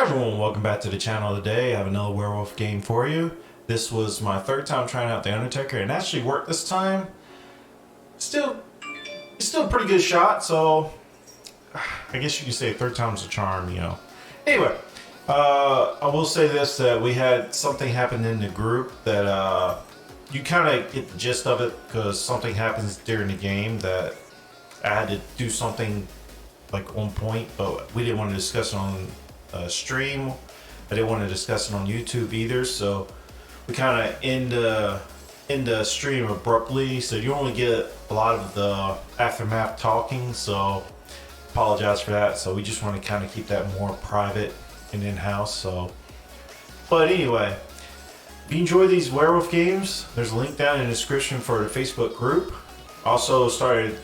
Everyone, welcome back to the channel today. I have another werewolf game for you. This was my third time trying out the Undertaker and actually worked this time. It's still a pretty good shot, so I guess you could say third time's a charm, you know. Anyway, I will say this, that we had something happen in the group that you kind of get the gist of it because something happens during the game that I had to do something like on point, but we didn't want to discuss it on stream. I didn't want to discuss it on YouTube either, so we kind of end the stream abruptly, so you only get a lot of the aftermath talking, so apologize for that. So we just want to kind of keep that more private and in-house. So but anyway, if you enjoy these werewolf games, there's a link down in the description for the Facebook group. Also started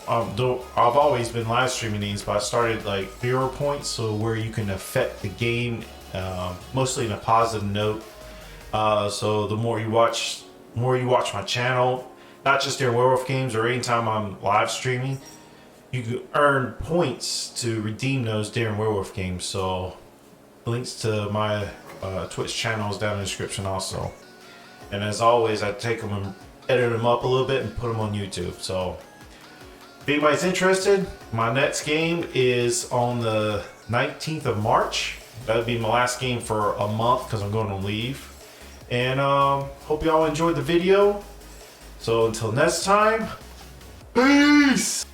I've always been live streaming these, but I started like viewer points, so where you can affect the game, mostly in a positive note. So the more you watch my channel, not just during werewolf games or anytime I'm live streaming, you can earn points to redeem those during werewolf games. So links to my Twitch channel is down in the description also. And as always, I take them and edit them up a little bit and put them on YouTube. So if anybody's interested, my next game is on the 19th of March. That'll be my last game for a month because I'm going on leave. And hope y'all enjoyed the video. So until next time, peace!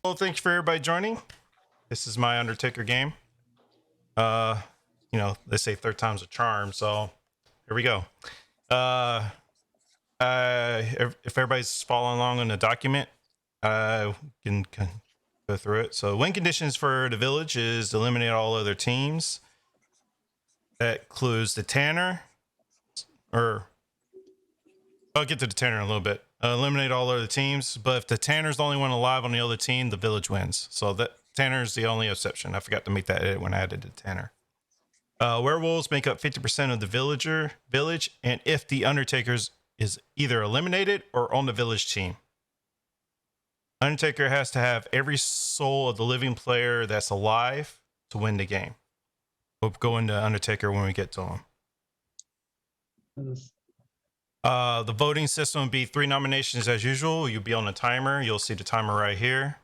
Well, thanks for everybody joining. This is my Undertaker game. You know, they say third time's a charm, so here we go. If everybody's following along on the document, can go through it. So win conditions for the village is to eliminate all other teams. That includes the Tanner, or I'll get to the Tanner in a little bit. Eliminate all other teams, but if the Tanner's the only one alive on the other team, the village wins. So that Tanner's the only exception. I forgot to make that edit when I added the Tanner. Werewolves make up 50% of the village, and if the Undertaker's is either eliminated or on the village team. Undertaker has to have every soul of the living player that's alive to win the game. We'll go into Undertaker when we get to him. The voting system will be 3 nominations as usual. You'll be on the timer. You'll see the timer right here.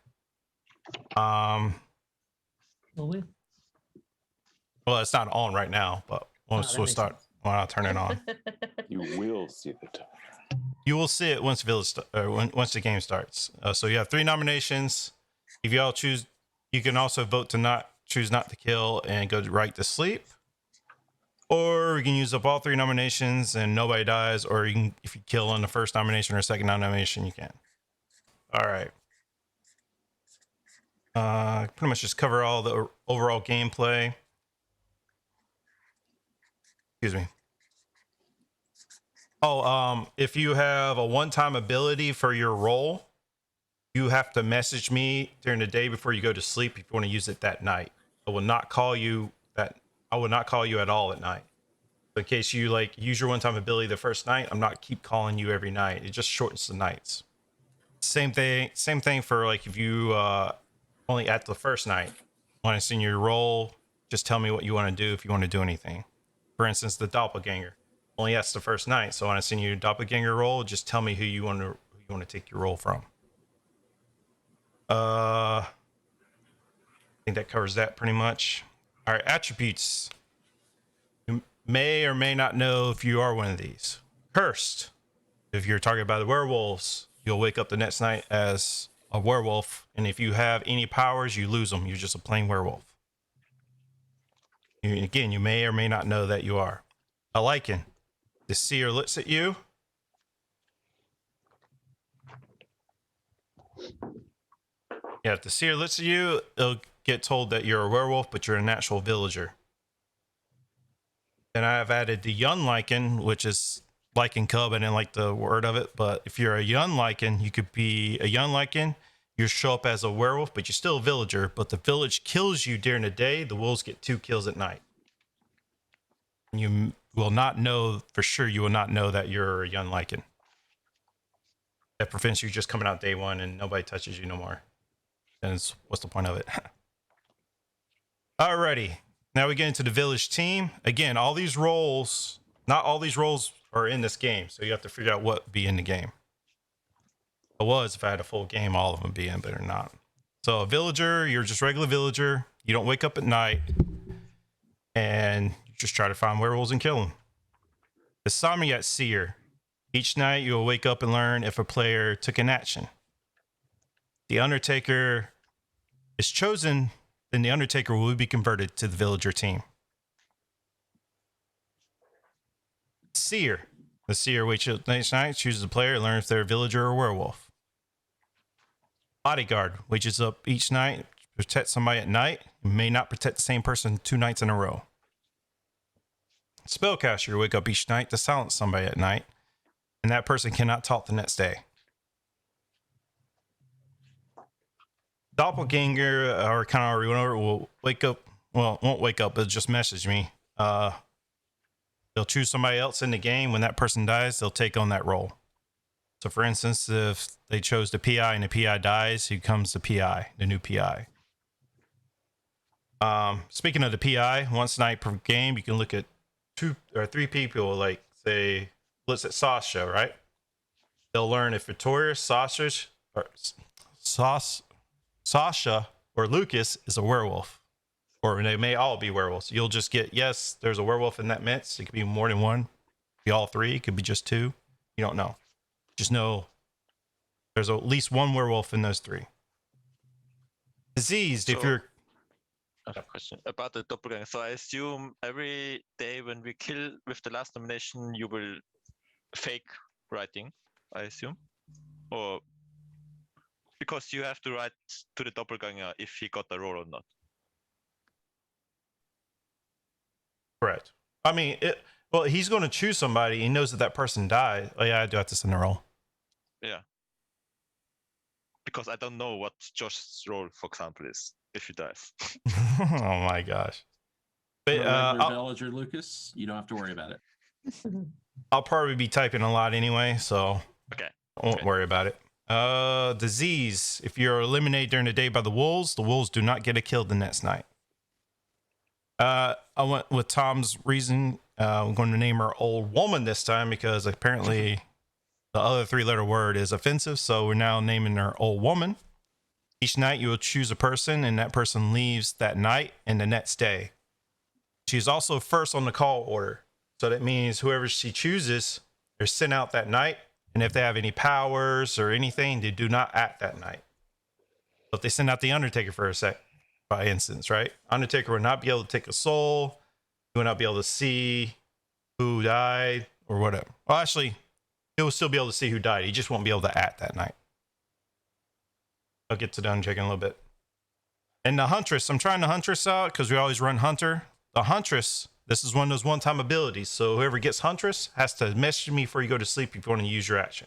Well, it's not on right now, but once we'll start, when I turn it on, you will see the time. You will see it once once the game starts. So you have 3 nominations. If you all choose, you can also vote to choose not to kill and go right to sleep, or you can use up all 3 nominations and nobody dies. Or you can, if you kill on the first nomination or second nomination, you can. All right. Pretty much just cover all the overall gameplay. Excuse me. Oh, if you have a one-time ability for your role, you have to message me during the day before you go to sleep if you want to use it that night. I will not call you at all at night. So in case you like use your one-time ability the first night, I'm not keep calling you every night. It just shortens the nights. Same thing for like if you only at the first night want to send your role, just tell me what you want to do if you want to do anything. For instance, the doppelganger. Only that's the first night, so when I send you a doppelganger role, just tell me who you want to take your role from. I think that covers that pretty much. All right, attributes. You may or may not know if you are one of these. Cursed. If you're targeted by the werewolves, you'll wake up the next night as a werewolf, and if you have any powers, you lose them. You're just a plain werewolf. Again, you may or may not know that you are. A lichen. The seer looks at you. Yeah, if the seer looks at you, it'll get told that you're a werewolf, but you're a natural villager. And I've added the young lichen, which is lichen cub. I didn't like the word of it, but if you're a young lichen, you could be a young lichen. You show up as a werewolf, but you're still a villager. But the village kills you during the day. The wolves get 2 kills at night. You will not know for sure. You will not know that you're a young lichen. that prevents you just coming out day one and nobody touches you no more. And what's the point of it? Alrighty. Now we get into the village team. Again, all these roles, not all these roles are in this game, so you have to figure out what would be in the game. It was if I had a full game, all of them be in, but they're not. So a villager, you're just regular villager. You don't wake up at night, and you just try to find werewolves and kill them. The Somniat Seer. Each night you will wake up and learn if a player took an action. The Undertaker is chosen, then the Undertaker will be converted to the villager team. Seer. The Seer waits each night, chooses a player, and learns if they're a villager or werewolf. Bodyguard wages up each night, protect somebody at night, and may not protect the same person 2 nights in a row. Spellcaster wake up each night to silence somebody at night, and that person cannot talk the next day. Doppelganger, or kind of already went over, will wake up. Well, won't wake up, but just message me. They'll choose somebody else in the game. When that person dies, they'll take on that role. So, for instance, if they chose the PI and the PI dies, here comes the PI, the new PI. Speaking of the PI, once a night per game, you can look at 2 or 3 people. Like, say, let's at Sasha, right? They'll learn if Victoria, Sasha, or Lucas is a werewolf, or they may all be werewolves. You'll just get, yes, there's a werewolf in that midst. It could be more than one, be all 3, it could be just 2. You don't know. Just know there's at least one werewolf in those 3. Diseased, if you're. I have a question about the doppelganger. So I assume every day when we kill with the last nomination, you will fake writing, I assume? Or because you have to write to the doppelganger if he got the role or not. Correct. I mean, well, he's going to choose somebody. He knows that that person died. Oh, yeah, I do have to send a roll. Yeah. Because I don't know what Josh's role, for example, is if he dies. Oh, my gosh. But, villager, Lucas, you don't have to worry about it. I'll probably be typing a lot anyway, so Okay. I won't worry about it. Disease. If you're eliminated during the day by the wolves do not get a kill the next night. I went with Tom's reason. I'm going to name her Old Woman this time because apparently the other 3-letter word is offensive, so we're now naming her Old Woman. Each night you will choose a person, and that person leaves that night and the next day. She's also first on the call order, so that means whoever she chooses, they're sent out that night, and if they have any powers or anything, they do not act that night. So if they send out the Undertaker for a sec, by instance, right? Undertaker will not be able to take a soul. He will not be able to see who died or whatever. Well, actually, he will still be able to see who died. He just won't be able to act that night. I'll get to the Undertaker in a little bit. And the Huntress, I'm trying the Huntress out because we always run Hunter. The Huntress, this is one of those one-time abilities. So whoever gets Huntress has to message me before you go to sleep if you want to use your action.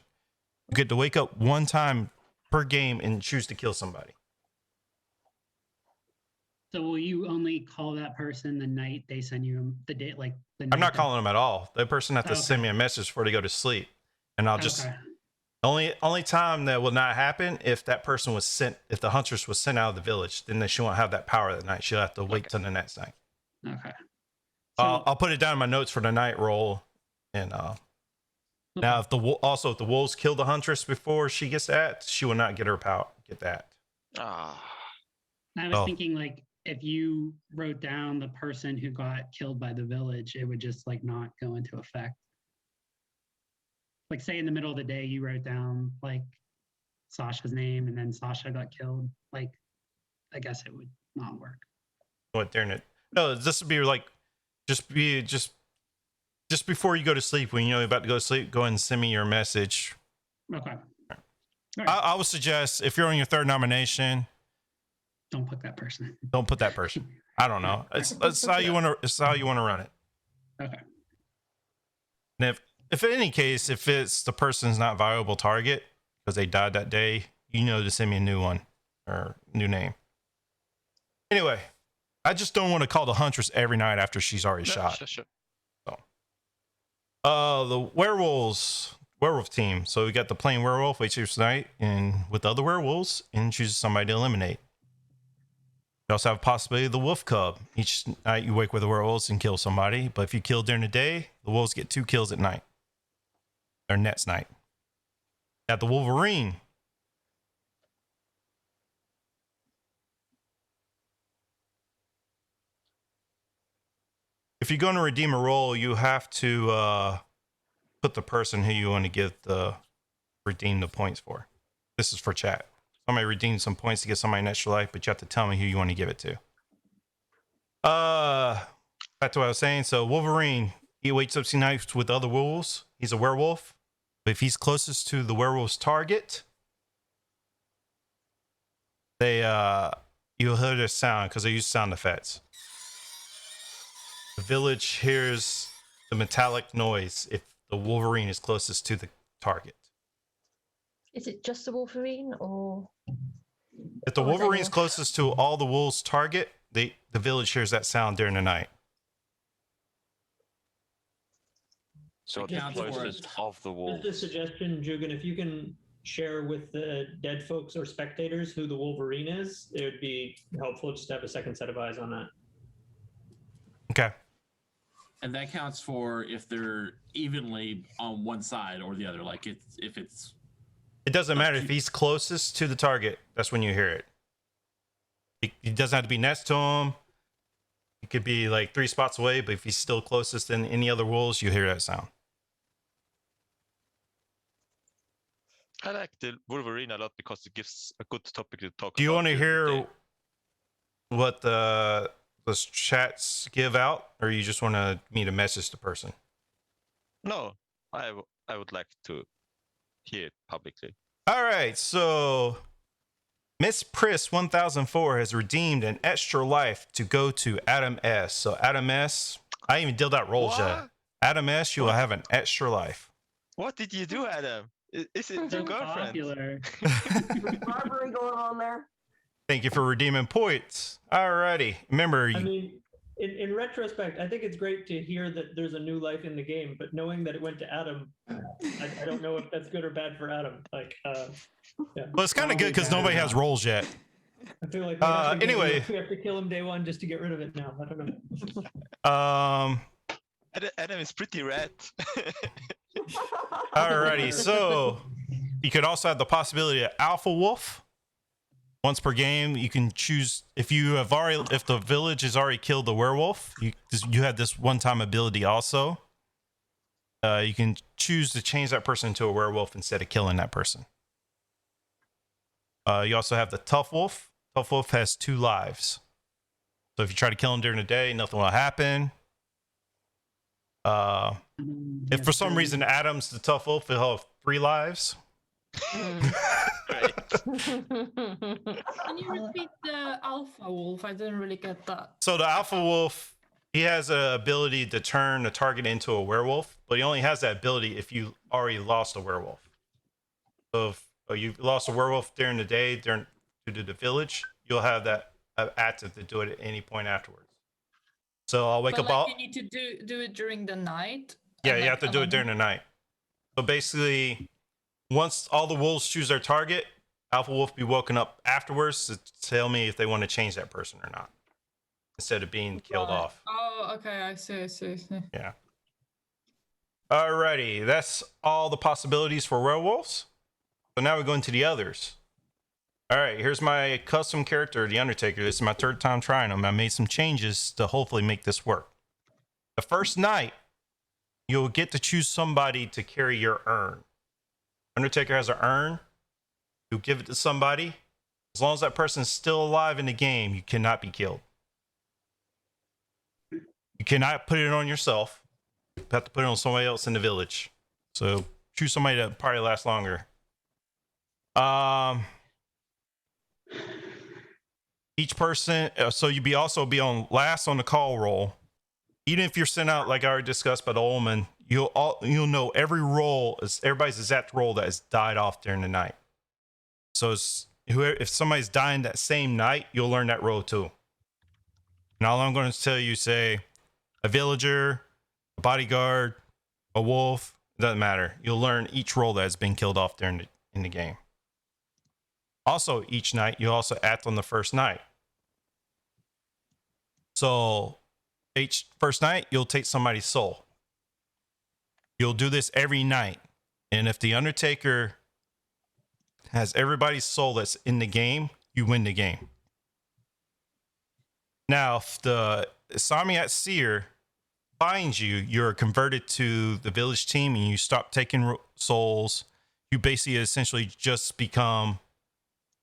You get to wake up one time per game and choose to kill somebody. So will you only call that person the night they send you the date, like the night I'm not calling them at all. The person has to Okay. send me a message before they go to sleep. And I'll just... Okay. Only time that will not happen if that person was sent, if the Huntress was sent out of the village, then she won't have that power that night. She'll have to wait till the next night. Okay. So, I'll put it down in my notes for the night roll. And now, if the wolves kill the Huntress before she gets that, she will not get her power. Get that. Ah. I was thinking, like, if you wrote down the person who got killed by the village, it would just like not go into effect. Like, say in the middle of the day, you wrote down like Sasha's name and then Sasha got killed. Like, I guess it would not work. What, darn it. No, this would be like, just before you go to sleep, when you know you're about to go to sleep, go ahead and send me your message. Okay. I would suggest if you're on your 3rd nomination, Don't put that person. don't put that person. I don't know. It's how you want to. It's how you want to run it. Okay. And if in any case, if it's the person's not viable target because they died that day, you know to send me a new one or new name. Anyway, I just don't want to call the Huntress every night after she's already shot. Sure. So, the werewolves. werewolf team. So we got the plain werewolf waits each night and with other werewolves and chooses somebody to eliminate. You also have a possibility of the wolf cub. Each night you wake with the werewolves and kill somebody, but if you kill during the day, the wolves get 2 kills at night. Or next night. Got the Wolverine. If you're going to redeem a role, you have to put the person who you want to redeem the points for. This is for chat. Somebody redeemed some points to get somebody an extra life, but you have to tell me who you want to give it to. Back to what I was saying. So Wolverine, he wakes up nights with other wolves. He's a werewolf. But if he's closest to the werewolf's target, you'll hear this sound because they use sound effects. The village hears the metallic noise if the Wolverine is closest to the target. Is it just the Wolverine or? If the Or is Wolverine is anyone- closest to all the wolves' target, the village hears that sound during the night. So the Accounts for it. closest of the wolves. Just a suggestion, Jugan, if you can share with the dead folks or spectators who the Wolverine is, it would be helpful just to have a second set of eyes on that. Okay. And that counts for if they're evenly on one side or the other. Like if it's It doesn't matter if he's closest to the target. That's when you hear it. He doesn't have to be next to him. He could be like 3 spots away, but if he's still closest than any other wolves, you hear that sound. I like the Wolverine a lot because it gives a good topic to talk about. Do you want to during the hear day. what the chats give out, or you just want me to message the person? No, I would like to hear it publicly. All right, so Miss Priss 1004 has redeemed an extra life to go to Adam S. So Adam S, I ain't even did that roll yet. What? Adam S, you will have an extra life. What did you do, Adam? Is it So your girlfriend? popular. Bribery going on there. Thank you for redeeming points. Alrighty. Remember, I mean, in retrospect, I think it's great to hear that there's a new life in the game, but knowing that it went to Adam, I don't know if that's good or bad for Adam. Like, yeah. well, it's kind of good because nobody has rolls yet. I feel like we have to anyway. we have to kill him day one just to get rid of it now. I don't know. Adam is pretty red. Alrighty. So you could also have the possibility of Alpha Wolf. Once per game, you can choose if the village has already killed the werewolf. You have this one-time ability also. You can choose to change that person into a werewolf instead of killing that person. You also have the Tough Wolf. Tough Wolf has 2 lives. So if you try to kill him during the day, nothing will happen. If for some reason Adam's the Tough Wolf, he'll have 3 lives. Great. Can you repeat the Alpha Wolf? I didn't really get that. So the Alpha Wolf, he has an ability to turn a target into a werewolf, but he only has that ability if you already lost a werewolf. So if you lost a werewolf during the day, to the village, you'll have that active to do it at any point afterwards. So I'll wake But up like, all... you need to do it during the night. Yeah, and, you like, have to do it during the night. So basically, once all the wolves choose their target, Alpha Wolf be woken up afterwards to tell me if they want to change that person or not, instead of being killed Right. off. Oh, okay. I see. Yeah. Alrighty, that's all the possibilities for werewolves. So now we go into the others. All right, here's my custom character, the Undertaker. This is my 3rd time trying him. I made some changes to hopefully make this work. The first night, you'll get to choose somebody to carry your urn. Undertaker has an urn. You give it to somebody. As long as that person's still alive in the game, you cannot be killed. You cannot put it on yourself. You have to put it on somebody else in the village. So choose somebody that probably lasts longer. Each person, so you also be on last on the call roll. Even if you're sent out, like I already discussed by the Omen, you'll know every roll is everybody's exact roll that has died off during the night. So if somebody's dying that same night, you'll learn that roll too. And all I'm going to tell you, say a villager, a bodyguard, a wolf, It doesn't matter. You'll learn each role that has been killed off there in the game. Also, each night, you also act on the first night. So, each first night, you'll take somebody's soul. You'll do this every night. And if the Undertaker has everybody's soul that's in the game, you win the game. Now, if the Samiat Seer finds you, you're converted to the village team and you stop taking souls. You basically essentially just become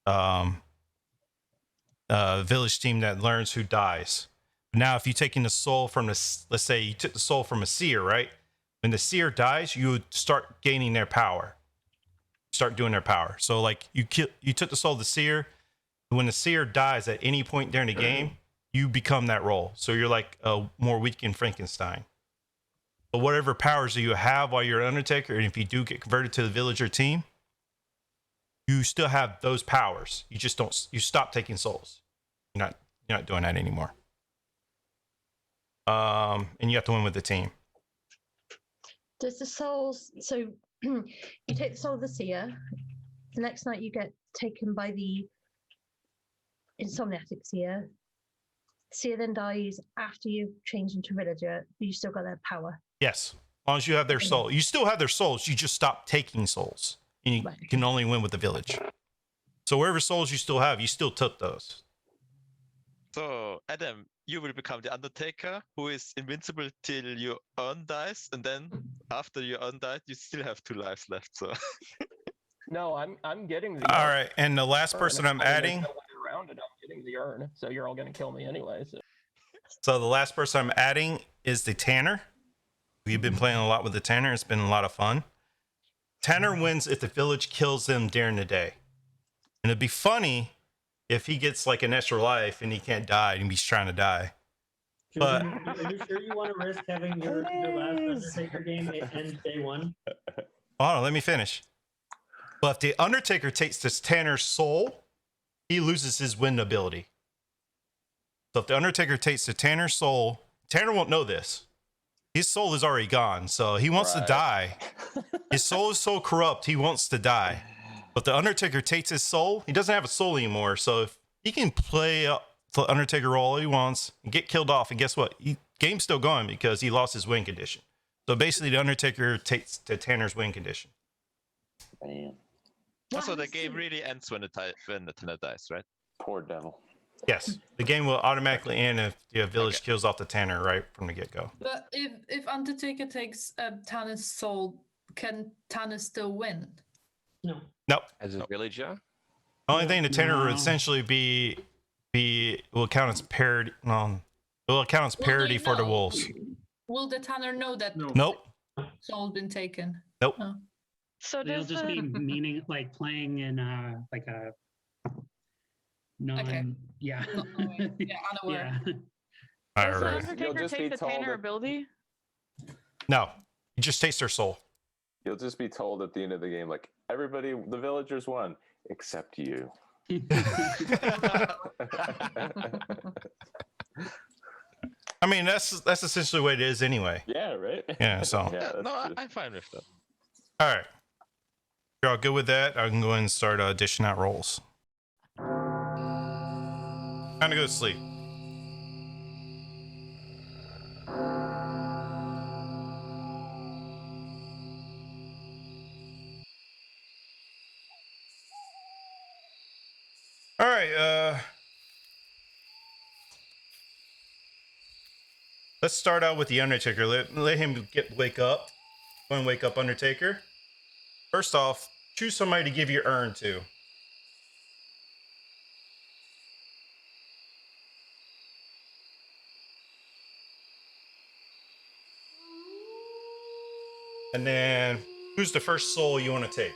a village team that learns who dies. Now, if you're taking the soul from let's say you took the soul from a seer, right? When the seer dies, you would start gaining their power. Start doing their power. So like you took the soul of the seer. When the seer dies at any point during the game, you become that role. So you're like a more weakened Frankenstein. But whatever powers that you have while you're an Undertaker, and if you do get converted to the villager team, you still have those powers. You just don't. You stop taking souls. You're not doing that anymore. And you have to win with the team. Does the souls? So you take the soul of the seer. The next night you get taken by the insomniatic seer. Seer then dies after you've changed into villager, but you still got their power. Yes, as long as you have their soul. You still have their souls. You just stop taking souls. And you can only win with the village. So wherever souls you still have, you still took those. So, Adam, you will become the Undertaker, who is invincible till you earn dice, and then after you earn dice, you still have 2 lives left. So. No, I'm getting the. All right, and the last person I'm adding. Around it, I'm getting the urn, so you're all gonna kill me anyway. So the last person I'm adding is the Tanner. We've been playing a lot with the Tanner. It's been a lot of fun. Tanner wins if the village kills them during the day. And it'd be funny if he gets like an extra life and he can't die and he's trying to die. But are you sure you want to risk having your last Undertaker game end day 1? hold on, let me finish. But if the Undertaker takes this Tanner's soul, he loses his win ability. So if the Undertaker takes the Tanner's soul, Tanner won't know this. His soul is already gone, so he wants to die. His soul is so corrupt, he wants to die. But the Undertaker takes his soul, he doesn't have a soul anymore, so if he can play up the Undertaker role all he wants and get killed off, and guess what? Game's still going because he lost his win condition. So basically, the Undertaker takes the Tanner's win condition. Man. Also, the game really ends when the Tanner dies, right? Poor devil. Yes, the game will automatically end if the village kills off the Tanner right from the get-go. But if Undertaker takes Tanner's soul, can Tanner still win? No. Nope. As a villager? Only thing the Tanner would essentially will count as parody. No, it will count as parody for the wolves. Will the Tanner know that Nope. soul's been taken? Nope. Oh. So It'll just be meaning like playing in like a non. Okay. Yeah. Yeah, unaware. Yeah. All Does the right. Undertaker just be take the told Tanner that- ability? No, you just taste their soul. You'll just be told at the end of the game, like, everybody, the villagers won, except you. I mean, that's essentially what it is anyway. Yeah, right? Yeah. So. Yeah, that's No, true. I'm fine with that. All right. You're all good with that? I can go ahead and start dishing out rolls. Time to go to sleep. All right. Let's start out with the Undertaker. Let him wake up. Go and wake up Undertaker. First off, choose somebody to give your urn to. And then, who's the first soul you want to take?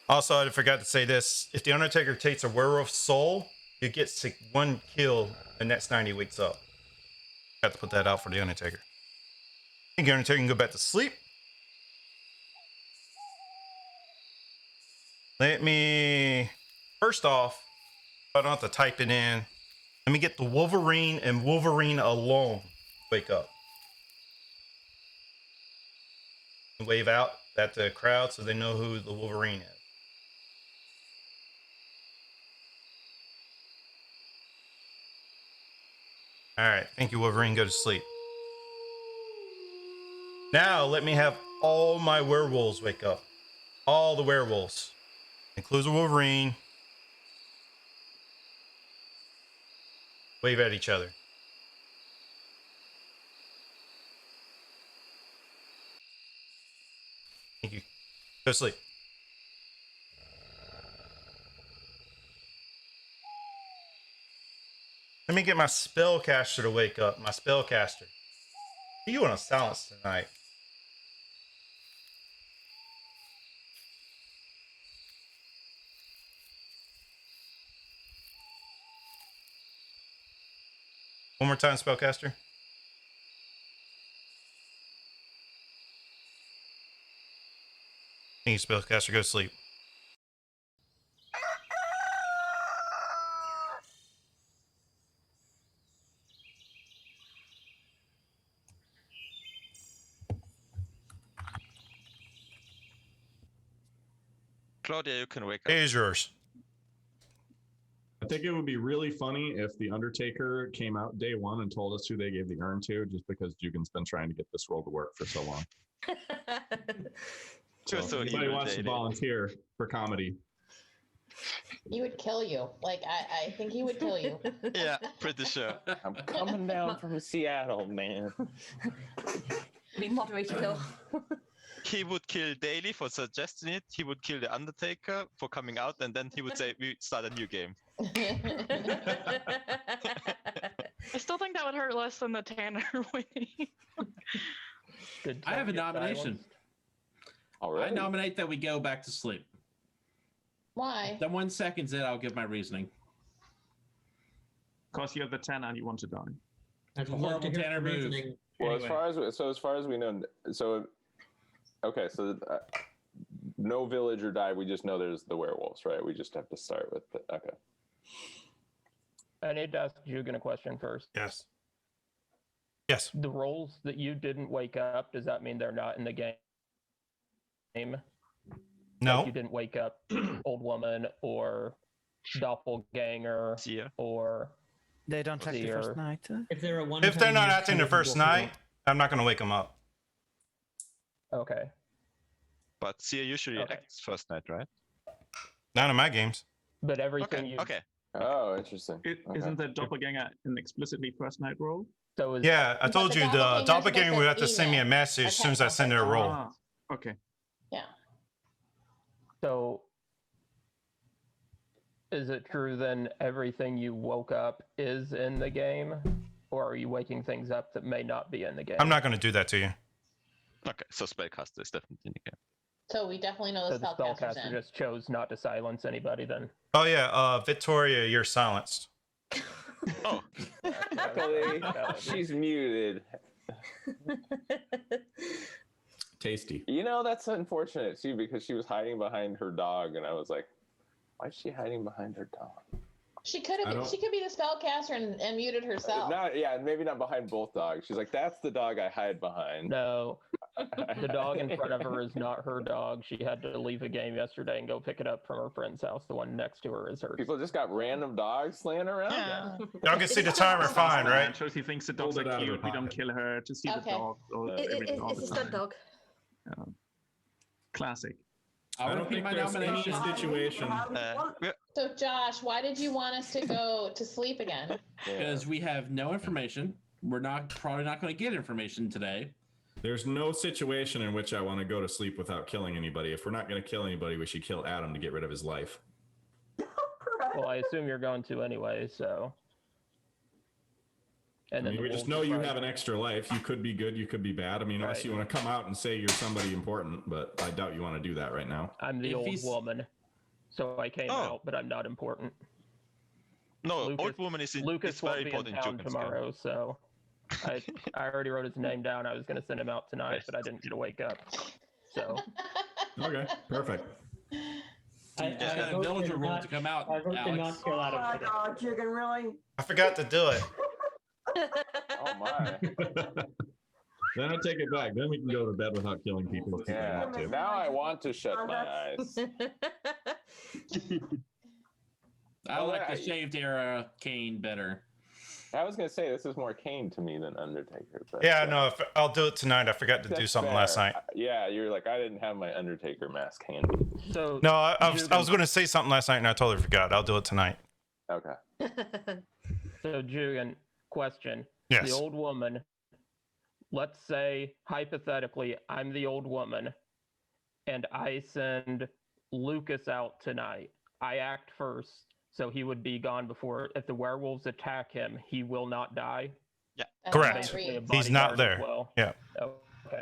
Also, I forgot to say this. If the Undertaker takes a werewolf soul, he gets to 1 kill the next 90 wakes up. Got to put that out for the Undertaker. I think the Undertaker can go back to sleep. Let me, first off, I don't have to type it in. Let me get the Wolverine and Wolverine alone. Wake up. Wave out at the crowd so they know who the Wolverine is. All right, thank you, Wolverine. Go to sleep. Now let me have all my werewolves wake up. All the werewolves. Includes the Wolverine. Wave at each other. Thank you. Go to sleep. Let me get my spellcaster to wake up. My spellcaster. You want to silence tonight? One more time, spellcaster. Thank you, spellcaster. Go to sleep. Claudia, you can wake up. It is yours. I think it would be really funny if the Undertaker came out day one and told us who they gave the urn to, just because Jugin's been trying to get this role to work for so long. So anybody wants to volunteer for comedy? He would kill you. Like I think he would kill you. Yeah, pretty sure. I'm coming down from Seattle, man. Be moderator kill. He would kill Daly for suggesting it. He would kill the Undertaker for coming out, and then he would say, "We start a new game." I still think that would hurt less than the Tanner winning. I have a nomination. Alright. I nominate that we go back to sleep. Why? Then 1 second's it, I'll give my reasoning. Because you're the Tanner and you want to die. I'd love Horrible to hear Tanner the move. reasoning. Well, Anyway. as far as we know, okay, so no villager died. We just know there's the werewolves, right? We just have to start with the, okay. I need to ask Jugan a question first. Yes. Yes. The roles that you didn't wake up, does that mean they're not in the game? No. Like you didn't wake up old woman or doppelganger or they don't act the first night. If they're a one. If they're not acting the first night, I'm not going to wake them up. Okay. But Sia usually acts first night, right? Not in my games. But everything you. Okay. Oh, interesting. Isn't the doppelganger an explicitly first night role? So Yeah, I told you the doppelganger would have to send me a message as soon as I send her a roll. Ah, okay. Yeah. So is it true then everything you woke up is in the game? Or are you waking things up that may not be in the game? I'm not going to do that to you. Okay, so spellcaster is definitely in the game. So we definitely know the So the spellcaster's spellcaster in. just chose not to silence anybody then. Oh, yeah. Victoria, you're silenced. Oh. Luckily, she's muted. Tasty. You know, that's unfortunate too, because she was hiding behind her dog, and I was like, why is she hiding behind her dog? She could have. She could be the spellcaster and muted herself. Maybe not behind both dogs. She's like, that's the dog I hide behind. No, the dog in front of her is not her dog. She had to leave a game yesterday and go pick it up from her friend's house. The one next to her is hers. People just got random dogs laying around. Yeah. Y'all can see the timer fine, right? So she thinks the dogs are cute. We don't kill her to see the dog. It's a stud dog. Classic. I don't think there's any situation. So Josh, why did you want us to go to sleep again? Because we have no information. We're probably not going to get information today. There's no situation in which I want to go to sleep without killing anybody. If we're not going to kill anybody, we should kill Adam to get rid of his life. Well, I assume you're going to anyway, so. And then we just know you have an extra life. You could be good, you could be bad. I mean, unless you want to come out and say you're somebody important, but I doubt you want to do that right now. I'm the old woman, so I came out, but I'm not important. No, old woman is Lucas very won't be in important. town tomorrow, so I already wrote his name down. I was going to send him out tonight, but I didn't get to wake up. So. Okay, perfect. So you just got a villager rule to come out, I vote to Alex. not kill Adam. Oh my today. god, chicken, really? I forgot to do it. Oh my. Then I take it back. Then we can go to bed without killing people if Yeah. we want to. Now I want to shut my eyes. I like the shaved era Kane better. I was gonna say this is more Kane to me than Undertaker. But Yeah, no, I'll do it tonight. I forgot to do that's something last fair. night. Yeah, you're like I didn't have my Undertaker mask handy. So No, I was going to say something last night and I totally forgot. I'll do it tonight. Okay. So Jugan, question. Yes. The old woman, let's say hypothetically, I'm the old woman and I send Lucas out tonight. I act first, so he would be gone before. If the werewolves attack him, he will not die. Yeah. Correct. He's not there. Well. Yeah. Oh, okay.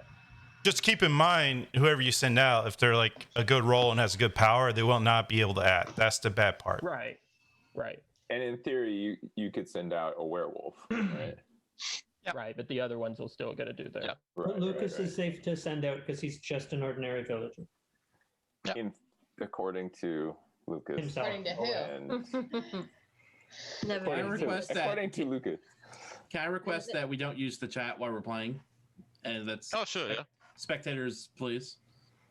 Just keep in mind, whoever you send out, if they're like a good role and has a good power, they will not be able to act. That's the bad part. Right. Right. And in theory, you could send out a werewolf, right? Right, but the other ones will still get to do their. But Lucas is safe to send out because he's just an ordinary villager. According to Lucas. Himself. According to who? Never Can I request that? According to Lucas. Can I request that we don't use the chat while we're playing? And that's sure, yeah. Spectators, please.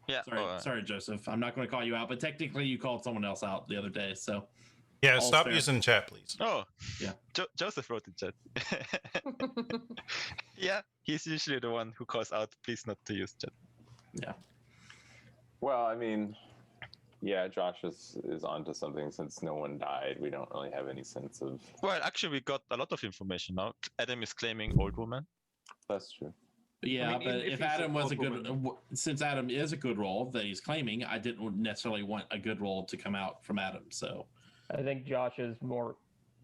Yeah. Sorry, Joseph. I'm not going to call you out, but technically you called someone else out the other day, so. Yeah, All stop fair. using the chat, please. Oh, yeah. Joseph wrote in chat. Yeah, he's usually the one who calls out, please not to use chat. Yeah. Well, I mean, yeah, Josh is onto something. Since no one died, we don't really have any sense of. Well, actually, we got a lot of information now. Adam is claiming old woman. That's true. Yeah, I mean, but if if he's Adam was a old good, since Adam is a good role that he's claiming, I didn't necessarily want a good role to come out from Adam. So I think Josh's more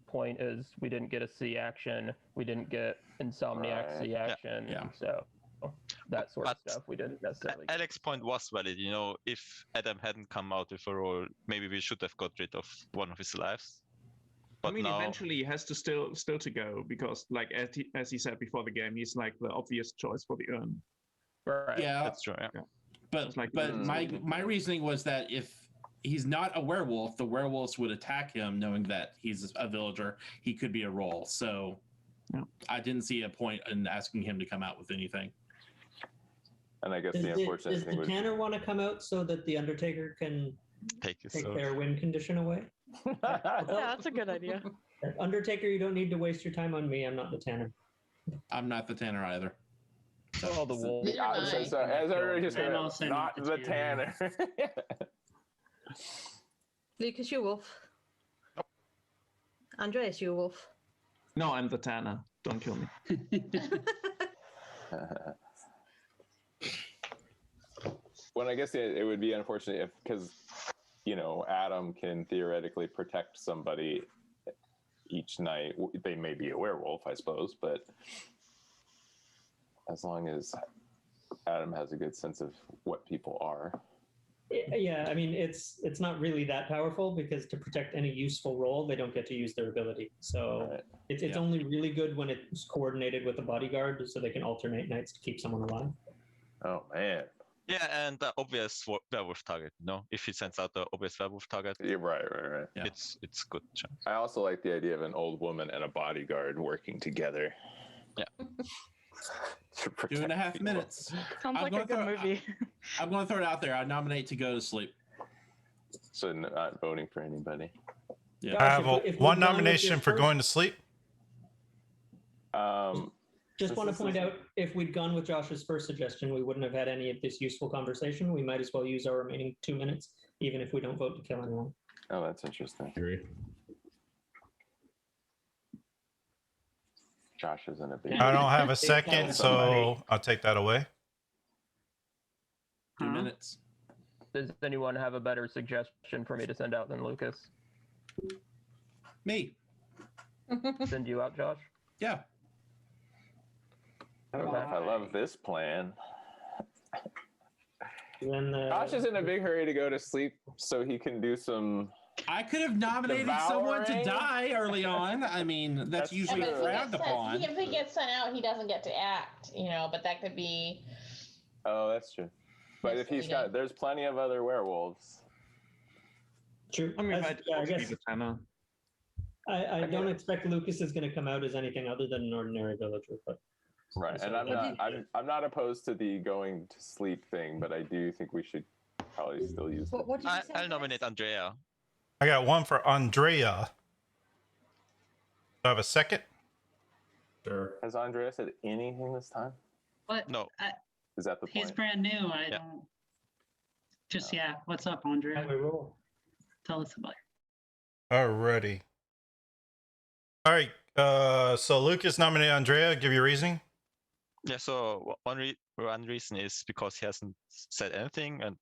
point is we didn't get a C action, we didn't get Insomniac Right. C action, Yeah. so that sort of But stuff we didn't necessarily. Get. Alex's point was valid. You know, if Adam hadn't come out with a role, maybe we should have got rid of one of his lives. But I mean, now, eventually he has to still to go because, like as he said before the game, he's like the obvious choice for the urn. Right. yeah, that's true. Yeah. but It's like- my reasoning was that if he's not a werewolf, the werewolves would attack him, knowing that he's a villager. He could be a role. So Yeah. I didn't see a point in asking him to come out with anything. And I guess Does the unfortunate does thing the was. Tanner want to come out so that the Undertaker can Take his take sword. their win condition away? Yeah, that's a good idea. Undertaker, you don't need to waste your time on me. I'm not the Tanner. I'm not the Tanner either. Oh, the wolves. Yeah, so as everybody just And gonna, I'll send not it the to you. Tanner. Lucas, you wolf. Andreas, you wolf. No, I'm the Tanner. Don't kill me. Well, I guess it would be unfortunate if, because, you know, Adam can theoretically protect somebody each night. They may be a werewolf, I suppose, but as long as Adam has a good sense of what people are. Yeah, I mean, it's not really that powerful because to protect any useful role, they don't get to use their ability. So Right. it's only really good when it's coordinated with a bodyguard, so they can alternate nights to keep someone alive. Oh, man. Yeah, and the obvious werewolf target. No, if he sends out the obvious werewolf target, Yeah, right. Yeah. it's good chance. I also like the idea of an old woman and a bodyguard working together. Yeah. To protect 2.5 people. minutes. Sounds like a good movie. I'm going to throw it out there. I nominate to go to sleep. So not voting for anybody. Yeah. I have If we've one gone with nomination your for first- going to sleep. Just This want to is- point out, if we'd gone with Josh's first suggestion, we wouldn't have had any of this useful conversation. We might as well use our remaining 2 minutes, even if we don't vote to kill anyone. Oh, that's interesting. Agree. Josh isn't a big. I don't have a They second, tell so somebody. I'll take that away. 2 Huh? minutes. Does anyone have a better suggestion for me to send out than Lucas? Me. Send you out, Josh? Yeah. I don't know if I love this plan. Then Josh is in a big hurry to go to sleep so he can do some. I could have nominated someone to Devouring? die early on. I mean, that's That's usually true. frowned upon. If he gets sent out, he doesn't get to act, you know, but that could be. Oh, that's true. But if he's got, there's plenty of other werewolves. True. I mean, I I guess the tenor. I don't expect Lucas is going to come out as anything other than an ordinary villager, but Right, and I'm not opposed to the going to sleep thing, but I do think we should probably still use. What did you say? I'll nominate Andrea. I got one for Andrea. Do I have a second? Sure. Has Andrea said anything this time? But No. Is that the point? He's brand new. I don't. Just yeah. What's up, Andrea? how we roll. Tell us about it. Alrighty. All right. So Lucas nominated Andrea. Give your reasoning. Yeah, so one reason is because he hasn't said anything, and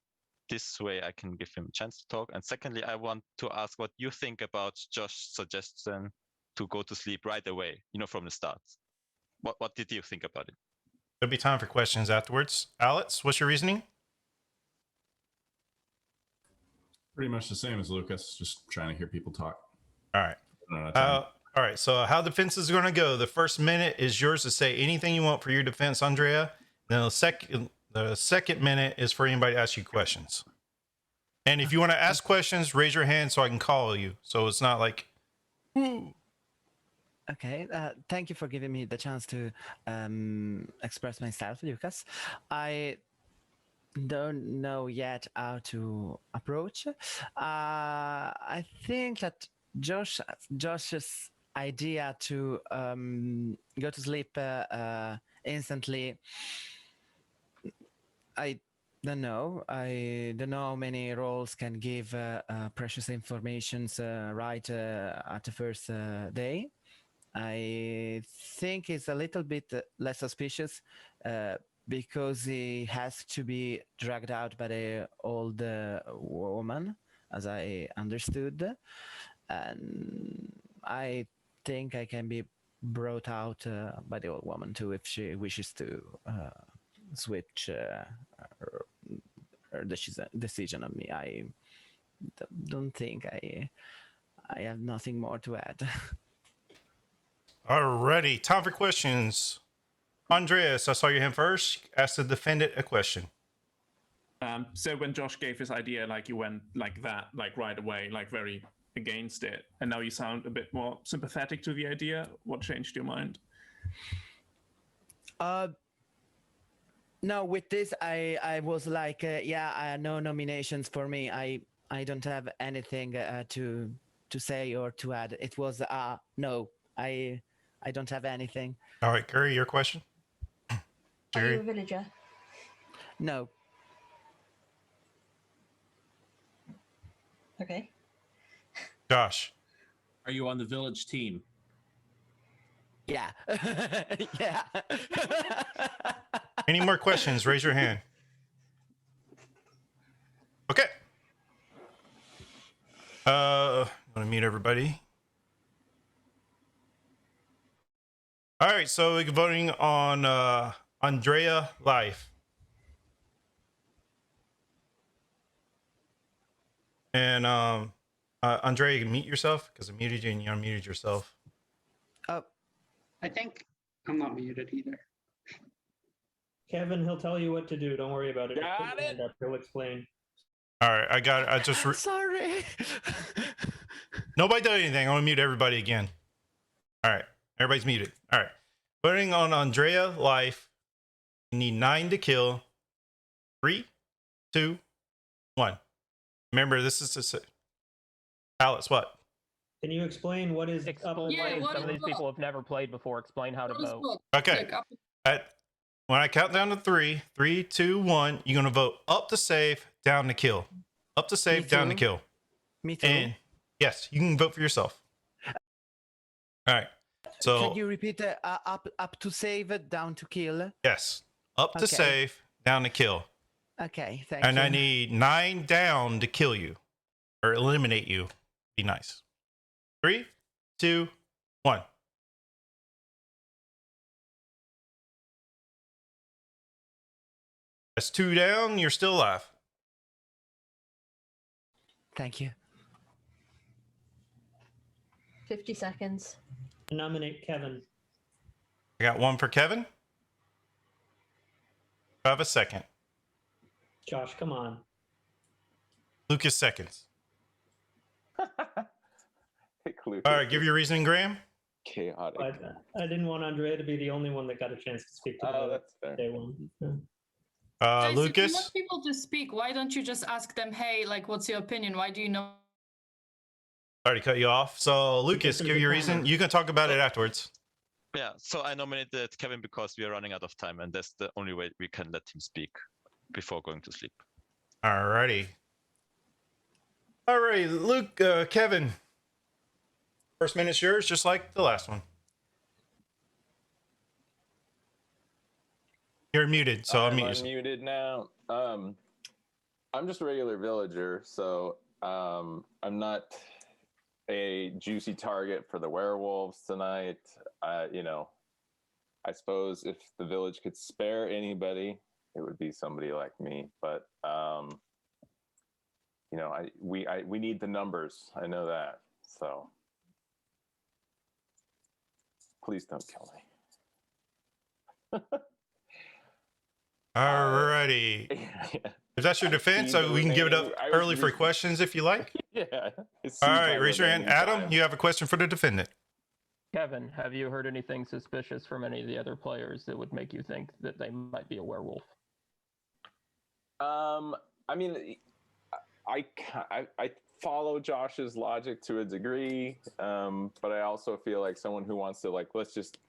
this way I can give him a chance to talk. And secondly, I want to ask what you think about Josh's suggestion to go to sleep right away, from the start. What did you think about it? There'll be time for questions afterwards. Alex, what's your reasoning? Pretty much the same as Lucas, just trying to hear people talk. All right. All right. So how defense is going to go? The first minute is yours to say anything you want for your defense, Andrea. Then the second minute is for anybody to ask you questions. And if you want to ask questions, raise your hand so I can call you. So it's not like, whoo. Okay, thank you for giving me the chance to express myself, Lucas. I don't know yet how to approach. I think that Josh's idea to go to sleep instantly, I don't know. I don't know how many roles can give precious informations right at the first day. I think it's a little bit less suspicious because he has to be dragged out by the old woman, as I understood. And I think I can be brought out by the old woman too if she wishes to switch her decision on me. I don't think I have nothing more to add. Alrighty, time for questions. Andreas, I saw your hand first. Ask the defendant a question. So when Josh gave his idea, like you went like that, like right away, like very against it, and now you sound a bit more sympathetic to the idea. What changed your mind? No, with this, I was like, no nominations for me. I don't have anything to say or to add. It was no, I don't have anything. All right, Curry, your question. Are you a villager? No. Okay. Josh. Are you on the village team? Yeah. Yeah. Any more questions? Raise your hand. Okay. I'm gonna mute everybody. All right, so we're voting on Andrea live. And Andrea, you can mute yourself because I muted you and you unmuted yourself. Oh, I think I'm not muted either. Kevin, he'll tell you what to do. Don't worry about it. Got it. He'll explain. All right, I got it. I just sorry. Nobody did anything. I'm gonna mute everybody again. All right, everybody's muted. All right, voting on Andrea life. You need 9 to kill. 3, 2, 1. Remember, this is Alex. What? Can you explain what is Explain. Some of these people have never played before. Explain how to vote. Okay. When I count down to 3, 3, 2, 1, you're gonna vote up to save, down to kill. Up to save, down to kill. Me too. And yes, you can vote for yourself. All right. So can you repeat up to save, down to kill? yes, up to save, down to kill. Okay, thank you. And I need 9 down to kill you or eliminate you. Be nice. 3, 2, 1. That's 2 down. You're still alive. Thank you. 50 seconds. Nominate Kevin. I got 1 for Kevin. I have a second. Josh, come on. Lucas seconds. All right, give your reasoning, Graham. Chaotic. I didn't want Andrea to be the only one that got a chance to speak to the that's fair. day one. Yeah. Guys, if you Lucas. want people to speak, why don't you just ask them, hey, like, what's your opinion? Why do you know? Already cut you off. So Lucas, give your reason. You can talk about it afterwards. Yeah, so I nominated Kevin because we are running out of time, and that's the only way we can let him speak before going to sleep. Alrighty. All right, Luke, Kevin. First minute's yours, just like the last one. You're muted, so I'm unmute yourself. unmuted now. I'm just a regular villager, so I'm not a juicy target for the werewolves tonight. You know, I suppose if the village could spare anybody, it would be somebody like me. But you know, we need the numbers. I know that. So please don't kill me. Alrighty. If that's your defense, so we can give it up early for questions if you like. Yeah. All right, raise your hand. Adam, you have a question for the defendant. Kevin, have you heard anything suspicious from any of the other players that would make you think that they might be a werewolf? I mean, I follow Josh's logic to a degree, but I also feel like someone who wants to, like, let's just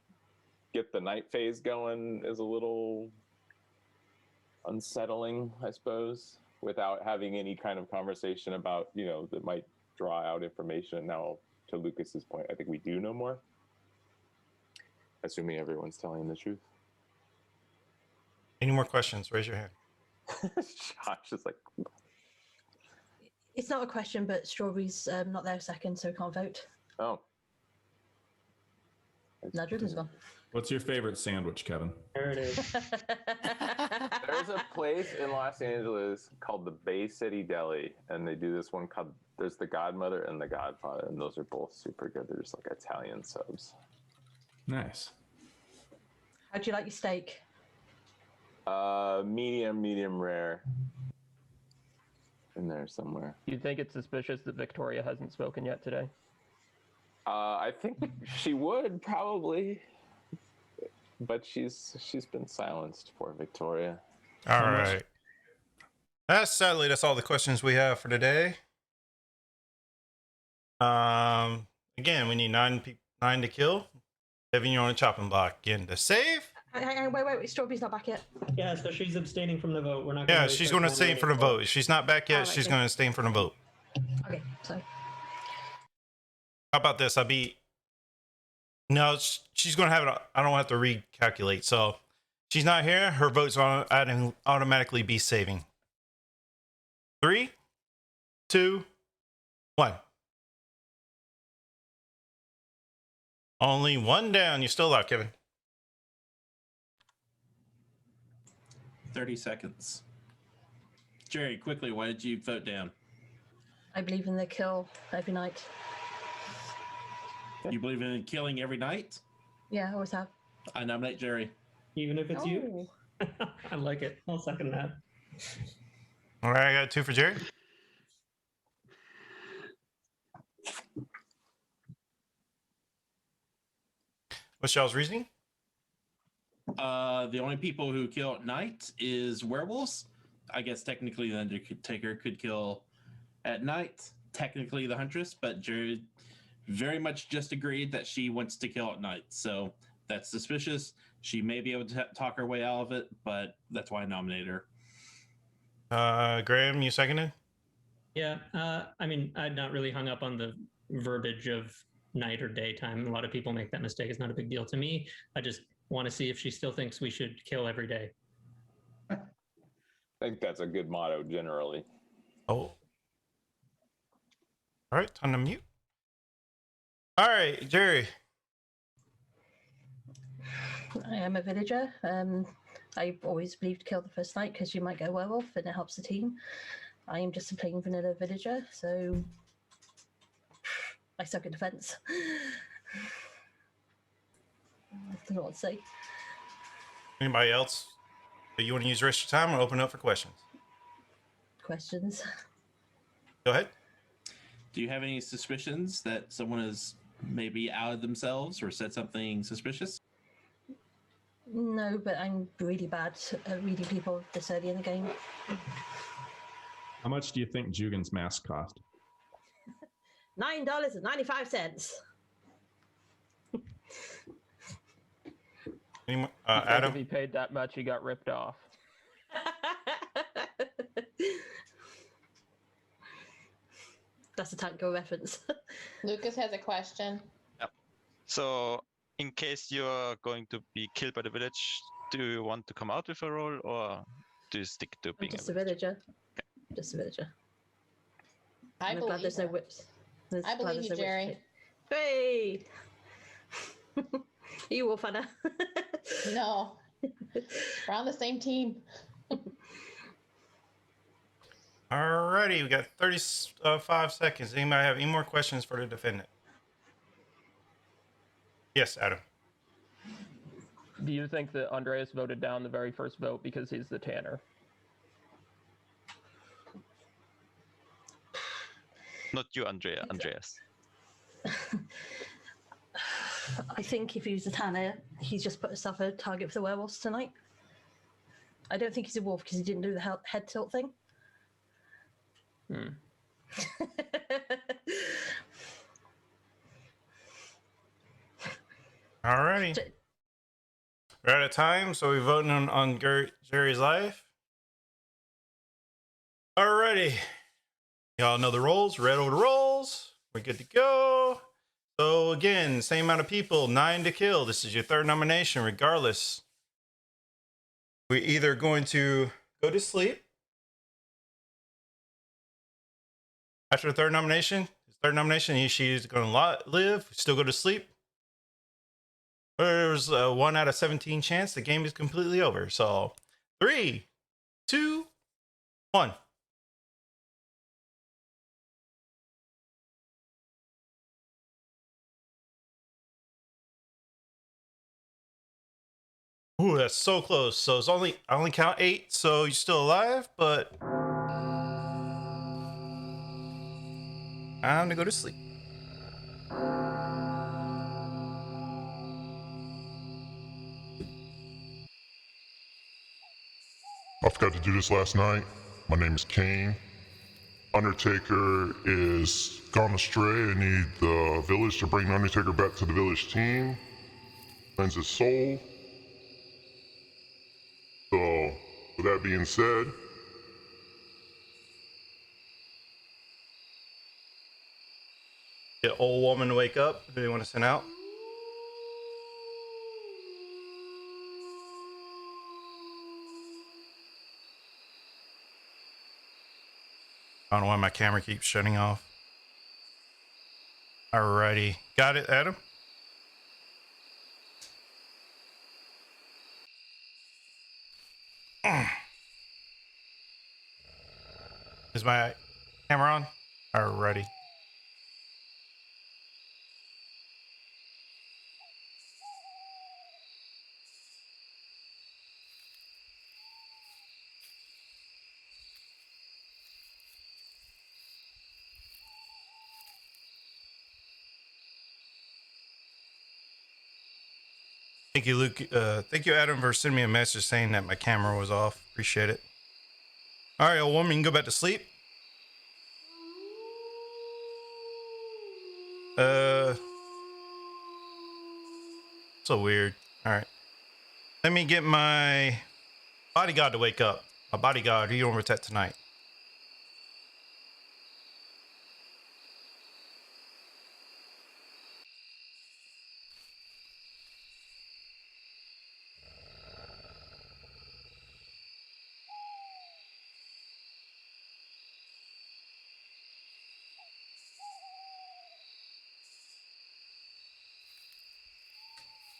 get the night phase going is a little unsettling, I suppose, without having any kind of conversation about, you know, that might draw out information. Now, to Lucas's point, I think we do know more, assuming everyone's telling the truth. Any more questions? Raise your hand. Josh is like, It's not a question, but Strawberry's not there a second, so we can't vote. oh. No, Jordan's gone. What's your favorite sandwich, Kevin? There it is. There's a place in Los Angeles called the Bay City Deli, and they do this one called, there's the Godmother and the Godfather, and those are both super good. They're just like Italian subs. Nice. How'd you like your steak? Medium rare. In there somewhere. You think it's suspicious that Victoria hasn't spoken yet today? I think she would probably, but she's been silenced for Victoria. All right. Sadly, that's all the questions we have for today. Again, we need nine to kill. Kevin, you're on a chopping block. Again, to save. Wait, Strawberry's not back yet. Yeah, so she's abstaining from the vote. We're not. Yeah, she's going to abstain from the vote. She's not back yet. Alright, She's good. going to abstain from the vote. Okay, so How about this? No, she's going to have it. I don't have to recalculate. So she's not here. Her vote's going to automatically be saving. 3, 2, 1. Only one down. You're still alive, Kevin. 30 seconds. Jerry, quickly, why did you vote down? I believe in the kill every night. You believe in killing every night? Yeah, I always have. I nominate Jerry. Even if it's you. I like it. I'll second that. All right, I got 2 for Jerry. What's y'all's reasoning? The only people who kill at night is werewolves. I guess technically the Undertaker could kill at night. Technically the Huntress, but Jerry very much just agreed that she wants to kill at night. So that's suspicious. She may be able to talk her way out of it, but that's why I nominated her. Graham, you seconded? Yeah, I mean, I'm not really hung up on the verbiage of night or daytime. A lot of people make that mistake. It's not a big deal to me. I just want to see if she still thinks we should kill every day. I think that's a good motto generally. Oh. All right, time to mute. All right, Jerry. I am a villager. I've always believed kill the first night because you might go werewolf and it helps the team. I am just a plain vanilla villager, so I suck at defense. I don't know what to say. Anybody else that you want to use the rest of your time or open up for questions? Questions. Go ahead. Do you have any suspicions that someone has maybe outed themselves or said something suspicious? No, but I'm really bad at reading people this early in the game. How much do you think Jugan's mask cost? $9.95. Anyone, I think Adam? if he paid that much, he got ripped off. That's a Tango reference. Lucas has a question. Yep. So, in case you're going to be killed by the village, do you want to come out with a role, or do you stick to I'm being just a villager. Just a villager. I I'm glad believe there's no her. whips. I believe you, Jerry. Hey! Are you Wolf Anna? No. We're on the same team. Alrighty, we got 35 seconds. Anybody have any more questions for the defendant? Yes, Adam. Do you think that Andreas voted down the very first vote because he's the tanner? Not you, Andreas. I think if he was a tanner, he's just put himself a target for the werewolves tonight. I don't think he's a wolf because he didn't do the head tilt thing. Alrighty. We're out of time, so we're voting on Jerry's life. Alrighty. Y'all know the roles. Read over the roles. We're good to go. So again, same amount of people, 9 to kill. This is your third nomination, regardless. We're either going to go to sleep after the third nomination. She's going to live, still go to sleep. There's a 1 out of 17 chance the game is completely over. So 3, 2, 1. Ooh, that's so close. So it's I only count 8, so you're still alive, but time to go to sleep. I forgot to do this last night. My name is Kane. Undertaker is gone astray. I need the village to bring the Undertaker back to the village team. Cleanse his soul. So, with that being said, Get old woman to wake up. Who do you want to send out? I don't know why my camera keeps shutting off. Alrighty. Got it, Adam? Is my camera on? Alrighty. Thank you, Luke. Thank you, Adam, for sending me a message saying that my camera was off. Appreciate it. All right, old woman, you can go back to sleep. So weird. All right. Let me get my bodyguard to wake up. My bodyguard, who you want to protect tonight?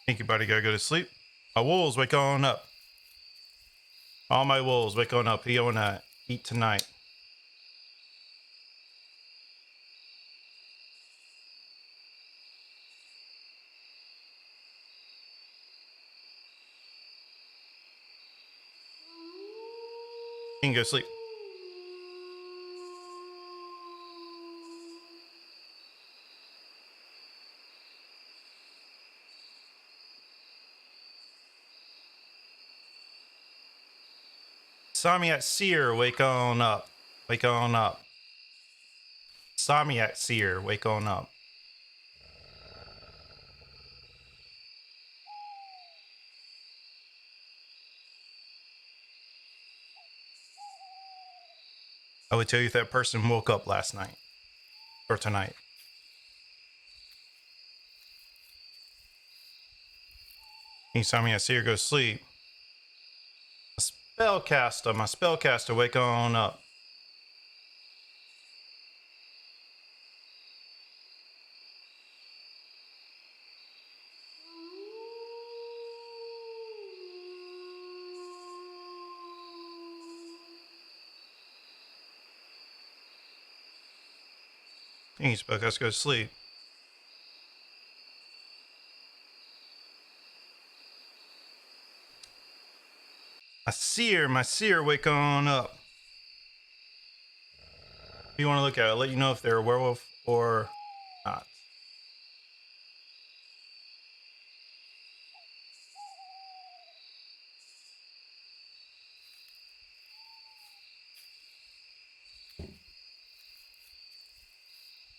Thank you, bodyguard. Go to sleep. My wolves, wake on up. All my wolves, wake on up. He want to eat tonight. You can go sleep. Samiat Seer, wake on up. Wake on up. Samiat Seer, wake on up. I would tell you if that person woke up last night or tonight. Anytime I see her go to sleep. My spellcaster, wake on up. Any spellcaster, go to sleep. My seer, wake on up. If you want to look at it, I'll let you know if they're a werewolf or not.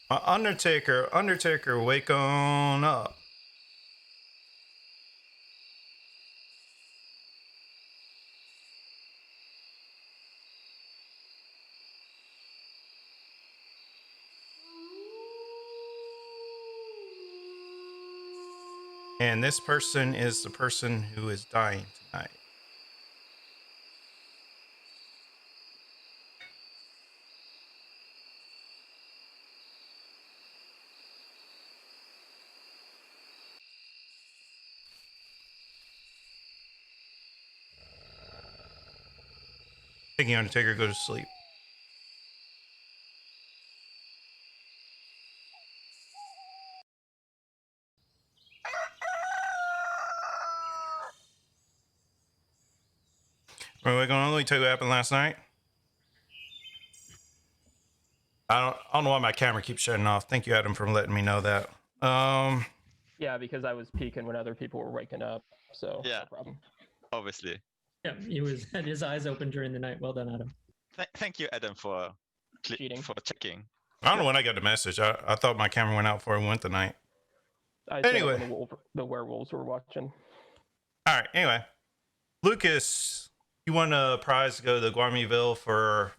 Undertaker, wake on up. And this person is the person who is dying tonight. Taking Undertaker, go to sleep. Right, we're gonna only tell you what happened last night. I don't know why my camera keeps shutting off. Thank you, Adam, for letting me know that. Yeah, because I was peeking when other people were waking up, so Yeah. no problem. Obviously. Yeah, he had his eyes open during the night. Well done, Adam. Thank you, Adam, for checking. I don't know when I got the message. I thought my camera went out before I went tonight. I said it Anyway. when the werewolves were watching. All right. Anyway, Lucas, you won a prize to go to Guamiville for,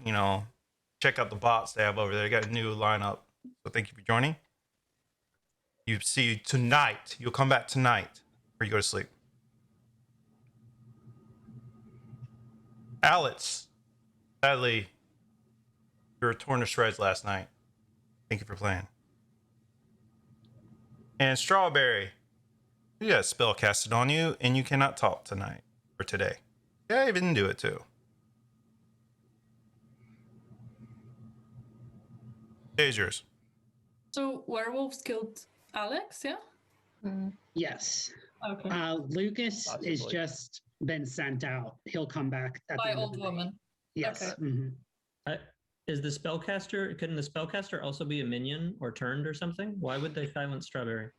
check out the bots they have over there. They got a new lineup. So thank you for joining. You see you tonight. You'll come back tonight before you go to sleep. Alex, sadly, you were torn to shreds last night. Thank you for playing. And Strawberry, you got a spell casted on you, and you cannot talk tonight or today. Yeah, I even do it too. Day's yours. So werewolves killed Alex, yeah? Yes. Okay. Lucas is Possibly. just been sent out. He'll come back at the By end of old the day. woman. Yes. Okay. Mhm. Is the spellcaster? Couldn't the spellcaster also be a minion or turned or something? Why would they silence Strawberry?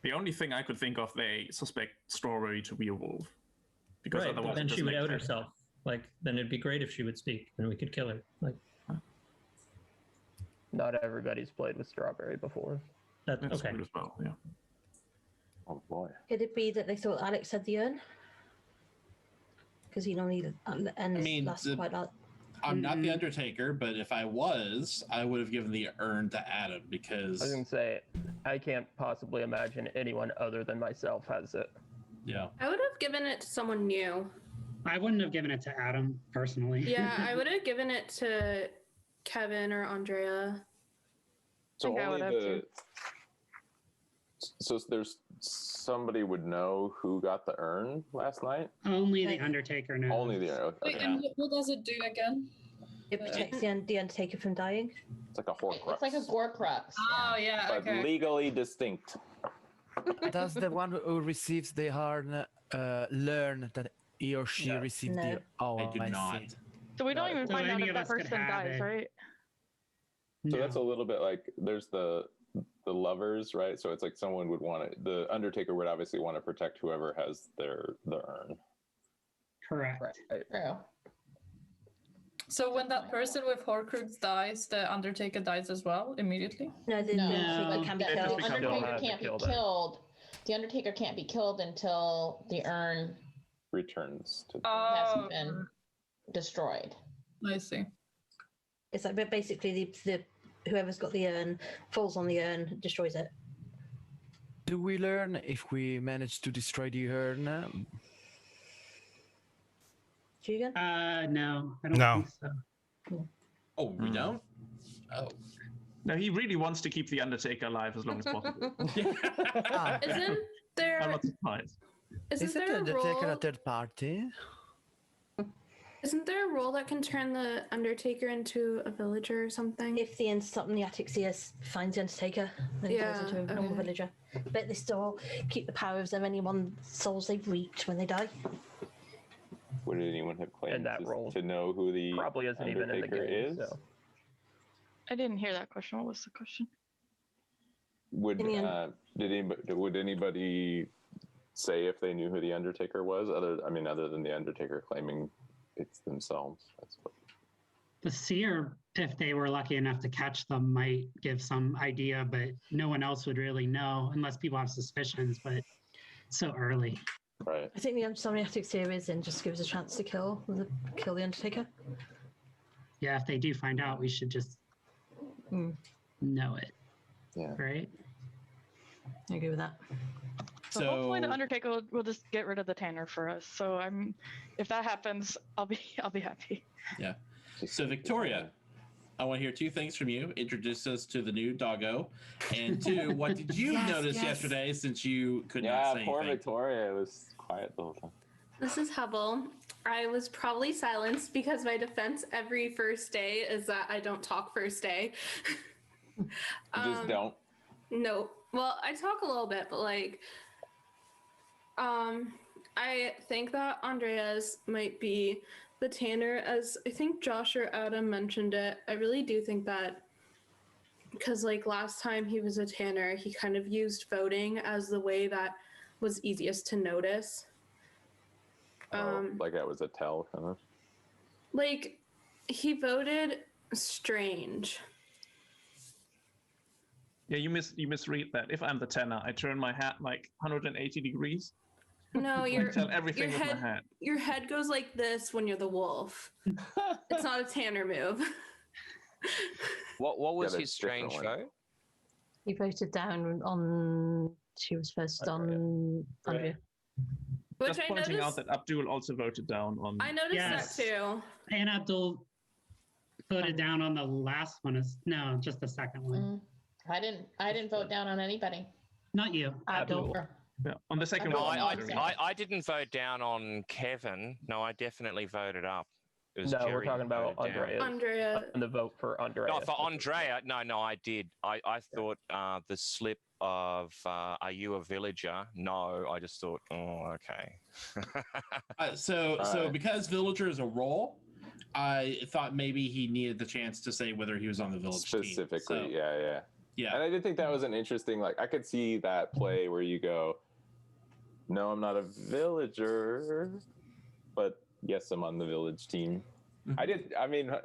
The only thing I could think of, they suspect Strawberry to be a wolf. Because Right, otherwise but then it she doesn't would make out sense. herself. Like, then it'd be great if she would speak, and we could kill her. Like, Not everybody's played with Strawberry before. that's That's okay. good as well, yeah. Oh boy. Could it be that they thought Alex had the urn? Because he normally lasts quite a lot. I'm not the Undertaker, but if I was, I would have given the urn to Adam because I was gonna say, I can't possibly imagine anyone other than myself has it. Yeah. I would have given it to someone new. I wouldn't have given it to Adam personally. Yeah, I would have given it to Kevin or Andrea. So think I only would have the. So there's somebody would know who got the urn last night. Only the Undertaker knows. Only the urn. Wait, Okay. and what does it do again? It protects the Undertaker from dying. It's like a Horcrux. It's like a Horcrux. Oh, yeah, but okay. legally distinct. Does the one who receives the urn learn that he or she received the? Oh, I do not. see. So we don't even So find out any if of that us could person have dies, it. right? So that's a little bit like there's the lovers, right? So it's like someone would want to. The Undertaker would obviously want to protect whoever has the urn. Correct. True. So when that person with Horcrux dies, the Undertaker dies as well immediately? No, the Undertaker can be The killed. Undertaker can't be killed. The Undertaker can't be killed until the urn returns to hasn't been destroyed. I see. It's like, but basically, the whoever's got the urn falls on the urn, destroys it. Do we learn if we manage to destroy the urn? Jugan? No, I don't No. think so. Oh, we don't? Oh. No, he really wants to keep the Undertaker alive as long as possible. Isn't there? I'm not surprised. Isn't there a Undertaker a role? third party? Isn't there a role that can turn the Undertaker into a villager or something? If the Insomniatic Seers finds the Undertaker, then he turns into a normal villager. But they still keep the powers of anyone's souls they've reached when they die. Would anyone have claimed that role to know who the probably isn't even in the Undertaker game, is? so. I didn't hear that question. What was the question? Would would anybody say if they knew who the Undertaker was? Other than the Undertaker claiming it's themselves. That's what... The seer, if they were lucky enough to catch them, might give some idea, but no one else would really know unless people have suspicions. But it's so early. Right. I think the Insomniatic Series then just gives a chance to kill the Undertaker. Yeah, if they do find out, we should just know it. Yeah. Right. I agree with that. So hopefully the Undertaker will just get rid of the Tanner for us. So if that happens, I'll be happy. Yeah. So Victoria, I want to hear two things from you. Introduce us to the new doggo, and two, what did you notice yesterday since you could not say poor anything? Victoria was quiet the whole time. This is Hubble. I was probably silenced because my defense every first day is that I don't talk first day. You just don't. No. Well, I talk a little bit, but I think that Andreas might be the Tanner, as I think Josh or Adam mentioned it. I really do think that because last time he was a Tanner, he kind of used voting as the way that was easiest to notice. Like that was a tell, kind of. He voted strange. Yeah, you misread that. If I'm the Tanner, I turn my hat 180 degrees. No, I tell everything with my hat. Your head goes like this when you're the wolf. It's not a Tanner move. What was his strange vote? He voted down on. She was first on Andrea. Just pointing out that Abdul also voted down on. I noticed that too. And Abdul voted down on the last one. No, just the second one. I didn't vote down on anybody. Not you, Abdul. Yeah, on the second No, one. I didn't vote down on Kevin. No, I definitely voted up. It was No, Jerry we're talking who about voted down. Andrea. And the vote for Andrea. No, for Andrea. No, I did. I thought the slip of are you a villager? No, I just thought, oh, okay. So because villager is a role, I thought maybe he needed the chance to say whether he was on the village Specifically, team. yeah. And I did think that was an interesting, I could see that play where you go, no, I'm not a villager, but yes, I'm on the village team. Andrea,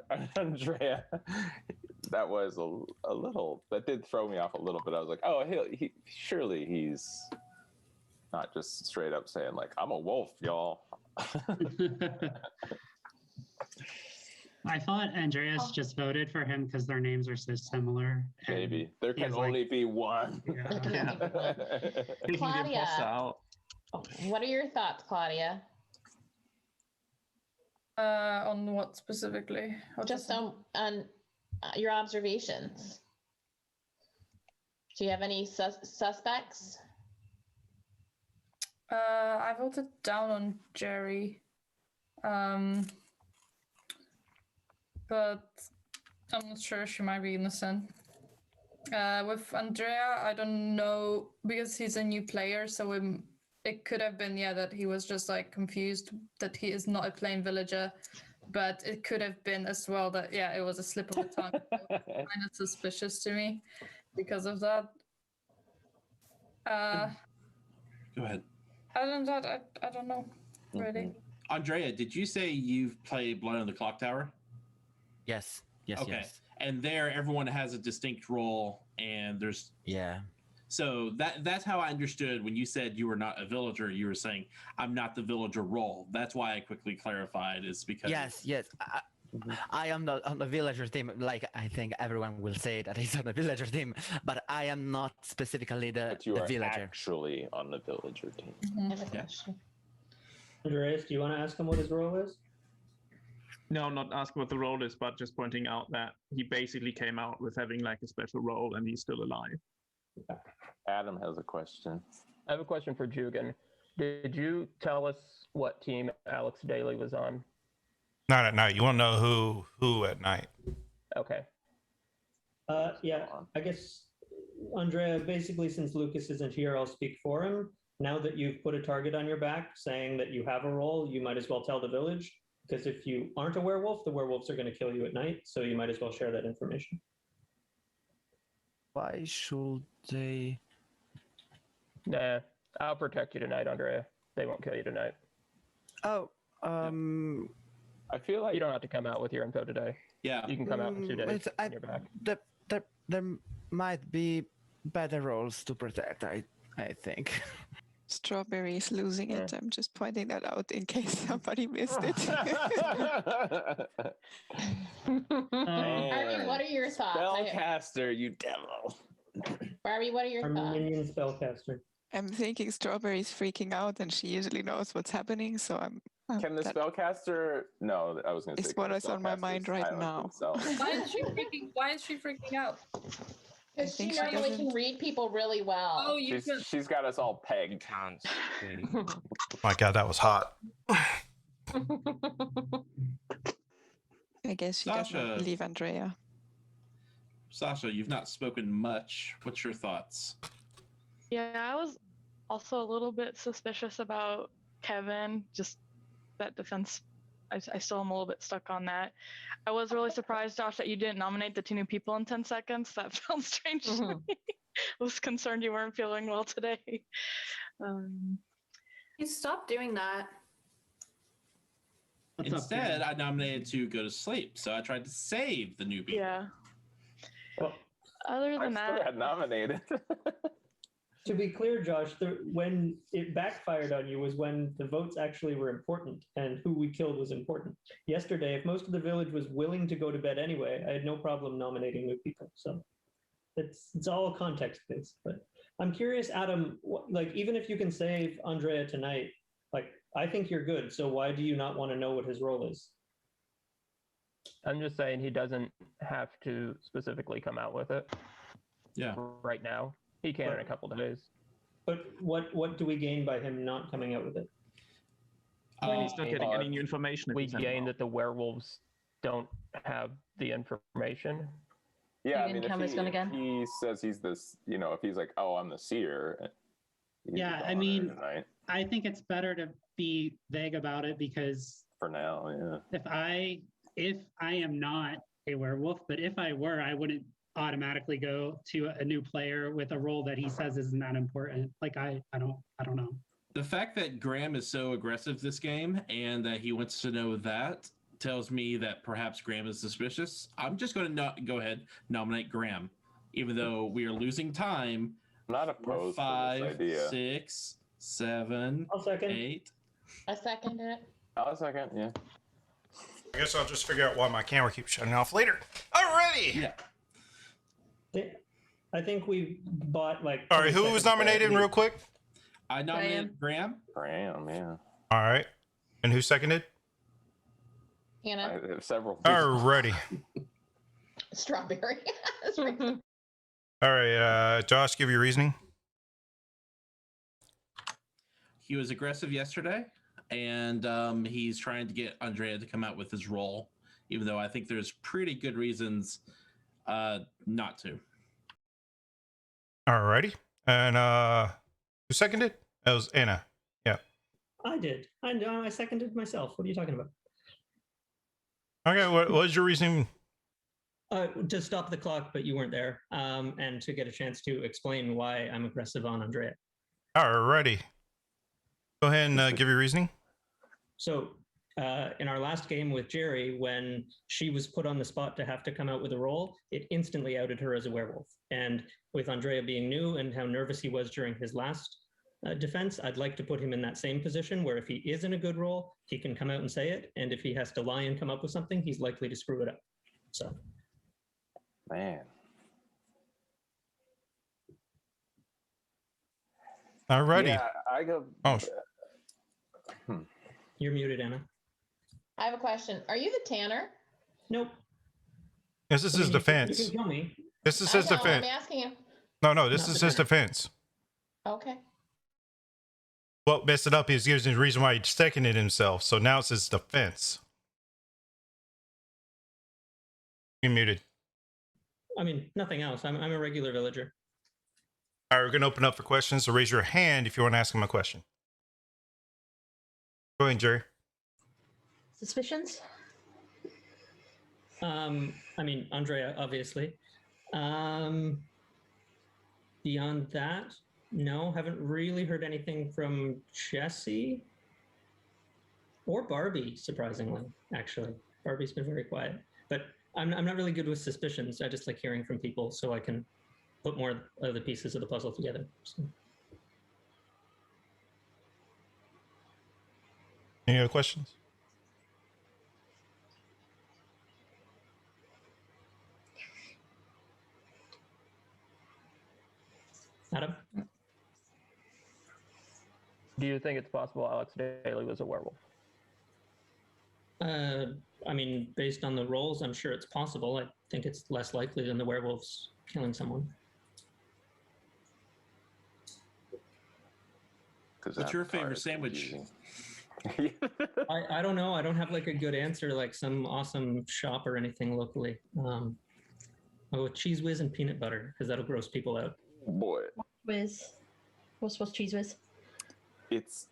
that was a little, that did throw me off a little bit. I was like, oh, surely he's not just straight up saying I'm a wolf, y'all. I thought Andreas just voted for him because their names are so similar. Maybe. There can only be one. Yeah. Claudia, what are your thoughts, Claudia? On what specifically? Just on your observations. Do you have any suspects? I voted down on Jerry. But I'm not sure, she might be innocent. With Andrea, I don't know, because he's a new player, so it could have been, that he was just confused that he is not a plain villager, but it could have been as well that, it was a slip of the tongue. Kind of suspicious to me because of that. Go ahead. Other than that, I don't know, really. Andrea, did you say you've played Blood on the Clock Tower? Yes. Yes. Okay. Yes. And there, everyone has a distinct role, and there's Yeah. So that's how I understood when you said you were not a villager. You were saying I'm not the villager role. That's why I quickly clarified. Is because Yes. I am not on the villager team. Like I think everyone will say that he's on the villager team, but I am not specifically the But you the are villager. actually on the villager team. I have a question. Andreas, do you want to ask him what his role is? No, not asking what the role is, but just pointing out that he basically came out with having like a special role and he's still alive. Adam has a question. I have a question for Jugan. Did you tell us what team Alex Daly was on? Not at night. You want to know who at night? Okay. Yeah, I guess, Andrea, basically, since Lucas isn't here, I'll speak for him. Now that you've put a target on your back saying that you have a role, you might as well tell the village, because if you aren't a werewolf, the werewolves are going to kill you at night, so you might as well share that information. Why should they? Nah, I'll protect you tonight, Andrea. They won't kill you tonight. Oh, I feel like you don't have to come out with your info today. Yeah, you can come out in 2 days. On your back. There might be better roles to protect. I think. Strawberry is losing it. I'm just pointing that out in case somebody missed it. Barbie, what are your thoughts? Spellcaster, you devil. Barbie, what are your thoughts? Minion spellcaster. I'm thinking Strawberry's freaking out and she usually knows what's happening, so I'm. Can the that spellcaster? No, I was going to say. is what is on my mind right now. Why is she freaking out? Because she think she normally doesn't- can read people really well. Oh, you can. She's got us all pegged. My God, that was hot. I guess she doesn't Sasha. believe Andrea. Sasha, you've not spoken much. What's your thoughts? Yeah, I was also a little bit suspicious about Kevin, just that defense. I still am a little bit stuck on that. I was really surprised, Josh, that you didn't nominate the two new people in 10 seconds. That felt strange to me. I was concerned you weren't feeling well today. You stopped doing that. Instead, I nominated to go to sleep, so I tried to save the new people. Yeah. Other than I still that, got nominated. To be clear, Josh, when it backfired on you was when the votes actually were important and who we killed was important. Yesterday, if most of the village was willing to go to bed anyway, I had no problem nominating new people. So it's all context based. But I'm curious, Adam, like even if you can save Andrea tonight, like I think you're good. So why do you not want to know what his role is? I'm just saying he doesn't have to specifically come out with it. Yeah. Right now. He can in a couple of days. But what do we gain by him not coming out with it? He's not getting any new information. if We he's sent gain out. that the werewolves don't have the information. Yeah, I You mean, can count his gun again? if he says he's this, if he's like, oh, I'm the seer. he's Yeah, the I goner mean, tonight. I think it's better to be vague about it because For now, yeah. if I am not a werewolf, but if I were, I wouldn't automatically go to a new player with a role that he says isn't that important. Like I don't know. The fact that Graham is so aggressive this game and that he wants to know that tells me that perhaps Graham is suspicious. I'm just going to go ahead nominate Graham, even though we are losing time. I'm not opposed to 5, this idea. 6, 7, I'll second. 8. I second it. I'll second, yeah. I guess I'll just figure out why my camera keeps shutting off later. Alrighty. Yeah. I think we bought like. All right, who was nominated real quick? I nominated Graham. Graham, yeah. All right. And who seconded? Hannah. I have several. Alrighty. Strawberry. All right, Josh, give your reasoning. He was aggressive yesterday, and he's trying to get Andrea to come out with his role, even though I think there's pretty good reasons not to. Alrighty. And who seconded? That was Anna. Yeah. I did. I seconded myself. What are you talking about? Okay, what was your reasoning? To stop the clock, but you weren't there, and to get a chance to explain why I'm aggressive on Andrea. Alrighty. Go ahead and give your reasoning. So in our last game with Jerry, when she was put on the spot to have to come out with a roll, it instantly outed her as a werewolf. And with Andrea being new and how nervous he was during his last defense, I'd like to put him in that same position where if he is in a good role, he can come out and say it. And if he has to lie and come up with something, he's likely to screw it up. So, man. Alrighty. Yeah, I go. Oh, You're muted, Anna. I have a question. Are you the tanner? Nope. this is his defense. You can kill me. This is I his know, defense. I'm asking him. No, this Not is the his tanner. defense. Okay. What messed it up is gives him the reason why he seconded himself. So now it's his defense. You're muted. I mean, nothing else. I'm a regular villager. All right, we're going to open up for questions. So raise your hand if you want to ask him a question. Go ahead, Jerry. Suspicions? I mean, Andrea, obviously. Beyond that, no, haven't really heard anything from Jesse or Barbie, surprisingly, actually. Barbie's been very quiet. But I'm not really good with suspicions. I just like hearing from people so I can put more of the pieces of the puzzle together. So. Any other questions? Adam? Do you think it's possible Alex Daly was a werewolf? I mean, based on the rolls, I'm sure it's possible. I think it's less likely than the werewolves killing someone. What's your favorite sandwich? I don't know. I don't have like a good answer, like some awesome shop or anything locally. I'll go with Cheese Whiz and peanut butter because that'll gross people out. Boy, Whiz. What's Cheese Whiz? it's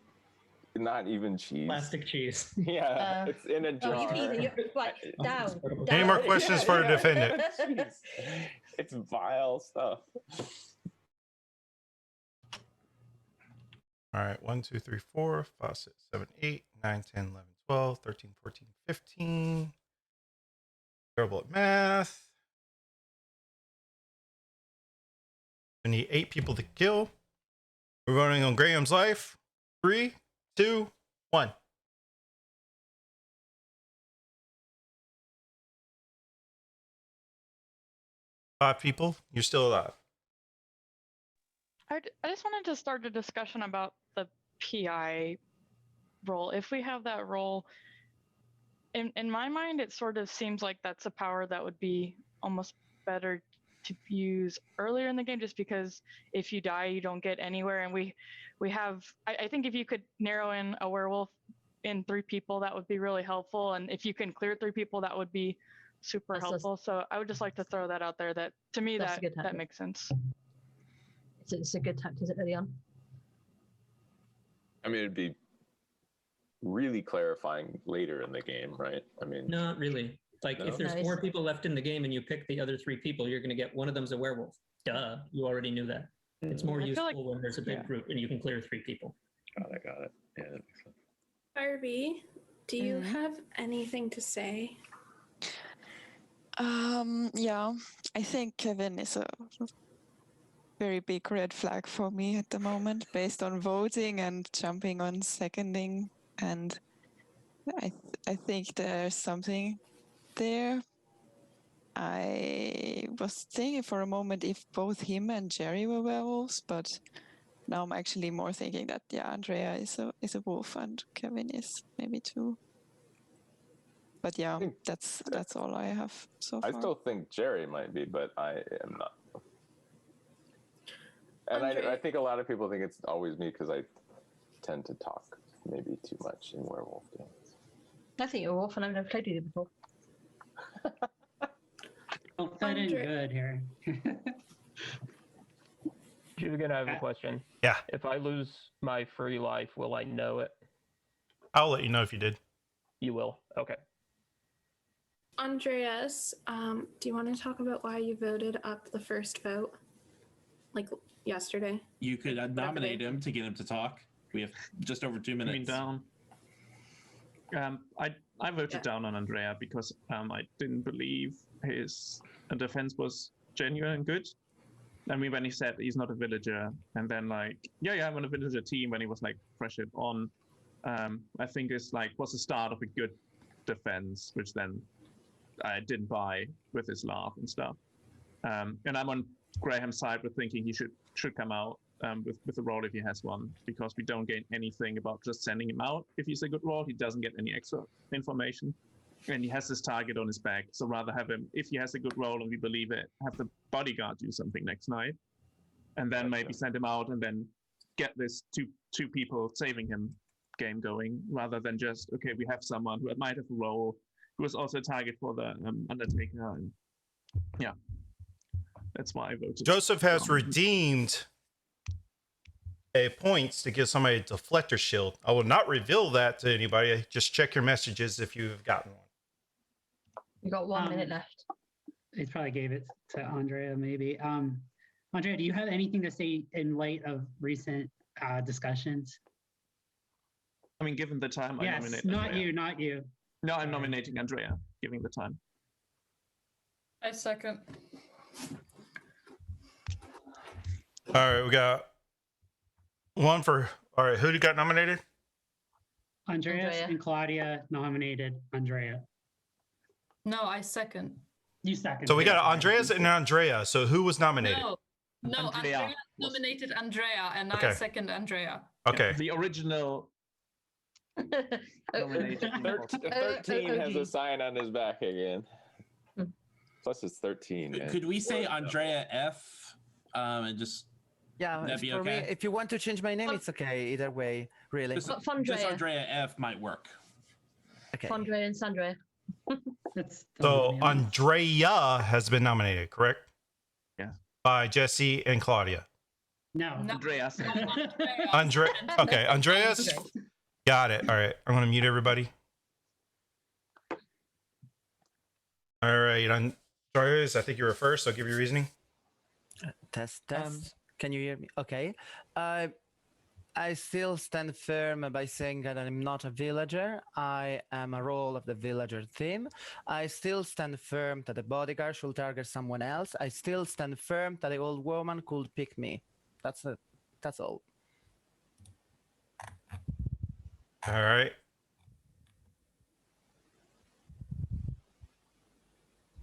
not even cheese. Plastic cheese. Yeah, it's in a jar. Right, down. Any more questions for the defendant? It's vile stuff. All right, 1, 2, 3, 4, 5, 6, 7, 8, 9, 10, 11, 12, 13, 14, 15. Terrible at math. We need 8 people to kill. We're voting on Graham's life. 3, 2, 1. Five people. You're still alive. I just wanted to start a discussion about the PI role. If we have that role, in my mind, it sort of seems like that's a power that would be almost better to use earlier in the game, just because if you die, you don't get anywhere. And we have, I think if you could narrow in a werewolf in 3 people, that would be really helpful. And if you can clear 3 people, that would be super helpful. So I would just like to throw that out there. That to me, that makes sense. It's a good tactic early on. I mean, it'd be really clarifying later in the game, right? I mean, Not really. Like, No? if there's No, 4 people left in the game and you pick the other 3 people, you're going to get one of them's a werewolf. Duh, you already knew that. It's more I feel useful like- when there's a big group and you can clear 3 people. got it. Yeah, that makes sense. Barbie, do you have anything to say? Yeah, I think Kevin is a very big red flag for me at the moment, based on voting and jumping on seconding, and I think there's something there. I was thinking for a moment if both him and Jerry were werewolves, but now I'm actually more thinking that Andrea is a wolf and Kevin is maybe too. But yeah, that's all I have so far. I still think Jerry might be, but I am not. And I think a lot of people think it's always me because I tend to talk maybe too much in werewolf games. I think you're a wolf and I've never played with you before. Don't fit in good here. You're gonna have a question. Yeah. If I lose my free life, will I know it? I'll let you know if you did. You will. Okay. Andreas, do you want to talk about why you voted up the first vote? Like yesterday? You could nominate him to get him to talk. We have just over 2 minutes. Down. I voted down on Andrea because I didn't believe his defense was genuine and good. I mean, when he said he's not a villager, and then like, yeah, I'm on a villager team, when he was like pressured on, I think it's like was the start of a good defense, which then I didn't buy with his laugh and stuff. And I'm on Graham's side with thinking he should come out with a role if he has one, because we don't gain anything about just sending him out. If he's a good role, he doesn't get any extra information, and he has this target on his back. So rather have him, if he has a good role and we believe it, have the bodyguard do something next night, and then maybe send him out and then get this two people saving him game going, rather than just, okay, we have someone who might have a role who is also a target for the Undertaker. And yeah, that's why I voted. Joseph has redeemed points to give somebody a deflector shield. I will not reveal that to anybody. Just check your messages if you've gotten one. You got 1 minute left. He probably gave it to Andrea, maybe. Andrea, do you have anything to say in light of recent discussions? I mean, given the time, I Yes, nominate not Andrea. you, not you. No, I'm nominating Andrea, giving the time. I second. All right, we got one for. All right, who got nominated? Andreas and Claudia nominated Andrea. No, I second. You second. So we got Andreas and Andrea. So who was nominated? No, Andrea nominated Andrea, and I Okay. second Andrea. Okay. The original nomination. 13 has a sign on his back again. Plus it's 13. Man. Could we say Andrea F and just Yeah, that'd be for me, okay? if you want to change my name, it's okay. Either way, really. Just Andrea F might work. Okay. Fondrea and Sandrea. So Andrea has been nominated, correct? Yeah. By Jesse and Claudia. No. Andreas. Okay, Andreas. Got it. All right, I'm gonna mute everybody. All right, Andreas, I think you were first. So give your reasoning. Test. Can you hear me? Okay. I still stand firm by saying that I'm not a villager. I am a role of the villager team. I still stand firm that the bodyguard should target someone else. I still stand firm that the old woman could pick me. That's it. That's all. All right.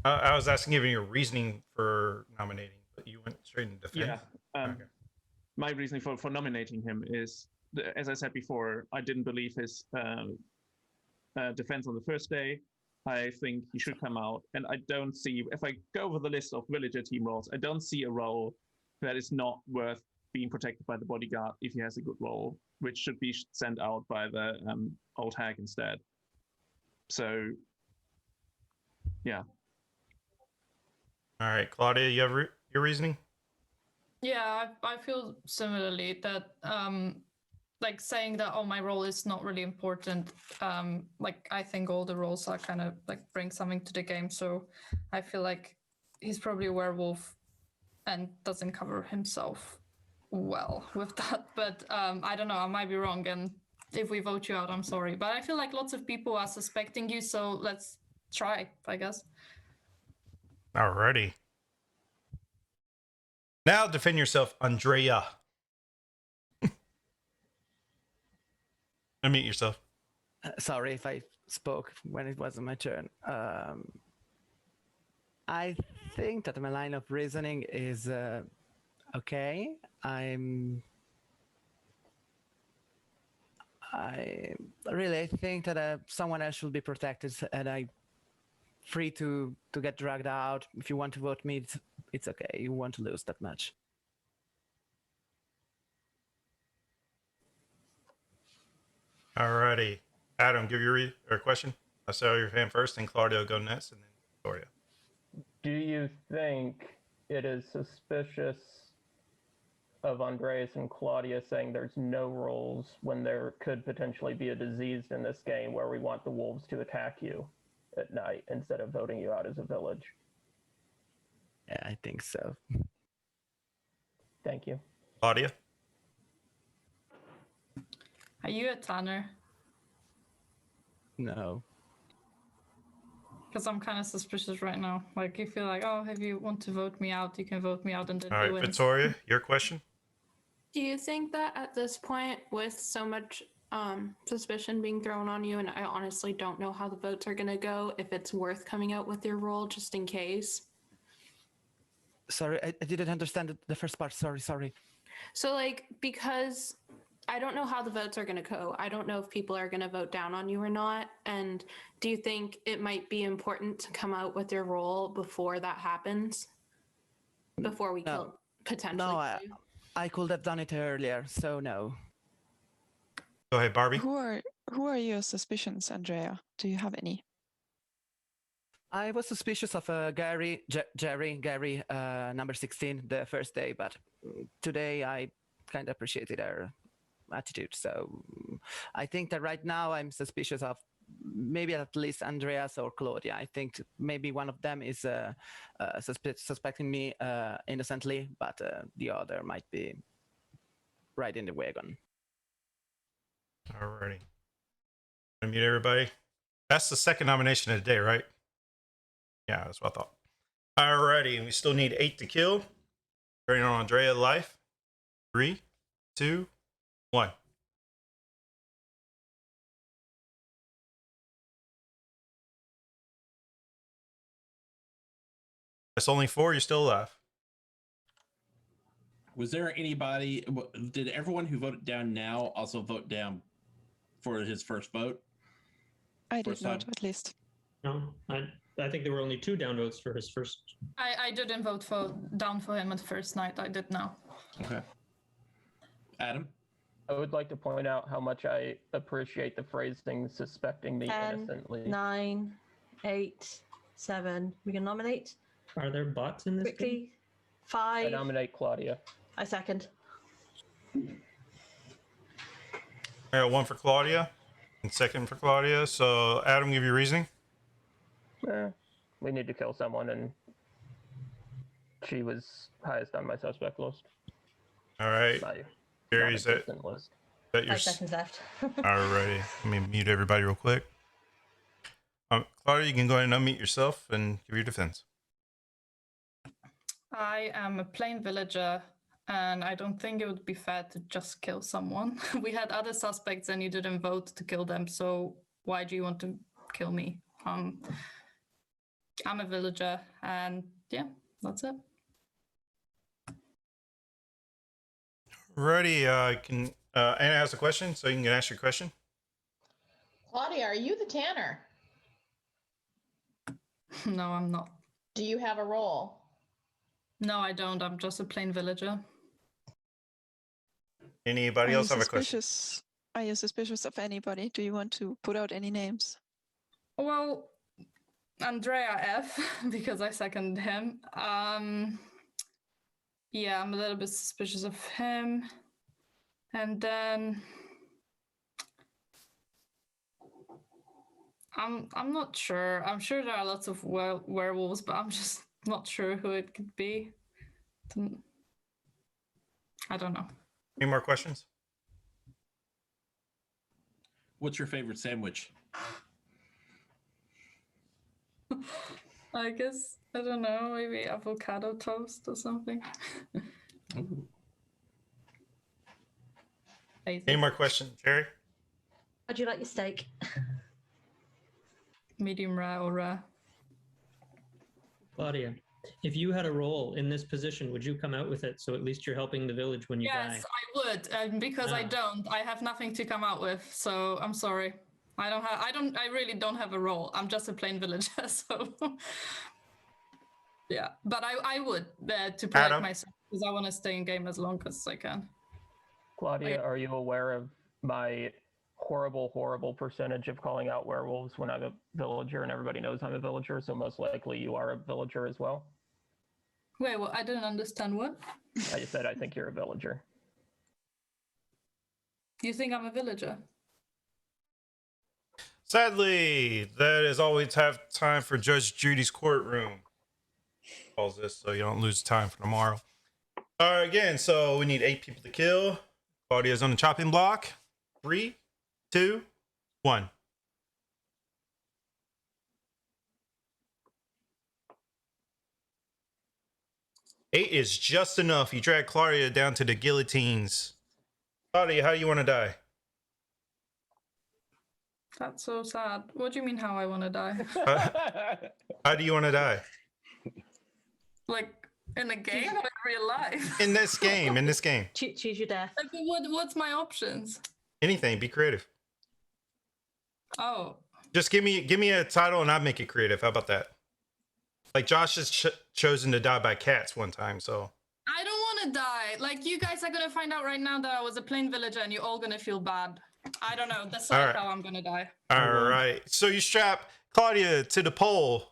I was asking you your reasoning for nominating, but you went straight into defense. Yeah. Okay. My reasoning for nominating him is, as I said before, I didn't believe his defense on the first day. I think he should come out. And I don't see, if I go over the list of villager team roles, I don't see a role that is not worth being protected by the bodyguard if he has a good role, which should be sent out by the old hag instead. So, yeah. All right, Claudia, you have your reasoning? Yeah, I feel similarly that like saying that, oh, my role is not really important. Like I think all the roles are kind of like bring something to the game. So I feel like he's probably a werewolf and doesn't cover himself well with that. But I don't know, I might be wrong. And if we vote you out, I'm sorry. But I feel like lots of people are suspecting you. So let's try, I guess. Alrighty. Now defend yourself, Andrea. Unmute yourself. Sorry if I spoke when it wasn't my turn. I think that my line of reasoning is okay. I think that someone else should be protected, and I'm free to get dragged out. If you want to vote me, it's okay. You want to lose that match. Alrighty. Adam, give your question. I saw your hand first, and Claudia will go next, and then Victoria. Do you think it is suspicious of Andreas and Claudia saying there's no roles when there could potentially be a disease in this game where we want the wolves to attack you at night instead of voting you out as a village? Yeah, I think so. Thank you. Claudia? Are you a Tanner? No. Because I'm kind of suspicious right now. Like, you feel like, oh, if you want to vote me out, you can vote me out, and then All he right, wins. Victoria, your question. Do you think that at this point, with so much suspicion being thrown on you, and I honestly don't know how the votes are going to go, if it's worth coming out with your role just in case? Sorry, I didn't understand the first part. Sorry. So, like, because I don't know how the votes are going to go. I don't know if people are going to vote down on you or not. And do you think it might be important to come out with your role before that happens? Before we kill potentially? No, kill you? I could have done it earlier, so no. Go ahead, Barbie. Who are your suspicions, Andrea? Do you have any? I was suspicious of Gary, number 16, the first day, but today I kind of appreciated her attitude. So I think that right now I'm suspicious of maybe at least Andreas or Claudia. I think maybe one of them is suspecting me innocently, but the other might be right in the wagon. Alrighty. Unmute everybody. That's the second nomination of the day, right? Yeah, that's what I thought. Alrighty, we still need 8 to kill. Turning on Andrea life. 3, 2, 1. That's only 4. You're still alive. Was there anybody? Did everyone who voted down now also vote down for his first vote? I did not, at least. No, I think there were only 2 downvotes for his first. I didn't vote down for him at the first night. I did now. Okay. Adam? I would like to point out how much I appreciate the phrasing "suspecting me 10, innocently." 9, 8, 7. We can nominate. Are there bots in this Quickly. game? 5. I nominate Claudia. I second. I got 1 for Claudia and 2nd for Claudia. So Adam, give your reasoning. We need to kill someone, and she was highest on my suspect list. All right. Jerry, is that list. your 5 seconds left. Alrighty. Let me mute everybody real quick. Claudia, you can go ahead and unmute yourself and give your defense. I am a plain villager, and I don't think it would be fair to just kill someone. We had other suspects, and you didn't vote to kill them, so why do you want to kill me? I'm a villager, and yeah, that's it. Ready? Anna has a question, so you can ask your question. Claudia, are you the tanner? No, I'm not. Do you have a role? No, I don't. I'm just a plain villager. Anybody else have a question? Are you suspicious of anybody? Do you want to put out any names? Well, Andrea F, because I seconded him. Yeah, I'm a little bit suspicious of him. And then I'm not sure. I'm sure there are lots of werewolves, but I'm just not sure who it could be. I don't know. Any more questions? What's your favorite sandwich? I guess, I don't know, maybe avocado toast or something. Any more questions, Jerry? How'd you like your steak? Medium rare or rare. Claudia, if you had a role in this position, would you come out with it so at least you're helping the village when you die? Yes, I would, and because I don't, I have nothing to come out with. So I'm sorry, I really don't have a role. I'm just a plain villager. So yeah, but I would to protect myself because I want to stay in game as long as I can. Claudia, are you aware of my horrible percentage of calling out werewolves when I'm a villager, and everybody knows I'm a villager, so most likely you are a villager as well? Wait, well, I didn't understand what? I just said I think you're a villager. You think I'm a villager? Sadly, that is all we have time for Judge Judy's courtroom. Calls this so you don't lose time for tomorrow. All right, again, so we need 8 people to kill. Claudia's on the chopping block. 3, 2, 1. 8 is just enough. You drag Claudia down to the guillotines. Claudia, how do you want to die? That's so sad. What do you mean how I want to die? How do you want to die? Like in a game, like real life? In this game, in this game. Choose your death. Like, what's my options? Anything, be creative. Oh, Just give me a title and I'll make it creative. How about that? Like Josh has chosen to die by cats one time, so. I don't want to die. Like, you guys are gonna find out right now that I was a plain villager and you're all gonna feel bad. I don't know. That's All right. how I'm gonna die. All right. So you strap Claudia to the pole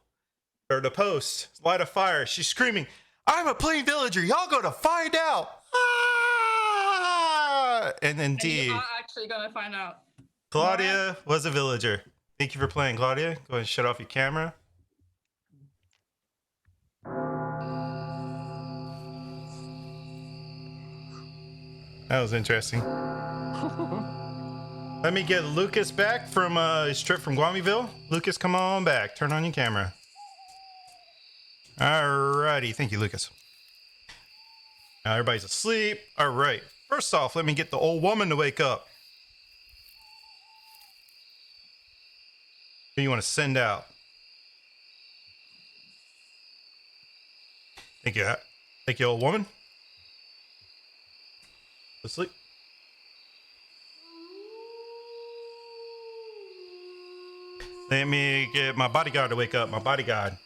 or the post, light a fire. She's screaming, "I'm a plain villager. Y'all gonna find out." Ah! And indeed, You are actually gonna find out. Claudia was a villager. Thank you for playing, Claudia. Go ahead and shut off your camera. That was interesting. Let me get Lucas back from his trip from Guamiville. Lucas, come on back. Turn on your camera. Alrighty. Thank you, Lucas. Now everybody's asleep. All right. First off, let me get the old woman to wake up. Who you want to send out? Thank you. Thank you, old woman. Asleep. Let me get my bodyguard to wake up. My bodyguard.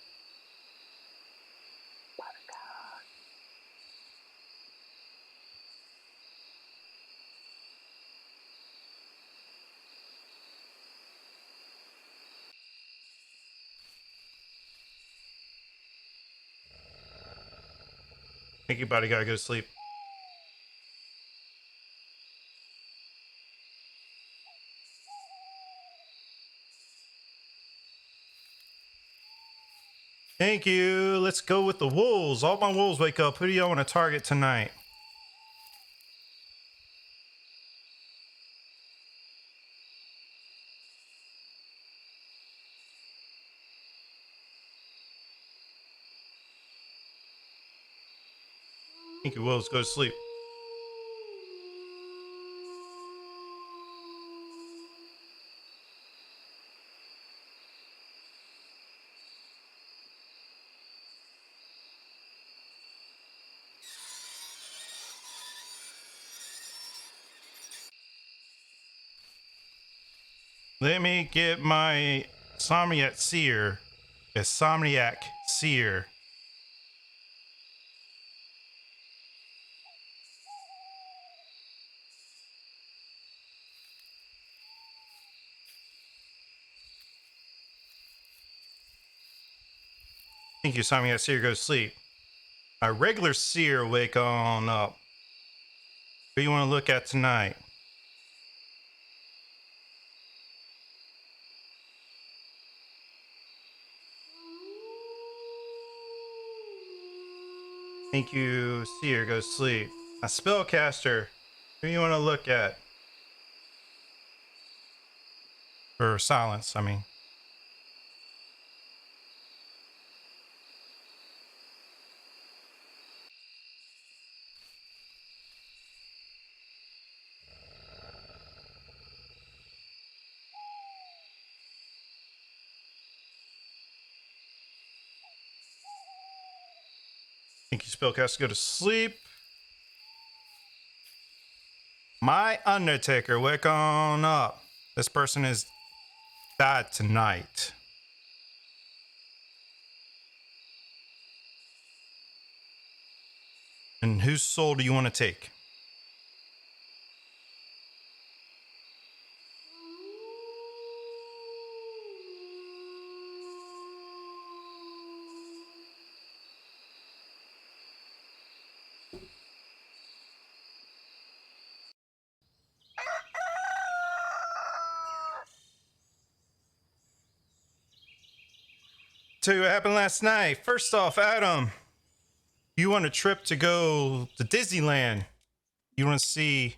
Thank you, bodyguard. Go to sleep. Thank you. Let's go with the wolves. All my wolves wake up. Who do y'all want to target tonight? Thank you, wolves. Go to sleep. Let me get my Somniac Seer. A Somniac Seer. Thank you, Somniac Seer. Go to sleep. My regular Seer, wake on up. Who you want to look at tonight? Thank you, Seer. Go to sleep. A spellcaster. Who you want to look at? Or silence, I mean. Thank you, spellcaster. Go to sleep. My Undertaker, wake on up. This person has died tonight. And whose soul do you want to take? Tell you what happened last night. First off, Adam, you want a trip to go to Disneyland. You want to see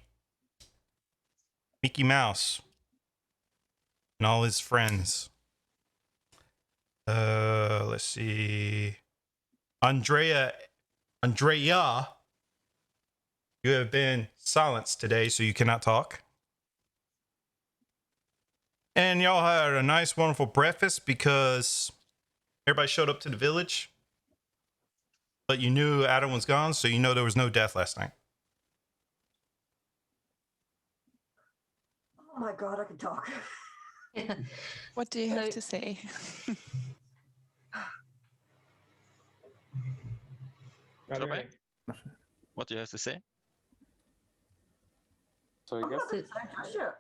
Mickey Mouse and all his friends. Let's see. Andrea Andrea, you have been silenced today, so you cannot talk. And y'all had a nice, wonderful breakfast because everybody showed up to the village. But you knew Adam was gone, so you know there was no death last night. Oh my god, I can talk. What do you have to say? Okay. What do you have to say? So I I'm guess not saying just yet,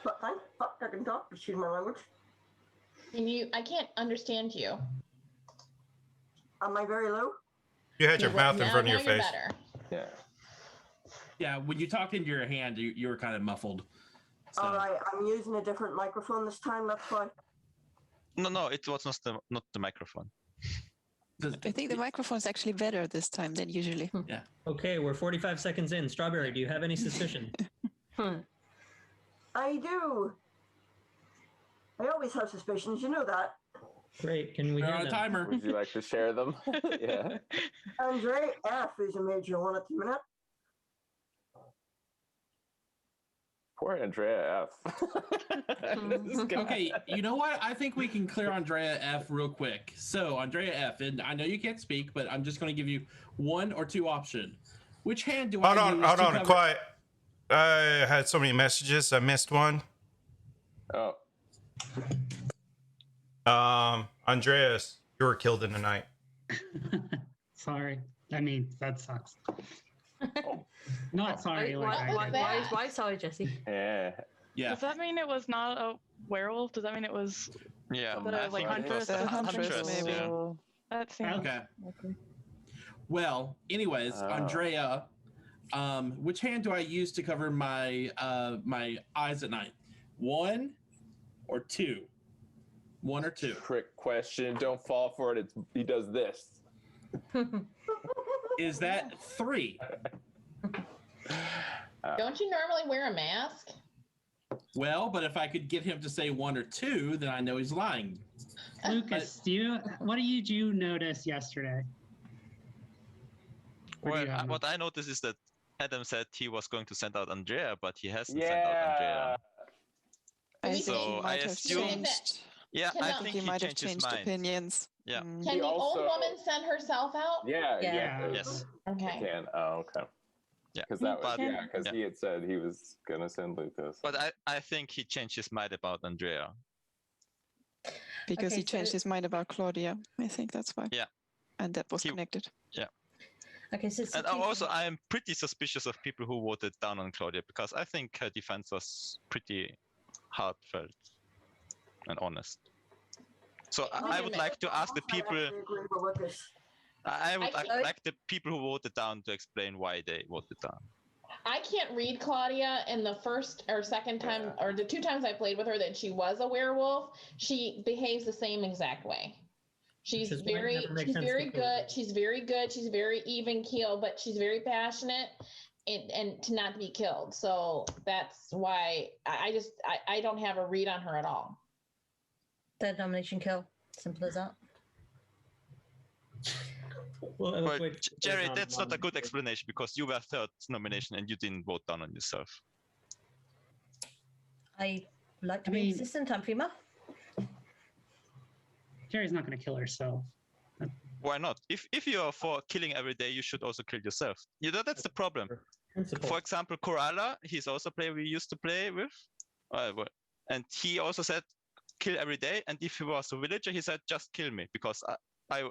but thank fuck I can talk. Excuse my language. Can you? I can't understand you. Am I very low? You had your mouth in Now- front of now your you're face. better. Yeah. Yeah, when you talked into your hand, you were kind of muffled. So. All right, I'm using a different microphone this time. That's why. No, it was not the microphone. I think the microphone's actually better this time than usually. Yeah. Okay, we're 45 seconds in. Strawberry, do you have any suspicion? I do. I always have suspicions. You know that. Great. Can we We're hear on a them? timer. Would you like to share them? Yeah. Andre F is a major one at the minute. Poor Andrea F. This guy. Okay, you know what? I think we can clear Andrea F real quick. So, Andrea F, and I know you can't speak, but I'm just going to give you one or two options. Which hand do I use Hold to on, cover- quiet. I had so many messages. I missed one. Oh. Andreas, you were killed in the night. Sorry. I mean, that sucks. Not sorry. Why sorry, Jesse? Yeah. Yeah. Does that mean it was not a werewolf? Does that mean it was Yeah, the I like think it was huntress? the huntress, maybe. yeah. That seems Okay. Well, anyways, Andrea, which hand do I use to cover my my eyes at night? One or two? One or two? Trick question. Don't fall for it. He does this. Is that three? Don't you normally wear a mask? Well, but if I could get him to say one or two, then I know he's lying. Lucas, what did you notice yesterday? Well, what I noticed is that Adam said he was going to send out Andrea, but he hasn't sent out Andrea. I think So he I might have assume. changed. Yeah, Can I I- think He he might have changed his changed mind. opinions. Yeah. Mm. Can He the old also- woman send herself out? Yeah. Yeah. Yes. Okay. Can. Oh, okay. Yeah. Because that was But- because he had said he was gonna send Lucas. But I think he changed his mind about Andrea. Because Okay, he changed so- his mind about Claudia. I think that's why. Yeah. And that was connected. Yeah. Okay, so it's And the two- also, I am pretty suspicious of people who voted down on Claudia because I think her defense was pretty heartfelt and honest. So I would like to ask the people. I would like the people who voted down to explain why they voted down. I can't read Claudia, and the first or second time, or the two times I played with her that she was a werewolf, she behaves the same exact way. She's Which is why it very, never makes she's sense very to kill good. She's very good. She's very even keel, but she's very passionate and to not be killed. So that's why I don't have a read on her at all. Third nomination kill. Simple as that. Well, But Jerry, that's not a good explanation because you were third nomination and you didn't vote down on yourself. I like to be consistent. I'm female. Jerry's not going to kill herself. Why not? If you are for killing every day, you should also kill yourself. You know, that's the problem. For example, Coralla, he's also a player we used to play with. And he also said, kill every day. And if he was a villager, he said, just kill me because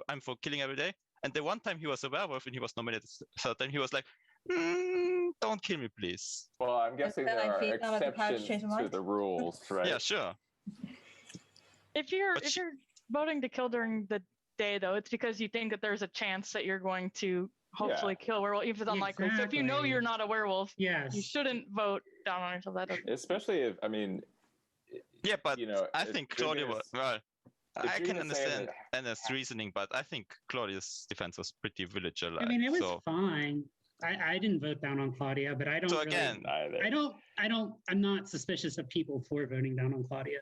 I'm for killing every day. And the one time he was a werewolf and he was nominated third time, he was like, don't kill me, please. Well, I'm guessing there are exceptions to the rules, right? Yeah, sure. If you're voting to kill during the day, though, it's because you think that there's a chance that you're going to hopefully kill a werewolf, even if it's unlikely. So if you know you're not a werewolf, you shouldn't vote down on yourself. That doesn't. Especially if, I mean. Yeah, but I think Claudia was. Well, I can understand Anna's reasoning, but I think Claudia's defense was pretty villager-like. I mean, it was fine. I didn't vote down on Claudia, but I don't. So really, again, I'm not suspicious of people for voting down on Claudia.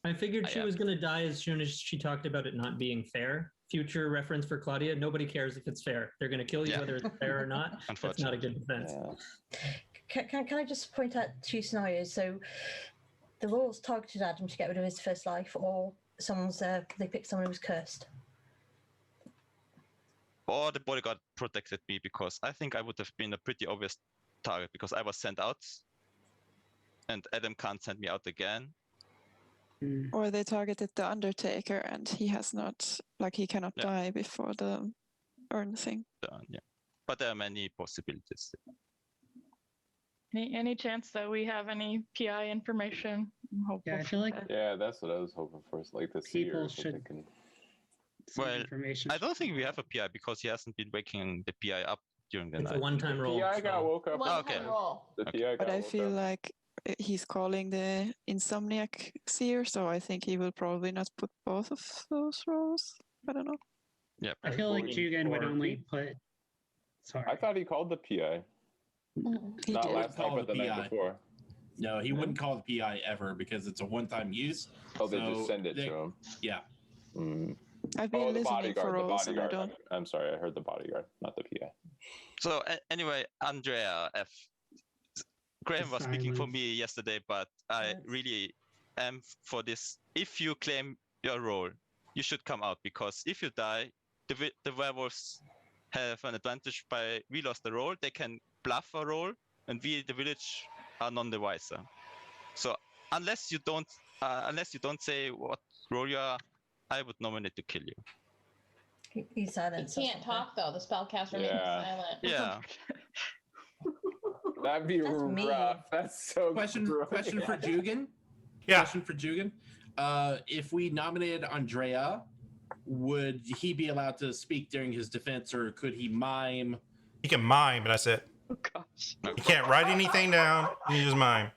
I figured she was going to die as soon as she talked about it not being fair. future reference for Claudia. Nobody cares if it's fair. They're going to kill you whether it's fair or not. That's not a good defense. Can I just point out two scenarios? So the Royals targeted Adam to get rid of his first life, or they picked someone who was cursed. Or the bodyguard protected me, because I think I would have been a pretty obvious target because I was sent out and Adam can't send me out again. Or they targeted the Undertaker and he has not, like he cannot die before the urn thing. Yeah. But there are many possibilities. Any chance that we have any PI information? I'm hopeful Yeah, I feel like Yeah, that's what I was hoping for. Is like the people seers, should. they can... Well, information. I don't think we have a PI because he hasn't been waking the PI up during the It's night. a one-time roll. PI got woke up. One-time roll. The PI But got I woke feel up. like he's calling the Insomniac seer, so I think he will probably not put both of those roles. I don't know. Yeah, I feel like Jugan would only put. Sorry. I thought he called the PI. He Not did. last night, Call but the night PI. before. No, he wouldn't call the PI ever because it's a one-time use. Oh, they So just send it to him. Yeah. I've been Oh, the listening bodyguard. for The roles and I bodyguard. don't. I'm sorry, I heard the bodyguard, not the PI. So anyway, Andrea F. Graham was speaking for me yesterday, but I really am for this. If you claim your role, you should come out, because if you die, the werewolves have an advantage by we lost the role. They can bluff a role, and we, the village, are none the wiser. So unless you don't say what role you are, I would nominate to kill you. He's silent. He can't talk though. The spellcaster remains silent. Yeah. That'd be That's mean. rough. That's so Question for Jugan. Yeah. Question for Jugan. If we nominated Andrea, would he be allowed to speak during his defense, or could he mime? He can mime, but that's it. Oh gosh. He can't write anything down. He just mime.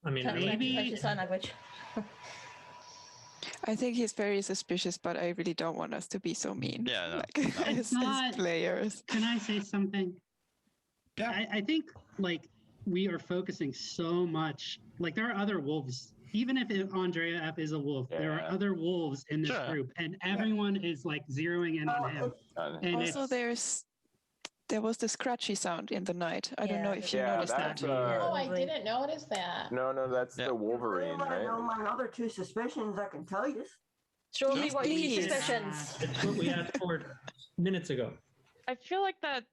I mean, Maybe sign language. I think he's very suspicious, but I really don't want us to be so mean. Yeah, no. Like, It's as not- players. Can I say something? Yeah. I think like we are focusing so much. Like there are other wolves. Even if Andrea F is a wolf, there are other wolves in this group, and everyone is like zeroing in on him. And Also, there was the scratchy sound in the night. I don't know if you noticed that. Oh, I didn't notice that. No, that's the Wolverine, I know right? my other two suspicions, I can tell you. Show me Yes, what your please. suspicions. It's what we asked for minutes ago. I feel like that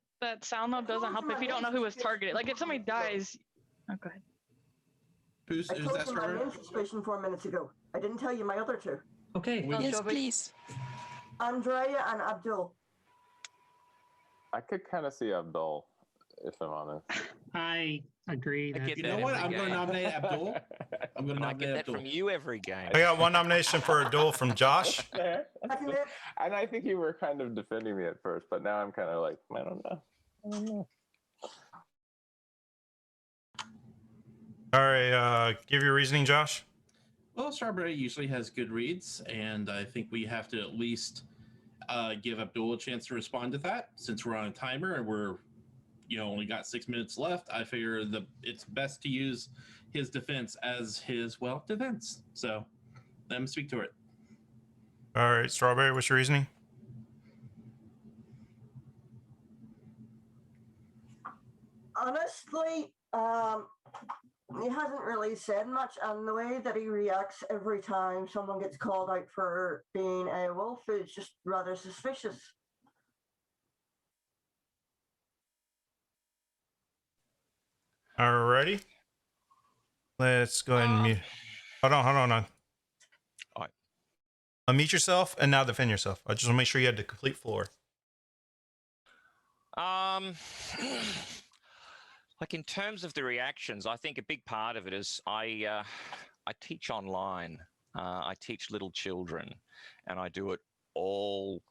sound though doesn't help if you don't know who was targeted. Like if somebody dies. Oh, go ahead. Who's I told you my main suspicion 4 minutes ago. I didn't tell you my other two. Okay. Yes, please. Andrea and Abdul. I could kind of see Abdul, if I'm honest. I agree. I get You that know what? every I'm going to game. nominate Abdul. I'm going to I get nominate that Abdul. from you every game. I got one nomination for a duel from Josh. And I think you were kind of defending me at first, but now I'm kind of like, I don't know. All right, give your reasoning, Josh. Well, Strawberry usually has good reads, and I think we have to at least give Abdul a chance to respond to that. Since we're on a timer and we're, only got 6 minutes left, I figure it's best to use his defense as his defense. So let him speak to it. All right, Strawberry, what's your reasoning? Honestly, he hasn't really said much, and the way that he reacts every time someone gets called out for being a wolf is just rather suspicious. Alrighty. Let's go ahead and mute. Hold on. All right. Unmute yourself and now defend yourself. I just want to make sure you had the complete floor. Like in terms of the reactions, I think a big part of it is I teach online. I teach little children, and I do it all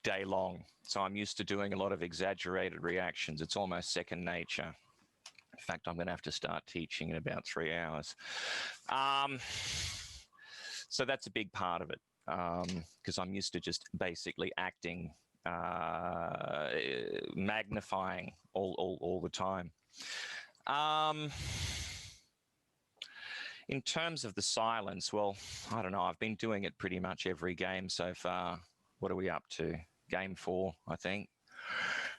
day long. So I'm used to doing a lot of exaggerated reactions. It's almost second nature. In fact, I'm going to have to start teaching in about 3 hours. So that's a big part of it, because I'm used to just basically acting, magnifying all the time. In terms of the silence, well, I don't know. I've been doing it pretty much every game so far. What are we up to? Game 4, I think.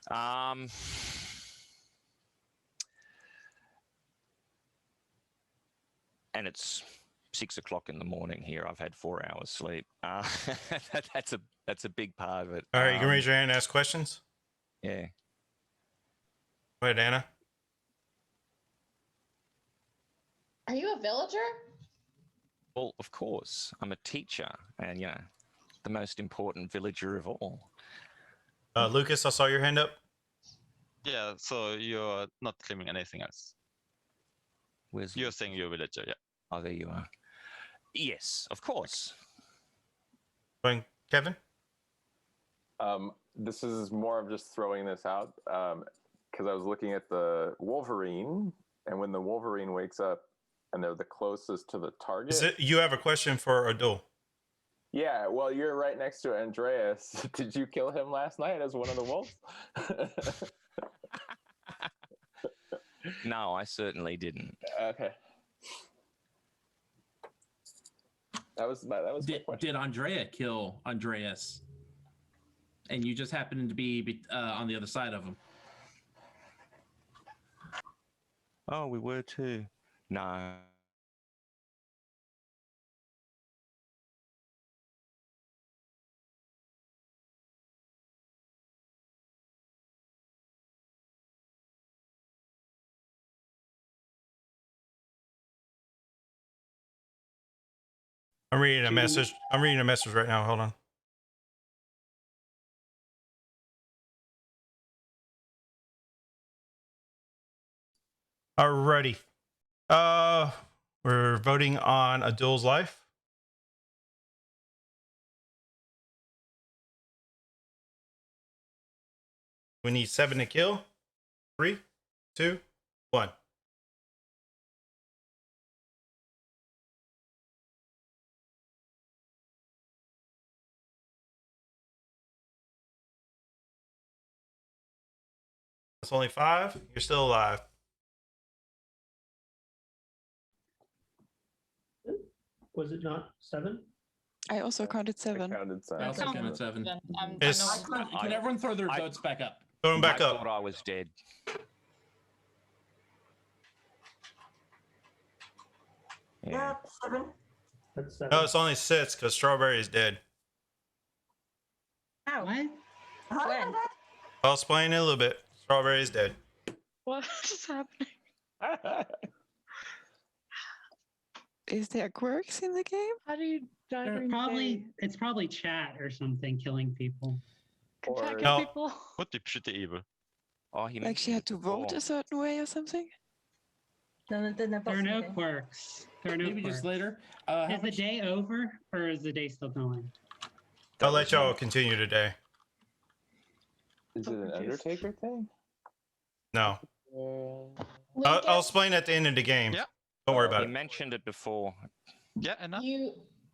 And it's 6 o'clock in the morning here. I've had 4 hours sleep. That's a big part of it. All right, you can raise your hand and ask questions. Yeah. Go ahead, Anna. Are you a villager? Well, of course, I'm a teacher, and the most important villager of all. Lucas, I saw your hand up. Yeah, so you're not claiming anything else. You're saying you're a villager, yeah. Oh, there you are. Yes, of course. Kevin? This is more of just throwing this out because I was looking at the Wolverine, and when the Wolverine wakes up and they're the closest to the target. You have a question for Adul? Yeah, well, you're right next to Andreas. Did you kill him last night as one of the wolves? No, I certainly didn't. Okay. That was my question. Did Andrea kill Andreas? And you just happened to be on the other side of him. Oh, we were too. No. I'm reading a message. I'm reading a message right now. Hold on. Alrighty. We're voting on Adul's life. We need 7 to kill. 3, 2, 1. That's only 5. You're still alive. Was it not 7? I also counted 7. I also counted 7. It's- Can everyone throw their votes back up? Throw them back I up. thought I was dead. Yeah, 7. That's 7. No, it's only 6 because Strawberry is dead. Ow. What? When? I'll explain in a little bit. Strawberry is dead. What is happening? Is there quirks in the game? How do you die during the day? It's probably chat or something killing people. Can chat Or- kill No. people? What the pretty evil? Oh, he Like she had to vote a certain way or something? No, There are no quirks. There are no Maybe quirks. just later. Is the day over or is the day still going? I'll let y'all continue today. Is it an Undertaker thing? No. I'll explain at the end of the game. Yeah. Don't worry about He it. mentioned it before. Yeah, enough.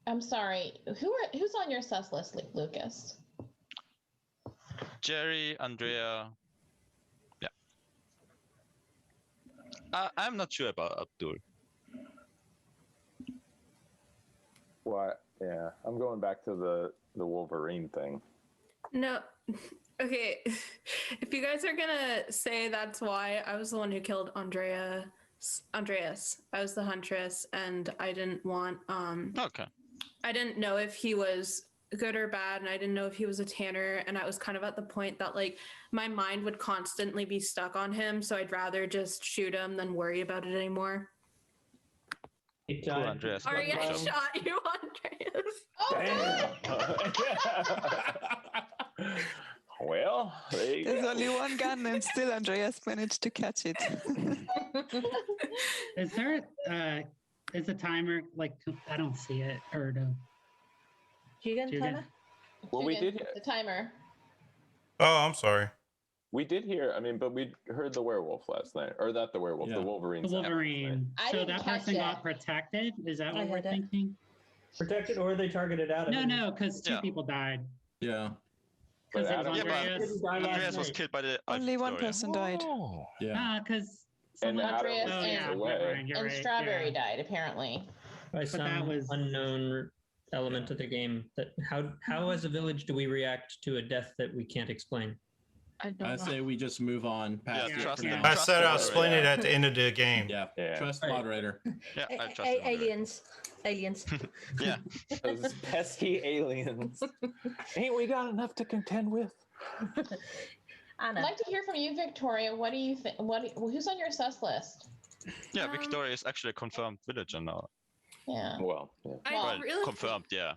I'm sorry. Who's on your sus list, Lucas? Jerry, Andrea. Yeah. I'm not sure about Abdul. What? Yeah, I'm going back to the Wolverine thing. No. Okay. If you guys are gonna say that's why, I was the one who killed Andreas. I was the huntress, and I didn't want Okay. I didn't know if he was good or bad, and I didn't know if he was a tanner, and I was kind of at the point that like my mind would constantly be stuck on him, so I'd rather just shoot him than worry about it anymore. Poor Andreas. Sorry, I Welcome. shot you, Andreas. Well, there you There's go. only one gun and still Andreas managed to catch it. Is there is a timer? Like I don't see it or no. Do you get a Jugan? timer? Well, we did. The timer. Oh, I'm sorry. We did hear. I mean, but we heard the werewolf last night, or not the werewolf, the Wolverine. The Wolverine. I So didn't that catch person it. got protected. Is that I what we're heard it. thinking? Protected, or they targeted Adam. No, because 2 people died. Yeah. Because it was Adam- Yeah, but Andreas. Didn't die last Andreas was night. killed by the Only one Victoria. person died. Yeah. Because And Adam Andreas was and, away. and Strawberry died apparently. By some unknown element of the game. That how as a village do we react to a death that we can't explain? I say we just move on past it for now. I said I'll explain it at the end of the game. Yeah. Trust Right. moderator. Yeah, I trust the moderator. Aliens. Aliens. Yeah. Those pesky aliens. Ain't we got enough to contend with? I'd like to hear from you, Victoria. What do you think? Who's on your sus list? Yeah, Victoria is actually a confirmed villager now. Yeah. Well, I'd really, confirmed, yeah.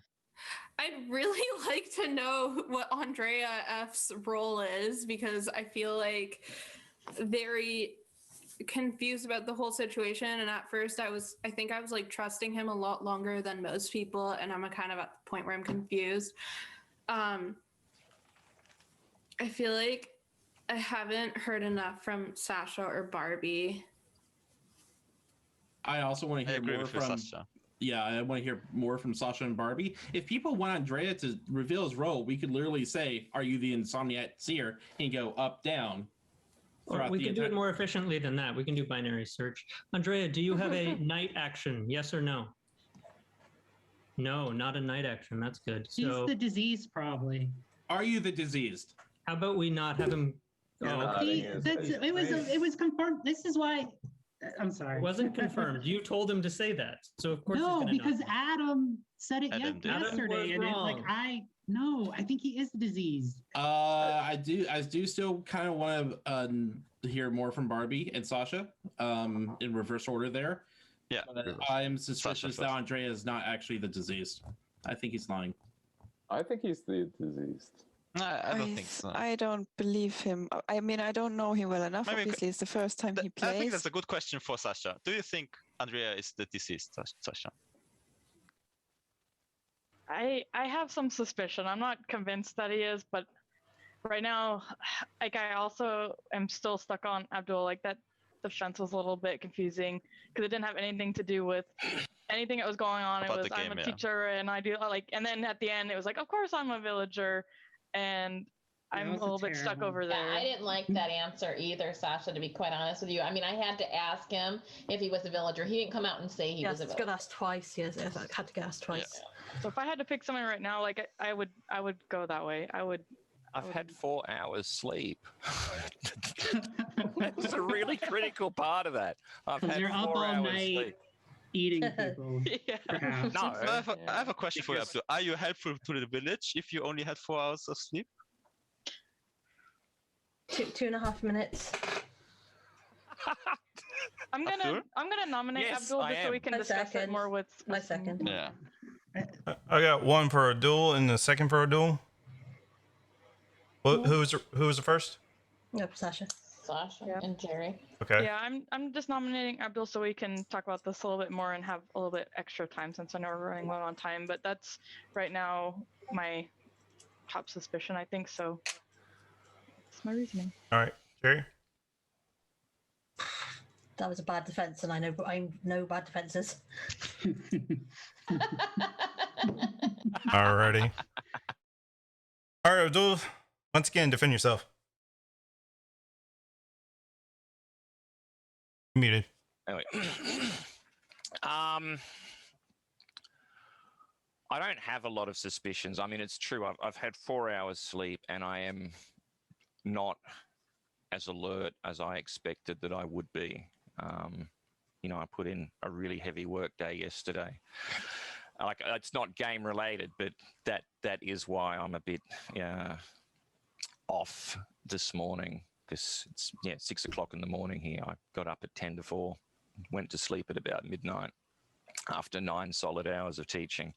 I'd really like to know what Andrea F's role is, because I feel like very confused about the whole situation. And at first I think I was like trusting him a lot longer than most people, and I'm kind of at the point where I'm confused. I feel like I haven't heard enough from Sasha or Barbie. I also want to hear more from Sasha. Yeah, I want to hear more from Sasha and Barbie. If people want Andrea to reveal his role, we could literally say, "Are you the Insomniac Seer?" and go up, down. Or we could do it more efficiently than that. We can do binary search. Andrea, do you have a night action? Yes or no? No, not a night action. That's good. He's the diseased, probably. Are you the diseased? How about we not have him? It was confirmed. This is why. I'm sorry. It wasn't confirmed. You told him to say that, so of course. No, he's gonna because know. Adam said it Adam did. yesterday, Adam and was it's like I think he is diseased. I do still kind of want to hear more from Barbie and Sasha, in reverse order there. Yeah. I'm suspicious that Andrea is not actually the diseased. I think he's lying. I think he's the diseased. I don't think so. I don't believe him. I mean, I don't know him well enough. Maybe Obviously, it's the first time he plays. I think that's a good question for Sasha. Do you think Andrea is the deceased, Sasha? I have some suspicion. I'm not convinced that he is, but right now, like I also am still stuck on Abdul. Like that defense was a little bit confusing because it didn't have anything to do with anything that was going on. About it was the game, I'm a yeah. teacher and I do like, and then at the end it was like, of course I'm a villager, and I'm a little bit stuck over there. Yeah, I didn't like that answer either, Sasha, to be quite honest with you. I mean, I had to ask him if he was a villager. He didn't come out and say he was a Yes, villager. got asked twice. Yes, I had to get asked twice. So if I had to pick someone right now, like I would go that way. I've had 4 hours sleep. That's a really critical part of that. I've had You're 4 up all hours night sleep. eating people. perhaps. No, I have a question for you, Abdul. Are you helpful to the village if you only had 4 hours of sleep? 2.5 minutes. I'm gonna nominate Yes, Abdul just so we can I discuss it second. more with I second. Yeah. I got one for a duel and the second for a duel. Who was the first? Yep, Sasha. Sasha and Jerry. Okay. Yeah, I'm just nominating Abdul so we can talk about this a little bit more and have a little bit extra time since I know we're running low on time. But that's right now my top suspicion, I think. So that's my reasoning. All right, Jerry. That was a bad defense, and I know bad defenses. Alrighty. All right, Abdul. Once again, defend yourself. Muted. Anyway, I don't have a lot of suspicions. I mean, it's true. I've had 4 hours sleep, and I am not as alert as I expected that I would be. I put in a really heavy work day yesterday. Like, it's not game related, but that is why I'm a bit off this morning, because it's 6 o'clock in the morning here. I got up at 10 to 4, went to sleep at about midnight after 9 solid hours of teaching,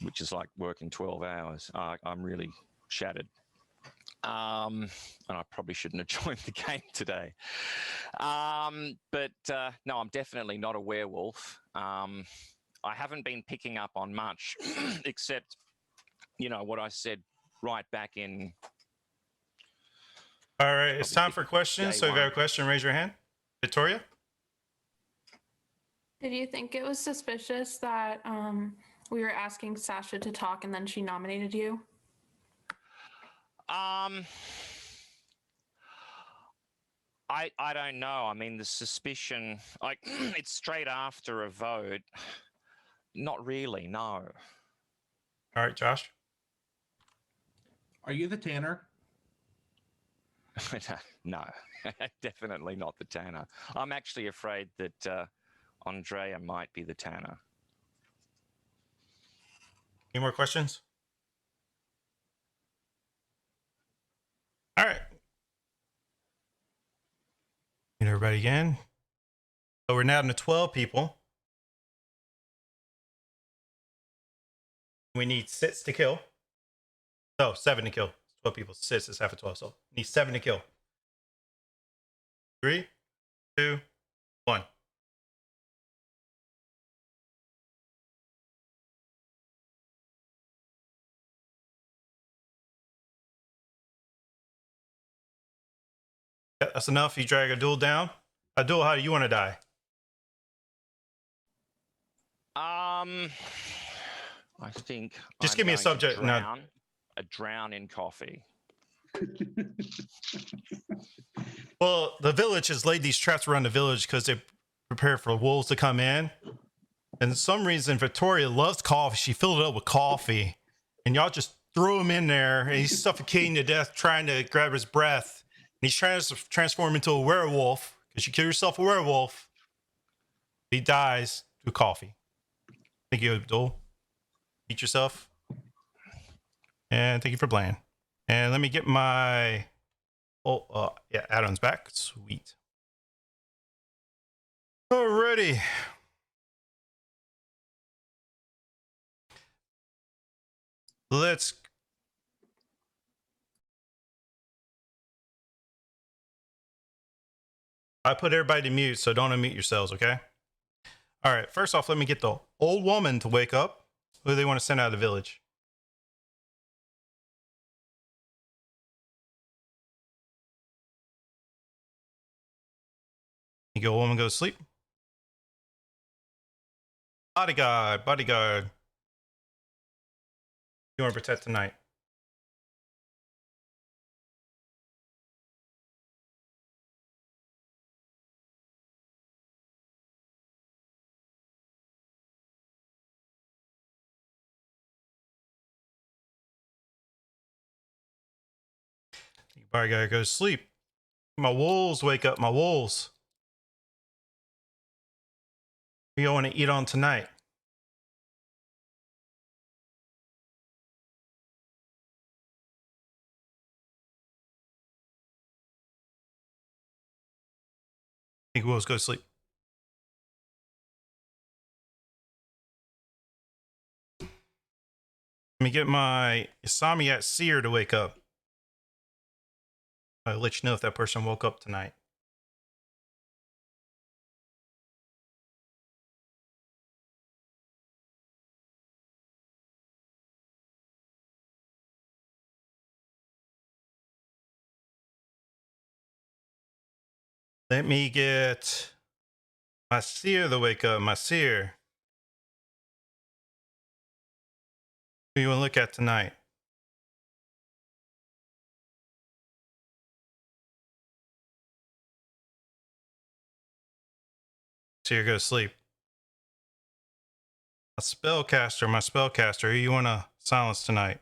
which is like working 12 hours. I'm really shattered. And I probably shouldn't have joined the game today. But no, I'm definitely not a werewolf. I haven't been picking up on much, except, what I said right back in. All right, it's time for questions. So if you have a question, raise your hand. Victoria? Did you think it was suspicious that we were asking Sasha to talk and then she nominated you? I don't know. I mean, the suspicion, like, it's straight after a vote. Not really, no. All right, Josh. Are you the tanner? No, definitely not the tanner. I'm actually afraid that Andrea might be the tanner. Any more questions? All right. Meet everybody again. So we're now down to 12 people. We need 6 to kill. No, 7 to kill. 12 people. 6 is half of 12. So need 7 to kill. 3, 2, 1. That's enough. You drag a duel down. A duel, how do you want to die? I think. Just I'm give me a going to subject. No. drown in coffee. Well, the village has laid these traps around the village because they prepare for wolves to come in. And for some reason, Victoria loves coffee. She filled it up with coffee. And y'all just threw him in there. And he's suffocating to death, trying to grab his breath. And he's trying to transform into a werewolf. Because you kill yourself a werewolf. He dies through coffee. Thank you, Abdul. Eat yourself. And thank you for playing. And let me get my... yeah, add-ons back. Sweet. Alrighty. Let's... I put everybody to mute, so don't unmute yourselves, okay? All right, first off, let me get the old woman to wake up. Who do they want to send out of the village? You go, woman, go to sleep. Bodyguard, bodyguard. You want to protect tonight? Bodyguard, go to sleep. My wolves, wake up, my wolves. What do you want to eat on tonight? I think wolves, go to sleep. Let me get my Isamiat seer to wake up. I'll let you know if that person woke up tonight. Let me get my seer to wake up. My seer. Who you want to look at tonight? Seer, go to sleep. My spellcaster. Who you want to silence tonight?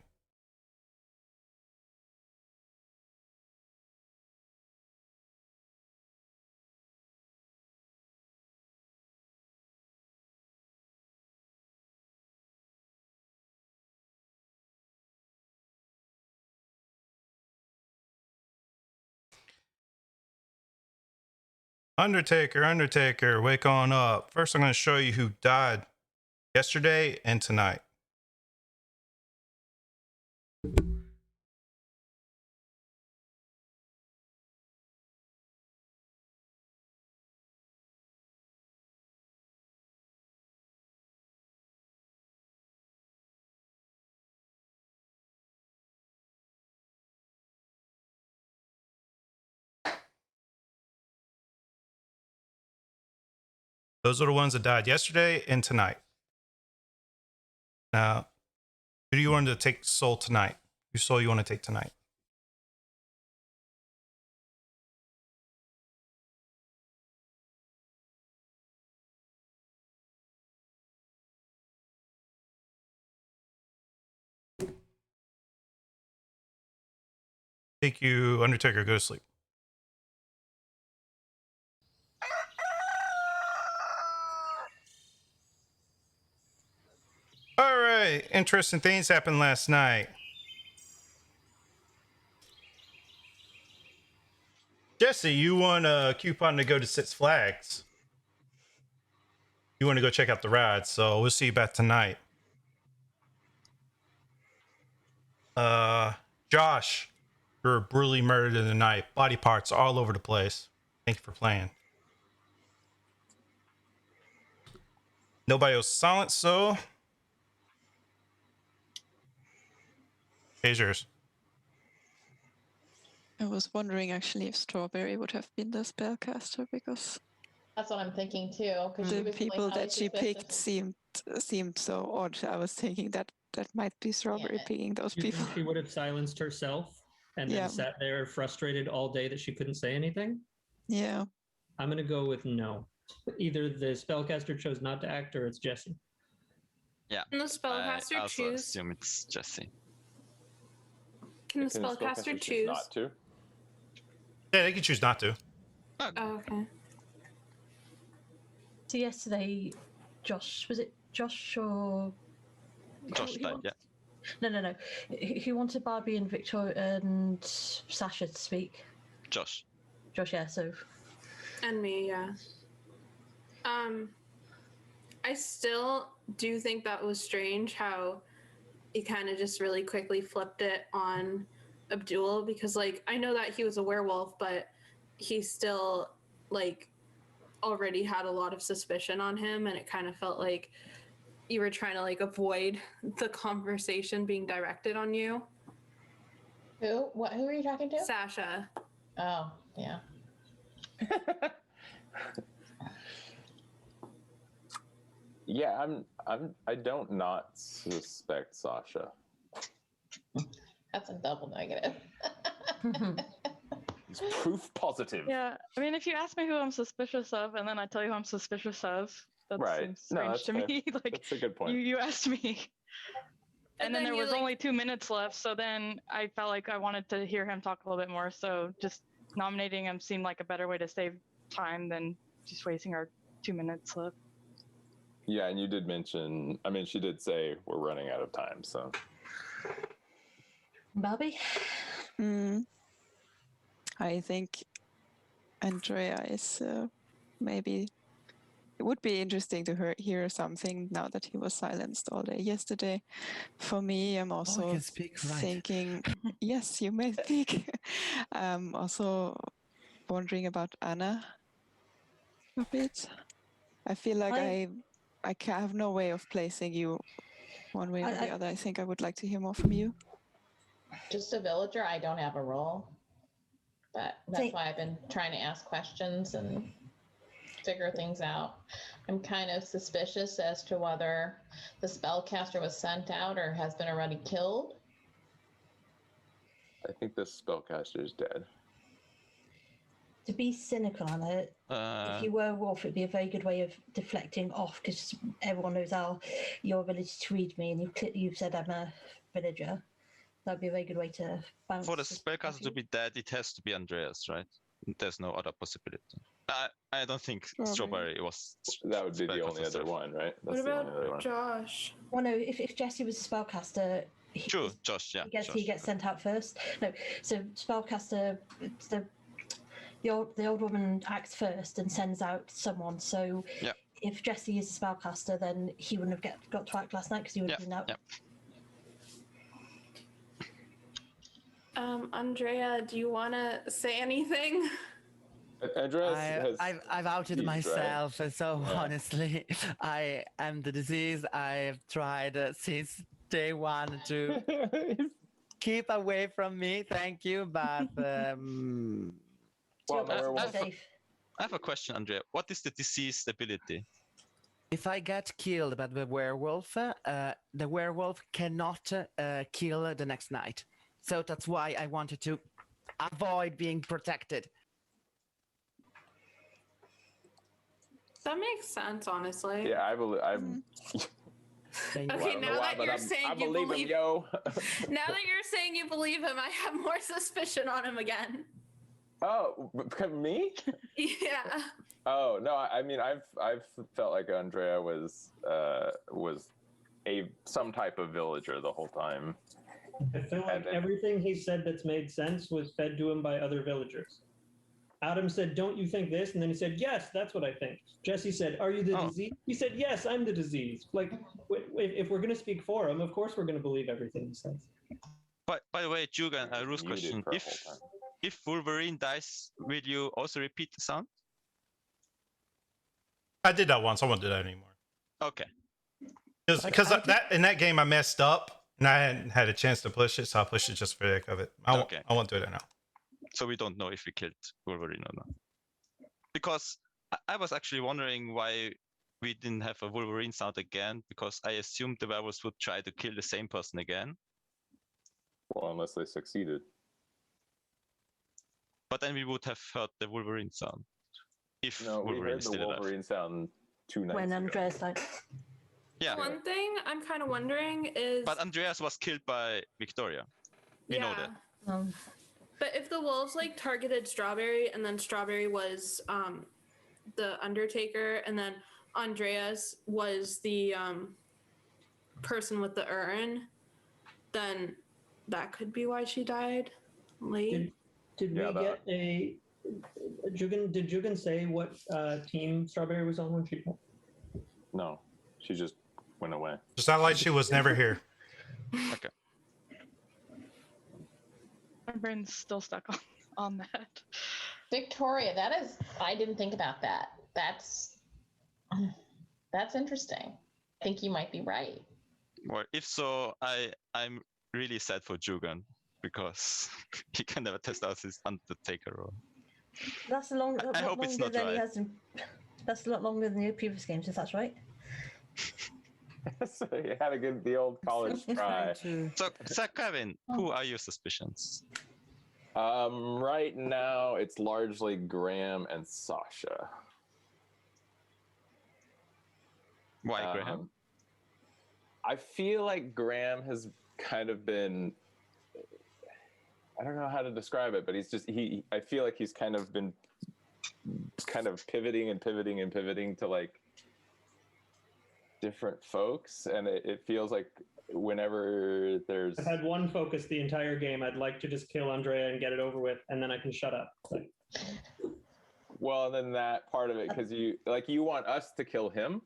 Undertaker, wake on up. First, I'm going to show you who died yesterday and tonight. Those are the ones that died yesterday and tonight. Now, who do you want to take soul tonight? Whose soul you want to take tonight? Thank you, Undertaker. Go to sleep. All right. Interesting things happened last night. Jesse, you won a coupon to go to Six Flags. You want to go check out the ride, so we'll see you back tonight. Josh, you were brutally murdered in the night. Body parts all over the place. Thank you for playing. Nobody was silent, so here's yours. I was wondering actually if Strawberry would have been the spellcaster because That's what I'm thinking too. Because the people that she picked seemed so odd. I was thinking that might be Strawberry picking those You people. think she would have silenced herself and then Yeah. sat there frustrated all day that she couldn't say anything? Yeah. I'm going to go with no. Either the spellcaster chose not to act or it's Jesse. Yeah. Can the spellcaster I also choose? assume it's Jesse. Can the spellcaster choose? Not to? Yeah, they can choose not to. Oh, okay. So yesterday, Josh, was it Josh or Josh died, yeah. No. Who wanted Barbie and Victoria and Sasha to speak? Josh. Josh, yeah. So. And me, yeah. I still do think that was strange how he kind of just really quickly flipped it on Abdul because, like, I know that he was a werewolf, but he still, like, already had a lot of suspicion on him, and it kind of felt like you were trying to, like, avoid the conversation being directed on you. Who? What? Who are you talking to? Sasha. Oh, yeah. Yeah, I don't not suspect Sasha. That's a double negative. It's proof positive. Yeah, I mean, if you ask me who I'm suspicious of, and then I tell you who I'm suspicious of, that Right. seems No, strange that's to fair. me. Like, That's a good point. You asked me. And then there you, was like- only 2 minutes left, so then I felt like I wanted to hear him talk a little bit more. So just nominating him seemed like a better way to save time than just wasting our 2 minutes left. Yeah, and you did mention, I mean, she did say we're running out of time, so. Barbie? I think Andrea is maybe. It would be interesting to hear something now that he was silenced all day yesterday. For me, I'm also can speak, right. thinking, yes, you may speak. I'm also wondering about Anna a bit. I feel like I have no way of placing you one way or the other. I think I would like to hear more from you. Just a villager. I don't have a role, but that's why I've been trying to ask questions and figure things out. I'm kind of suspicious as to whether the spellcaster was sent out or has been already killed. I think the spellcaster is dead. To be cynical on it, if you were a wolf, it'd be a very good way of deflecting off because everyone knows your ability to read me, and you've said I'm a villager. That'd be a very good way to bounce. For the spellcaster to be dead, it has to be Andreas, right? There's no other possibility. I don't think Strawberry was. That would be the only other one, right? What about Josh? Well, no. If Jesse was a spellcaster, True, Josh. Yeah, he gets sent out first. No, so spellcaster, the old woman acts first and sends out someone. So if Jesse is a spellcaster, then he wouldn't have got to act last night because he would have been out. Andrea, do you want to say anything? Andreas I've outed used, myself, right? so honestly, I am the disease. I've tried since day one to keep away from me. Thank you, but I have a question, Andrea. What is the disease ability? if I get killed by the werewolf cannot kill the next night. So that's why I wanted to avoid being protected. That makes sense, honestly. Yeah, I believe. Thank Okay, you. now that you're saying I you believe believe, him, yo. now that you're saying you believe him, I have more suspicion on him again. Oh, me? Yeah. Oh no, I mean I've felt like Andrea was some type of villager the whole time. I feel like everything he said that's made sense was fed to him by other villagers. Adam said, "Don't you think this?" And then he said, "Yes, that's what I think." Jesse said, "Are you the disease?" He said, "Yes, I'm the disease." Like, if we're going to speak for him, of course we're going to believe everything he says. But by the way, Jugan, a Ruth's question: if Wolverine dies, will you also repeat the sound? I did that once. I won't do that anymore. Okay. Because that in that game I messed up and I hadn't had a chance to push it, so I pushed it just for the heck of it. I won't do that now. So we don't know if we killed Wolverine or not. Because I was actually wondering why we didn't have a Wolverine sound again, because I assumed the werewolves would try to kill the same person again. Well, unless they succeeded. But then we would have heard the Wolverine sound. If No, we Wolverine heard is the still Wolverine alive. sound 2 nights When ago. Andrea's like, Yeah. One thing I'm kind of wondering is. But Andreas was killed by Victoria. We know that. But if the wolves like targeted Strawberry and then Strawberry was the Undertaker and then Andreas was the person with the urn, then that could be why she died late. Did we get a Jugan? Did Jugan say what team Strawberry was on when she? No, she just went away. Just not like she was never here. Okay. My brain's still stuck on that. Victoria, I didn't think about that. That's interesting. I think you might be right. Well, if so, I'm really sad for Jugan because he can never test out his Undertaker role. that's a long. I hope it's not than he right. has. That's a lot longer than the previous games, if that's right. So you had the old college try. So Kevin, who are your suspicions? Right now it's largely Graham and Sasha. Why Graham? I feel like Graham has kind of been, I don't know how to describe it, but I feel like he's kind of been pivoting to like different folks, and it feels like whenever there's I've had one focus the entire game. I'd like to just kill Andrea and get it over with, and then I can shut up. Well, and then that part of it, because you want us to kill him.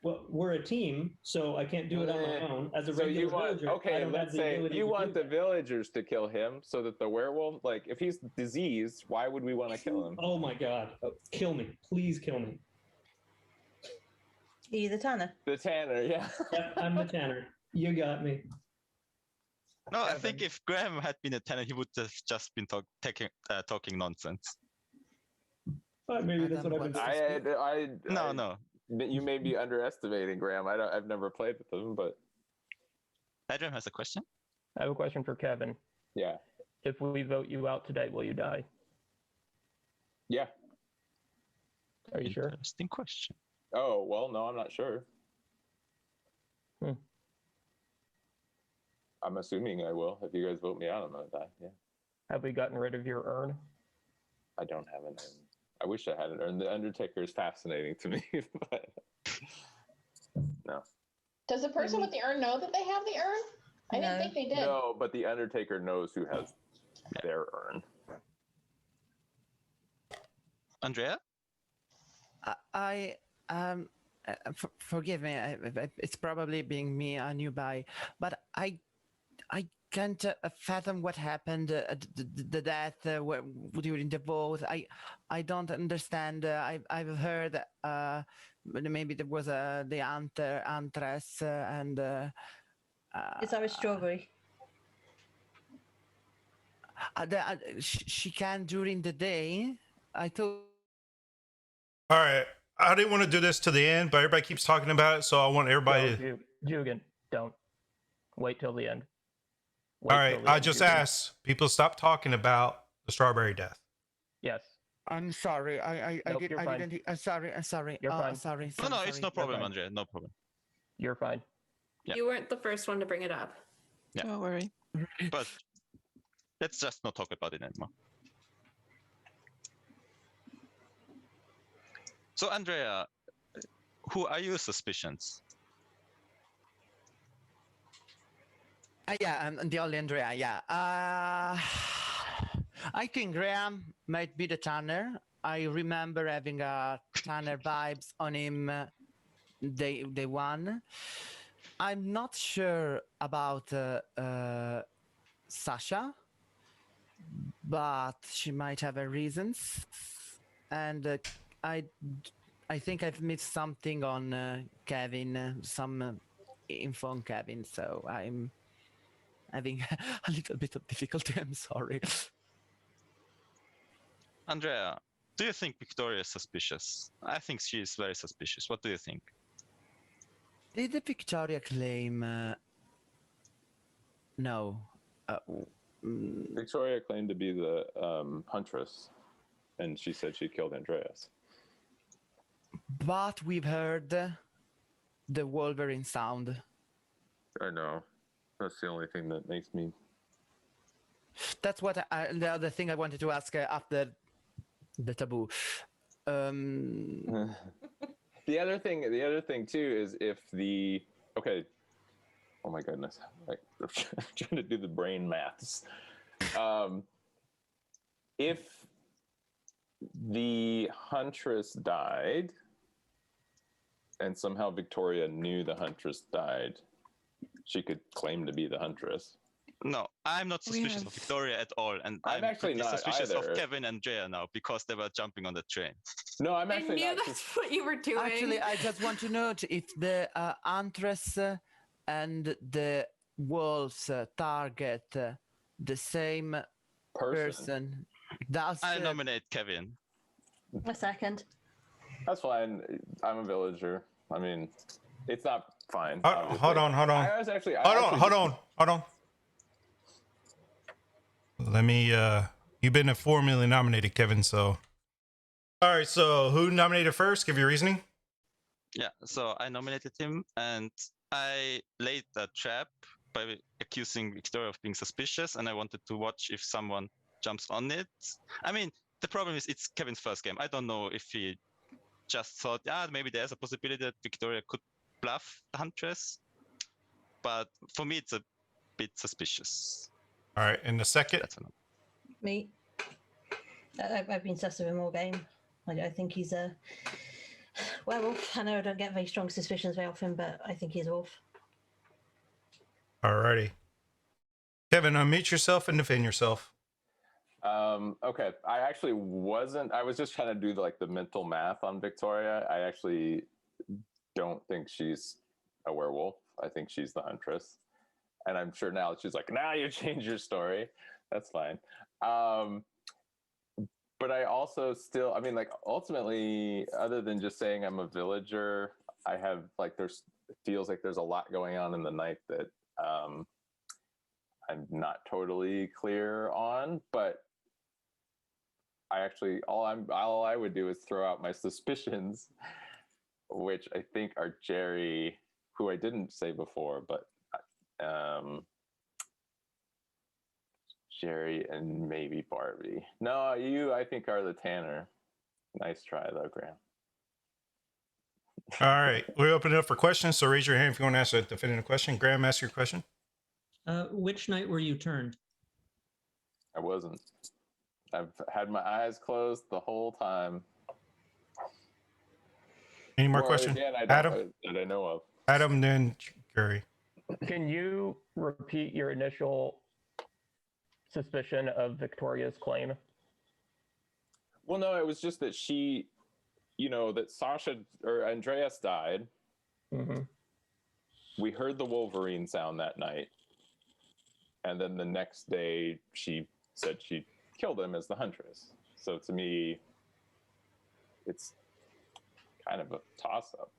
Well, we're a team, so I can't do it on my own. As a So regular you want villager, I don't let's have the say ability you to want do the villagers to kill him, so that the werewolf, like if he's diseased, why would we want to kill him? Oh my god! Kill me, please kill me. Are you the Tanner? The Tanner, yeah. Yep, I'm the Tanner. You got me. No, I think if Graham had been a Tanner, he would have just been talking nonsense. Maybe that's what I've been. No. You may be underestimating Graham. I've never played with him, but Adrian has a question. I have a question for Kevin. Yeah. If we vote you out today, will you die? Yeah. Are you sure? Interesting question. Oh, well, no, I'm not sure. I'm assuming I will. If you guys vote me out, I'm gonna die. Yeah. Have we gotten rid of your urn? I don't have an urn. I wish I had an urn. The Undertaker is fascinating to me, but no. Does the person with the urn know that they have the urn? I didn't think they did. No, but the Undertaker knows who has their urn. Andrea? Forgive me. It's probably being me, a newbie, but I can't fathom what happened. The death during the vote. I don't understand. I've heard maybe there was the Antress and. Is that a Strawberry? She can during the day. I thought. All right. I didn't want to do this to the end, but everybody keeps talking about it, so I want everybody to... Jugan, don't. Wait till the end. All right. I just asked people stop talking about the Strawberry death. Yes. I'm sorry. I didn't. I'm sorry. You're fine. Sorry. No, it's no problem, Andrea. No problem. You're fine. You weren't the first one to bring it up. Yeah. Don't worry. But let's just not talk about it anymore. So, Andrea, who are your suspicions? Yeah, I'm the only Andrea. Yeah. I think Graham might be the Tanner. I remember having a Tanner vibes on him day one. I'm not sure about Sasha, but she might have her reasons. And I think I've missed something on Kevin, some info on Kevin. So I'm having a little bit of difficulty. I'm sorry. Andrea, do you think Victoria is suspicious? I think she is very suspicious. What do you think? Did Victoria claim? No. Victoria claimed to be the huntress, and she said she killed Andreas. But we've heard the Wolverine sound. I know. That's the only thing that makes me. That's what the other thing I wanted to ask after the taboo. The other thing too is if the oh my goodness, I'm trying to do the brain maths. If the huntress died, and somehow Victoria knew the huntress died, she could claim to be the huntress. No, I'm not suspicious of Victoria at all, and I'm actually not suspicious of Kevin and Drea now because they were jumping on the train. No, I'm I knew that's what you were doing. Actually, I just want to note if the huntress and the wolves target the same person. I nominate Kevin. A second. That's fine. I'm a villager. I mean, it's not fine. Hold on. Hold on. Let me. You've been formally nominated, Kevin. So, all right. So, who nominated first? Give your reasoning. Yeah. So I nominated him, and I laid a trap by accusing Victoria of being suspicious, and I wanted to watch if someone jumps on it. I mean, the problem is it's Kevin's first game. I don't know if he just thought, maybe there's a possibility that Victoria could bluff the huntress, but for me, it's a bit suspicious. All right, and the second? Me. I've been sus of him all game. I think he's a werewolf. I know I don't get very strong suspicions very often, but I think he's a wolf. All righty. Kevin, unmute yourself and defend yourself. Okay, I actually wasn't. I was just trying to do the mental math on Victoria. I actually don't think she's a werewolf. I think she's the huntress. And I'm sure now she's like, now you change your story. That's fine. But I also still, ultimately, other than just saying I'm a villager, I have it feels like there's a lot going on in the night that I'm not totally clear on, but I actually, all I would do is throw out my suspicions, which I think are Jerry, who I didn't say before, but Jerry and maybe Barbie. No, you, I think, are the Tanner. Nice try, though, Graham. All right, we're opening up for questions, so raise your hand if you want to ask a definitive question. Graham, ask your question. Which night were you turned? I wasn't. I've had my eyes closed the whole time. Any more questions? Adam? That I know of. Adam, then Gary. Can you repeat your initial suspicion of Victoria's claim? Well, no, it was just that she, that Sasha or Andreas died. Mm-hmm. We heard the Wolverine sound that night. And then the next day, she said she killed him as the huntress. So to me, it's kind of a toss-up.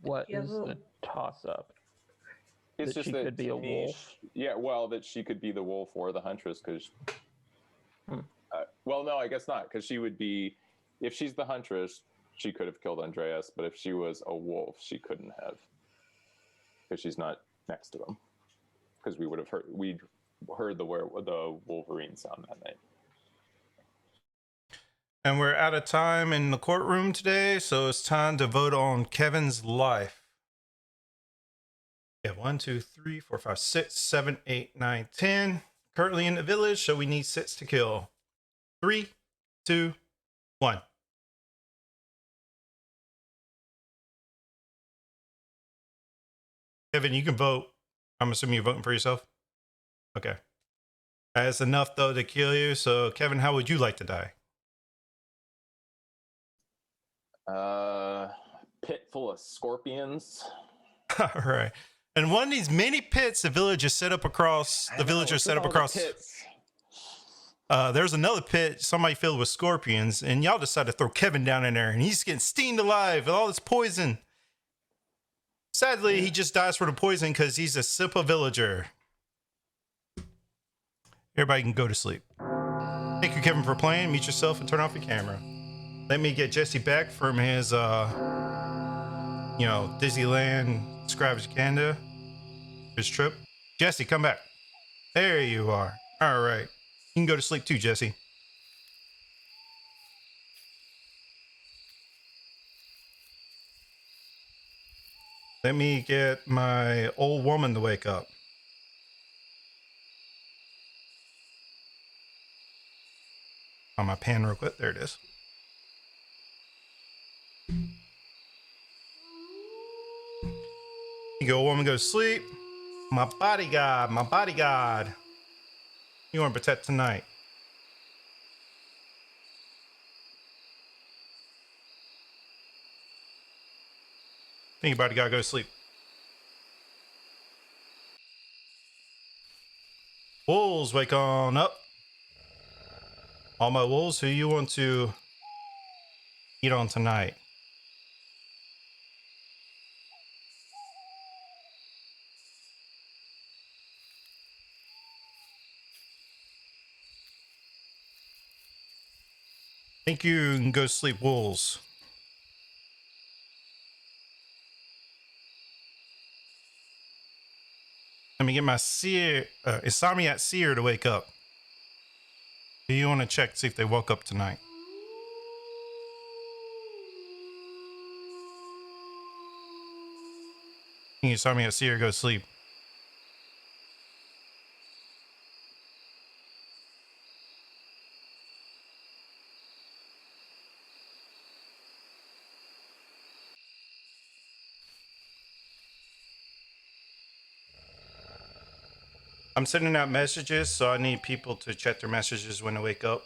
What is the toss-up? It's that just she that could be a wolf. That she could be the wolf or the huntress. Because, well, no, I guess not. Because she would be, if she's the huntress, she could have killed Andreas, but if she was a wolf, she couldn't have, because she's not next to him. Because we'd heard the Wolverine sound that night. And we're out of time in the courtroom today, so it's time to vote on Kevin's life. Yeah, 1, 2, 3, 4, 5, 6, 7, 8, 9, 10. Currently in the village, so we need 6 to kill. 3, 2, 1. Kevin, you can vote. I'm assuming you're voting for yourself? Okay. That's enough, though, to kill you. So, Kevin, how would you like to die? Pit full of scorpions. All right. And one of these many pits the villagers set up across, the villagers set up across. There's another pit, somebody filled with scorpions, and y'all decided to throw Kevin down in there, and he's getting steamed alive with all this poison. Sadly, he just dies for the poison because he's a simple villager. Everybody can go to sleep. Thank you, Kevin, for playing. Mute yourself and turn off your camera. Let me get Jesse back from his, Disneyland Extravaganza, his trip. Jesse, come back. There you are. All right. You can go to sleep too, Jesse. Let me get my old woman to wake up. On my pen real quick. There it is. You go, woman, go to sleep. My bodyguard, my bodyguard. You want to protect tonight. Think your bodyguard, go to sleep. Wolves, wake on up. All my wolves, who you want to eat on tonight? Think you can go to sleep, wolves. Let me get my Insomniac Seer to wake up. Do you want to check to see if they woke up tonight? Insomniac Seer, go to sleep. I'm sending out messages, so I need people to check their messages when they wake up.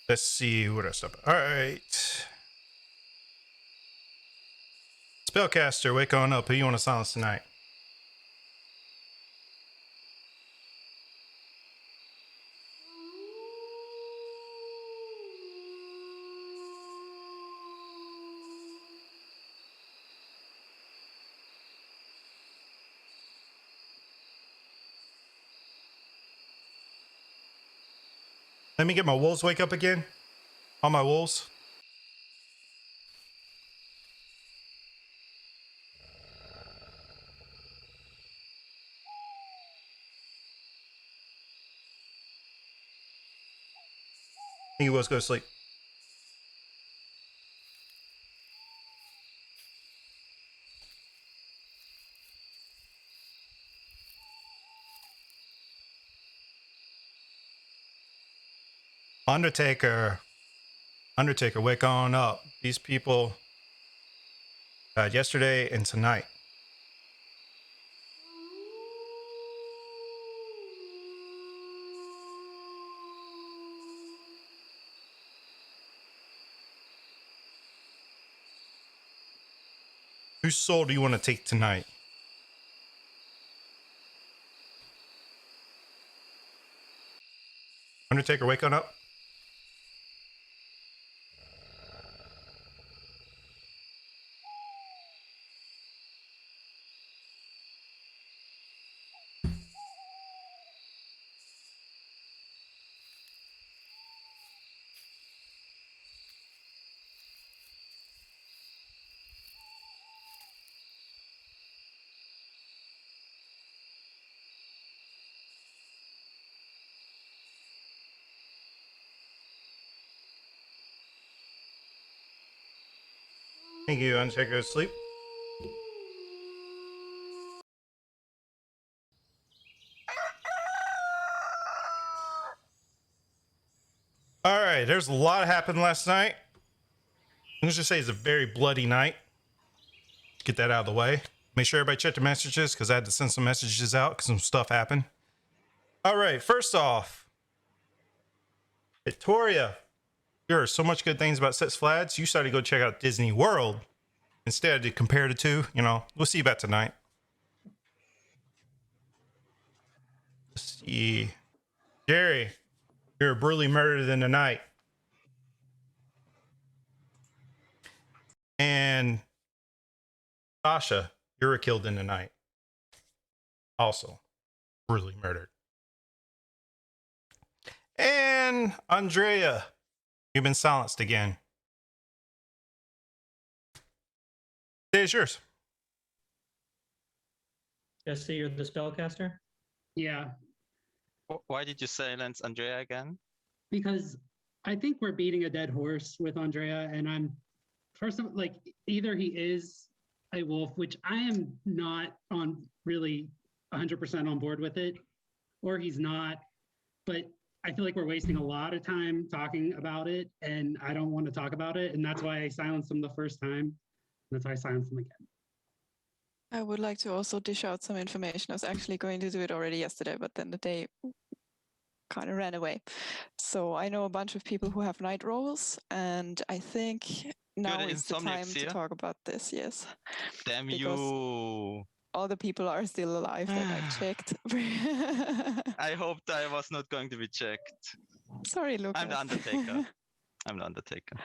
Let's see what else. All right. Spellcaster, wake on up. Who you want to silence tonight? Let me get my wolves wake up again. All my wolves. You wolves go to sleep. Undertaker, wake on up. These people died yesterday and tonight. Whose soul do you want to take tonight? Undertaker, wake on up. Thank you, Undertaker. Sleep. All right, there's a lot happened last night. Let's just say it's a very bloody night. Get that out of the way. Make sure everybody check the messages because I had to send some messages out because some stuff happened. All right, first off, Victoria, you heard so much good things about Six Flags. You started to go check out Disney World instead to compare the two. You know, we'll see about tonight. Let's see. Jerry, you're brutally murdered in the night. And Sasha, you were killed in the night. Also, brutally murdered. And Andrea, you've been silenced again. It is yours. Jesse, you're the spellcaster? Yeah, Why did you silence Andrea again? because I think we're beating a dead horse with Andrea, and I'm first of like either he is a wolf, which I am not on really 100% on board with it, or he's not. But I feel like we're wasting a lot of time talking about it, and I don't want to talk about it, and that's why I silenced him the first time. That's why I silenced him again. I would like to also dish out some information. I was actually going to do it already yesterday, but then the day kind of ran away. So I know a bunch of people who have night roles, and I think now is the time to talk about this. Yes. Damn Because you! all the people are still alive that I've checked. I hoped I was not going to be checked. Sorry, Lucas. I'm the Undertaker. I'm the Undertaker.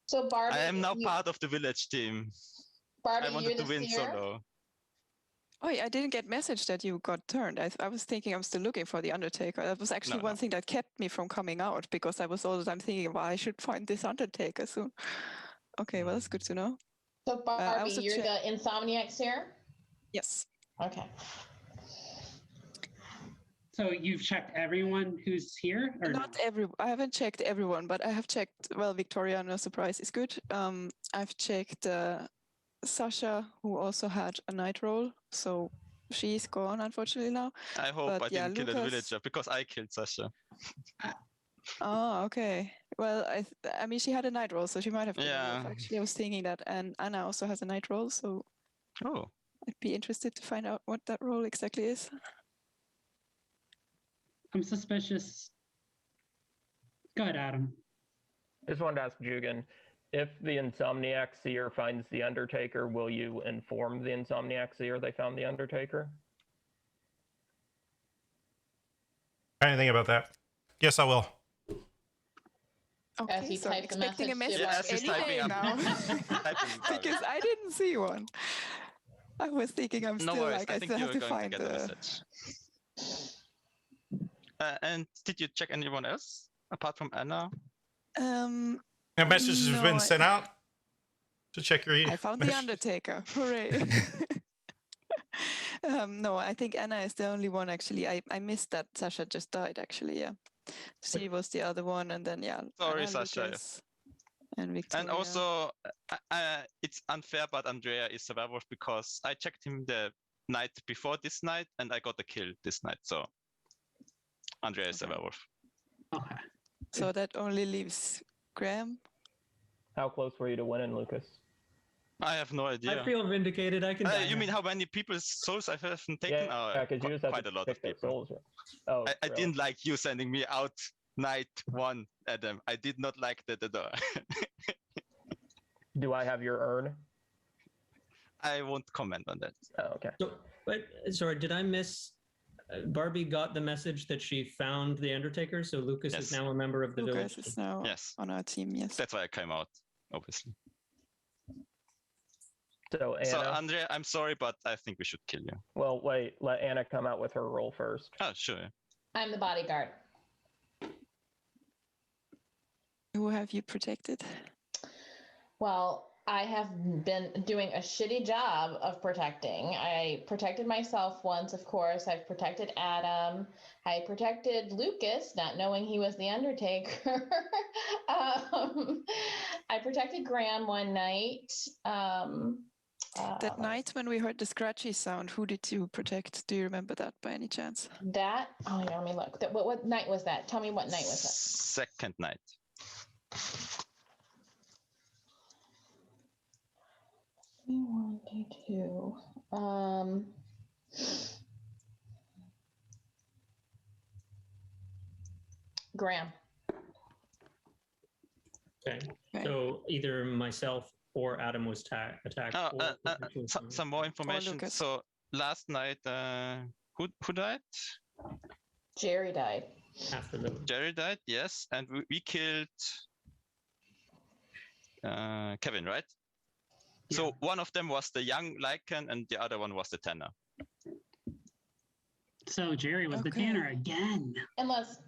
So Barbie, I am now part of the village team. Barbie, I wanted you're to the win seer? solo. Oh, yeah, I didn't get message that you got turned. I was thinking I'm still looking for the Undertaker. That was actually one thing that kept me from coming out because I was all the time thinking, well, I should find this Undertaker soon. Okay, well, that's good to know. So I Barbie, also you're the insomniac seer? Yes. Okay. So you've checked everyone who's here, or Not every. I haven't checked everyone, but I have checked. Well, Victoria, no surprise, is good. I've checked Sasha, who also had a night role, so she's gone unfortunately now. I hope But I didn't kill the Lucas- villager because I killed Sasha. Oh, okay. Well, I mean, she had a night role, so she might have been a wolf. Yeah. Actually, I was thinking that, and Anna also has a night role, so Oh. I'd be interested to find out what that role exactly is. I'm suspicious. Go ahead, Adam. I just wanted to ask Jugan, if the Insomniac Seer finds the Undertaker, will you inform the Insomniac Seer they found the Undertaker? I didn't think about that. Yes, I will. Okay, As he so I'm typed the expecting a message message to any Barbie. day now. Because I didn't see one. I was thinking I'm No still worries, like, I I think still you have are to going to find get a the... message. And did you check anyone else apart from Anna? A message has no, been sent out to check your I found the Undertaker. Hooray. No, I think Anna is the only one actually. I missed that Sasha just died actually, yeah. She was the other one, and then yeah. Sorry, Anna, Sasha. Lucas, and Victoria. And also, it's unfair, but Andrea is a werewolf because I checked him the night before this night, and I got a kill this night. So Andrea is a werewolf. Okay. So that only leaves Graham. How close were you to winning, Lucas? I have no idea. I feel vindicated. I can. Die You now. mean how many people's souls I haven't taken? Yeah, because you just have quite to a lot pick of their people. souls. Oh, I really? didn't like you sending me out night one, Adam. I did not like the. Do I have your urn? I won't comment on that. Oh, okay. So, but sorry, did I miss? Barbie got the message that she found the Undertaker, so Lucas is now a member of the Lucas village. is now Yes. on our team, yes. That's why I came out, obviously. So, Anna, So Andrea, I'm sorry, but I think we should kill you. well, wait, let Anna come out with her role first. Oh, sure. I'm the bodyguard. Who have you protected? Well, I have been doing a shitty job of protecting. I protected myself once, of course. I've protected Adam. I protected Lucas, not knowing he was the Undertaker. I I protected Graham one night. That night when we heard the scratchy sound, who did you protect? Do you remember that by any chance? That, oh yeah, let me look. What night was that? Tell me what night was that? Second night. 1, 2. Graham. Okay. So either myself or Adam was attacked. Some more information. So last night, who died? Jerry died. Jerry died, yes, and we killed Kevin, right? Yeah. So one of them was the young Lycan, and the other one was the Tanner. So Jerry was the Tanner again. Unless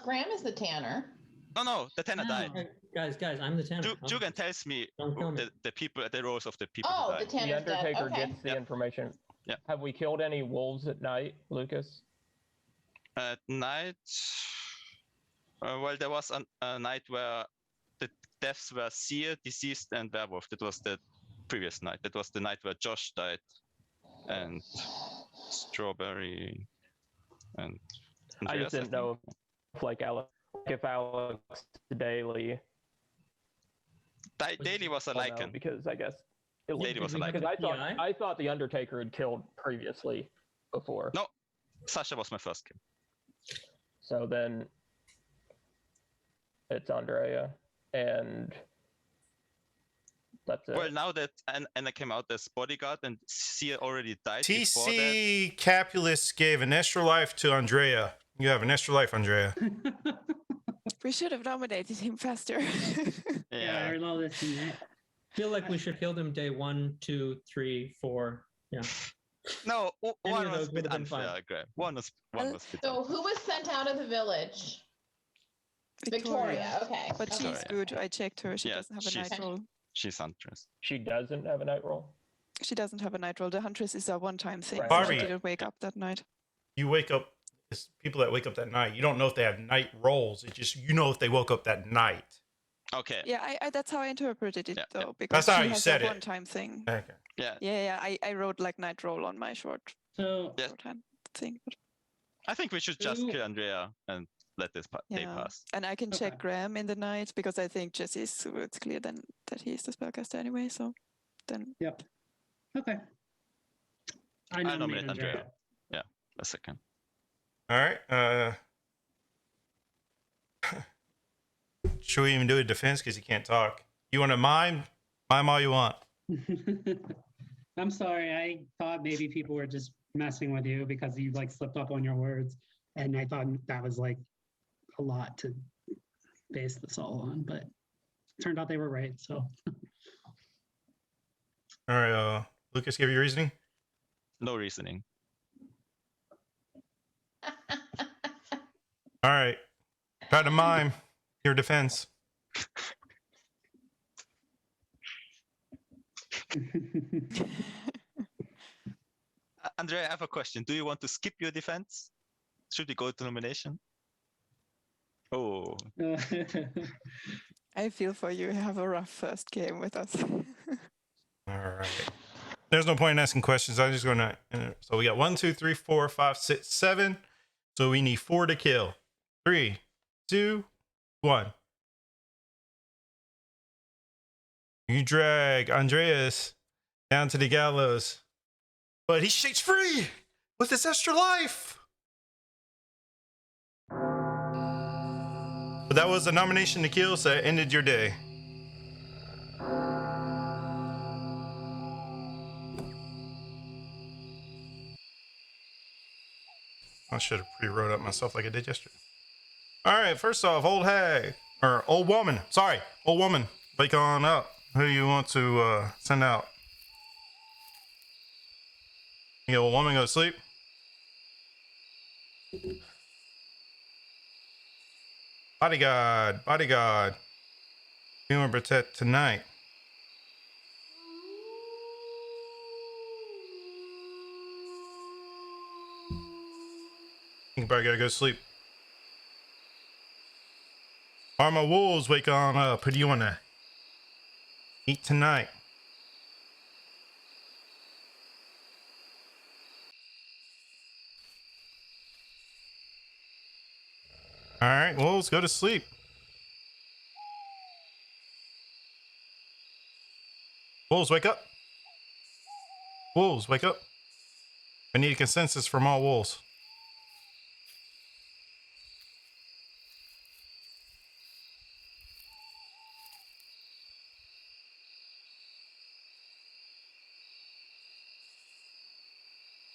Graham is the Tanner. No, the Tanner died. Guys, I'm the Tanner. Jugan tells me the people, the roles of the people. Oh, who died. the Tanner's The Undertaker dead. Okay. gets the information. Yeah. Have we killed any wolves at night, Lucas? At night, well, there was a night where the deaths were Seer, Deceased, and Werewolf. That was the previous night. That was the night where Josh died, and Strawberry, and I just didn't know if Alex Daly. Daly was a Lycan. Because I guess Daly was a Lycan. Because I thought the Undertaker had killed previously before. No, Sasha was my first kill. So then it's Andrea, and that's it. Well, now that Anna came out as bodyguard and Seer already died before that. TC Capulus gave an extra life to Andrea. You have an extra life, Andrea. We should have nominated him faster. Yeah, I love this. Feel like we should kill them day 1, 2, 3, 4. Yeah. No, Any one of was those a bit would have been unfair, fine. Graham. One was a bit So who was sent out of the village? Victoria. Okay. But she's good. I checked her. She doesn't have a night roll. She's Huntress. She doesn't have a night roll? She doesn't have a night roll. The Huntress is a one-time thing. Right. So Barbie. she didn't wake up that night. You wake up, it's people that wake up that night. You don't know if they have night rolls. It's just, you know if they woke up that night. Okay. Yeah, I that's how I interpreted it though. yeah. Because That's how she you has said that it. one-time thing. Okay. Yeah. Yeah. I wrote like night roll on my shorthand thing. But I think we should just kill Andrea and let this day pass. And I can check Graham in the night because I think Jesse's, it's clear then that he's the spellcaster anyway. So then. Yep. Okay. I nominate Andrea. Yeah, a second. All right. Should we even do a defense because you can't talk? You want to mime? Mime all you want. I'm sorry. I thought maybe people were just messing with you because you like slipped up on your words, and I thought that was like a lot to base this all on, but it turned out they were right. So. All right. Lucas, give your reasoning. No reasoning. All right. Try to mime your defense. Andrea, I have a question. Do you want to skip your defense? Should we go to nomination? Oh. I feel for you. You have a rough first game with us. All right. There's no point in asking questions. I'm just going to. So we got 1, 2, 3, 4, 5, 6, 7. So we need 4 to kill. 3, 2, 1. You drag Andreas down to the gallows, but he shakes free with his extra life. But that was a nomination to kill, so it ended your day. I should have pre-wrote up myself like I did yesterday. All right, first off, old hag, or old woman. Sorry, old woman. Wake on up. Who you want to send out? You old woman, go to sleep. Bodyguard. You want to protect tonight. You probably gotta go to sleep. Armor wolves, wake on up. Who do you want to Eat tonight. All right, wolves, go to sleep. Wolves, wake up. Wolves, wake up. I need a consensus from all wolves.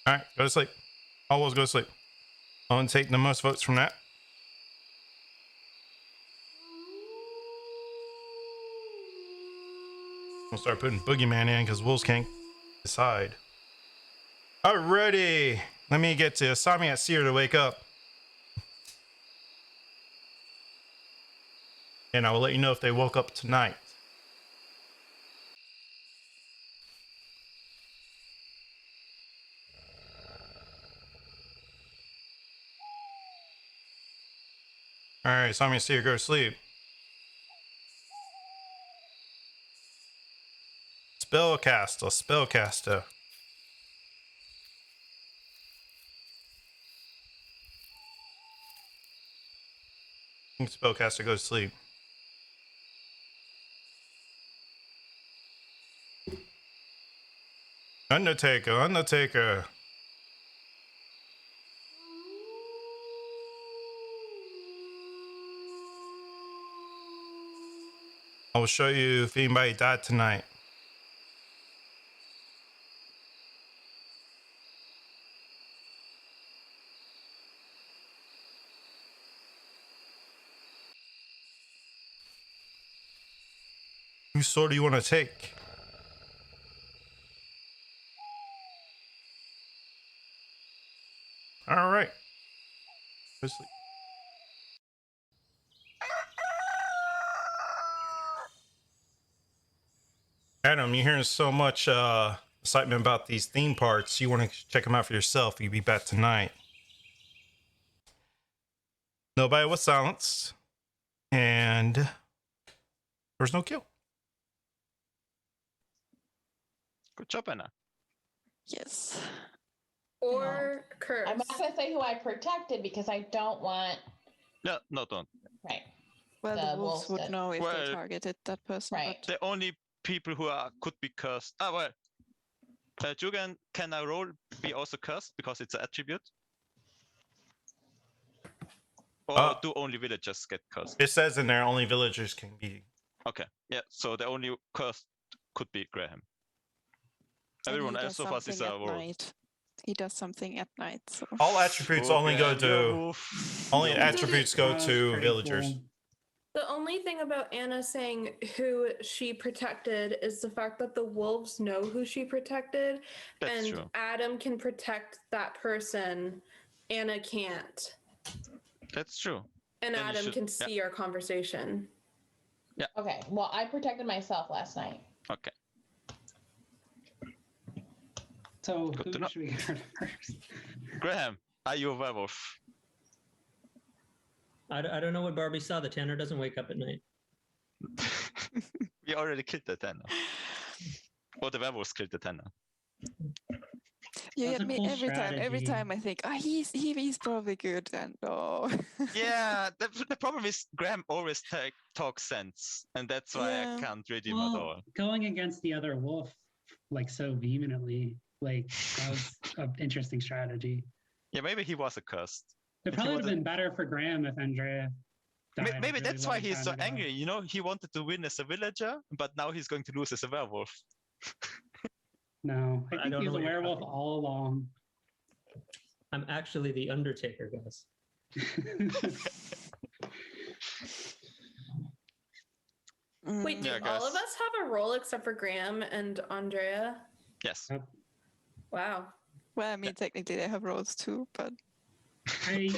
All right, go to sleep. All wolves go to sleep. I'll take the most votes from that. We'll start putting Boogeyman in because wolves can't decide. Alrighty. Let me get to Asami at Seer to wake up. And I will let you know if they woke up tonight. Alright, Asami at Seer, go to sleep. Spellcaster. Spellcaster, go to sleep. Undertaker. I will show you if anybody died tonight. Whose sword do you want to take? All right. Go to sleep. Adam, you're hearing so much excitement about these theme parks. You want to check them out for yourself. You'll be back tonight. Nobody was silenced. And there was no kill. Good job, Anna. Yes. Or curse. I'm not going to say who I protected because I don't want. No, don't. Right. Well, the wolves would that- know if they targeted that person. Right. But The only people who could be cursed. Jugan, can a role be also cursed because it's an attribute? Or do only villagers get cursed? It says in there only villagers can be. Okay, yeah, so the only cursed could be Graham. and Everyone he else does of us is something a at role. night. He does something at night. So All attributes only go to. Only He attributes did it- go to villagers. The only thing about Anna saying who she protected is the fact that the wolves know who she protected, That's and true. Adam can protect that person. Anna can't. That's true. And Then you Adam should- can see our conversation. Yeah. Okay. Well, I protected myself last night. Okay. So Good to who know. should we go to first? Graham, are you a werewolf? I don't know what Barbie saw. The Tanner doesn't wake up at night. We already killed the Tanner. Or the werewolves killed the Tanner. you That's get a me cool every strategy. time I think, he's probably good, and oh. Yeah, the problem is Graham always talks sense, and that's why Yeah. I can't read him at Well, all. going against the other wolf like so vehemently, like that was an interesting strategy. Yeah, maybe he was a cursed. It probably would have been better for Graham if Andrea died. I Maybe really that's why wanted he's so Tanner to die. angry. You know, he wanted to win as a villager, but now he's going to lose as a werewolf. No, I I think don't he know was a what you're werewolf talking all along. I'm actually the Undertaker, guys. Wait, do Yeah, all of guys. us have a role except for Graham and Andrea? Yes. Wow. Well, I mean, technically they have roles too, but I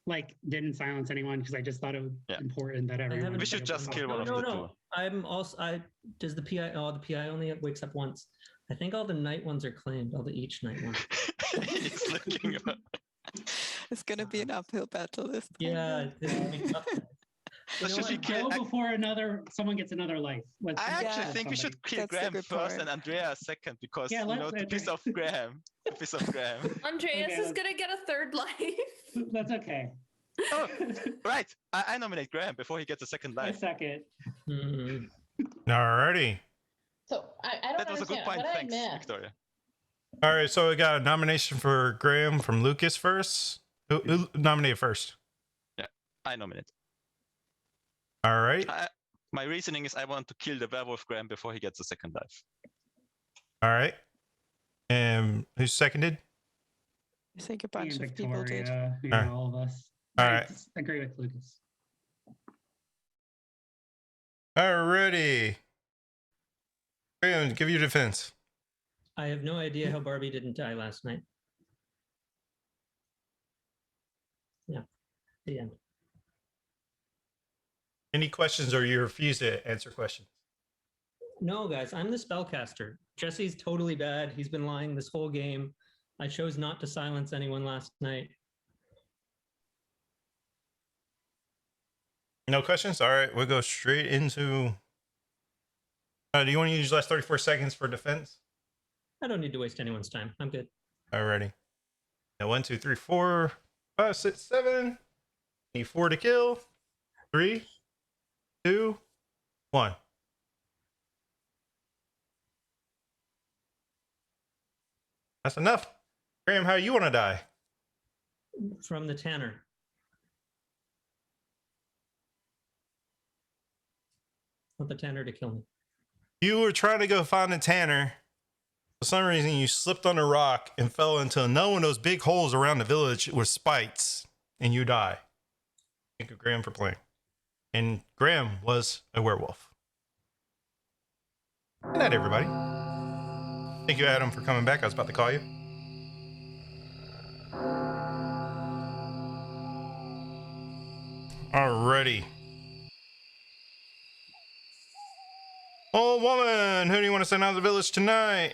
like didn't silence anyone because I just thought it was important that everyone. We should just kill one of no, the two. I'm also. Does the PI? Oh, the PI only wakes up once. I think all the night ones are claimed. All the each night ones. He's looking up. it's gonna be an uphill battle this time. Yeah, this will be tough. You know Just what? go before someone gets another life. Let's I actually let think we somebody- should kill Graham first and Andrea second because Yeah, you know let's- the piece of Graham. The piece of Graham. Andreas Okay, is gonna get a third life. That's okay. Oh, right. I nominate Graham before he gets a second I life. second. Alrighty. So I don't That was a good understand. point. What Thanks, I missed. Victoria. All right, so we got a nomination for Graham from Lucas first. Who nominated first? Yeah, I nominate. All right. My reasoning is I want to kill the werewolf Graham before he gets a second life. All right. And who seconded? I think a bunch of people did. Victoria, All right. all of us. All I right. agree with Lucas. Alrighty. Graham, give your defense. I have no idea how Barbie didn't die last night. Yeah, the end. Any questions, or you refuse to answer questions? No, guys, I'm the spellcaster. Jesse's totally bad. He's been lying this whole game. I chose not to silence anyone last night. No questions? All right, we'll go straight into... do you want to use the last 34 seconds for defense? I don't need to waste anyone's time. I'm good. Alrighty. Now 1, 2, 3, 4, 5, 6, 7. Need 4 to kill. 3, 2, 1. That's enough. Graham, how you want to die? From the Tanner. Want the Tanner to kill me. You were trying to go find the Tanner. For some reason, you slipped on a rock and fell into one of those big holes around the village with spikes, and you die. Thank you, Graham, for playing. And Graham was a werewolf. Good night, everybody. Thank you, Adam, for coming back. I was about to call you. Alrighty. Old woman, who do you want to send out of the village tonight?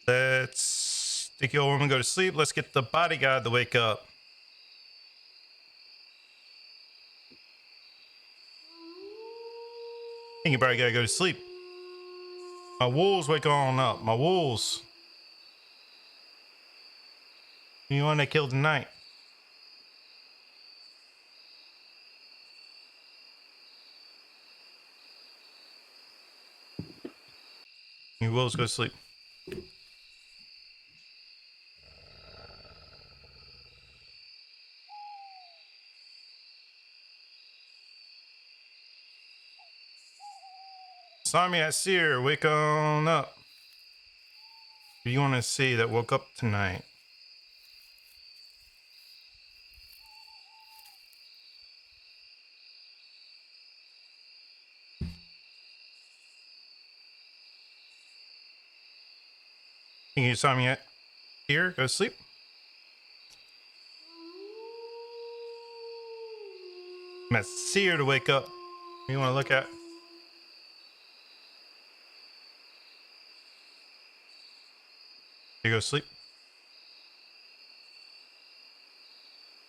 Let's take the old woman go to sleep. Let's get the bodyguard to wake up. I think you probably gotta go to sleep. My wolves, wake on up. My wolves. You want to kill tonight? You wolves, go to sleep. Sammy Seer, wake on up. Who do you want to see that woke up tonight? You saw me here. Go to sleep. I'm at Seer to wake up. What do you want to look at? You go to sleep.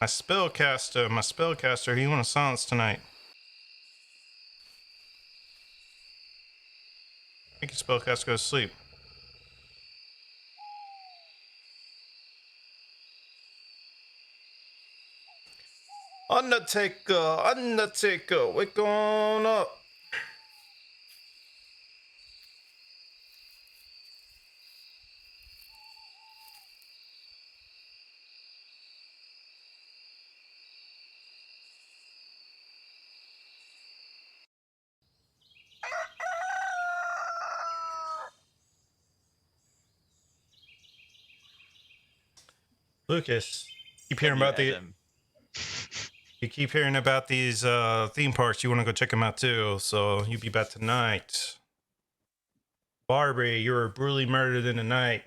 My spellcaster, you want to silence tonight? Make your spellcaster go to sleep. Undertaker, wake on up. Lucas, keep hearing about you keep hearing about these theme parks. You want to go check them out too. So you'll be back tonight. Barbie, you were brutally murdered in the night,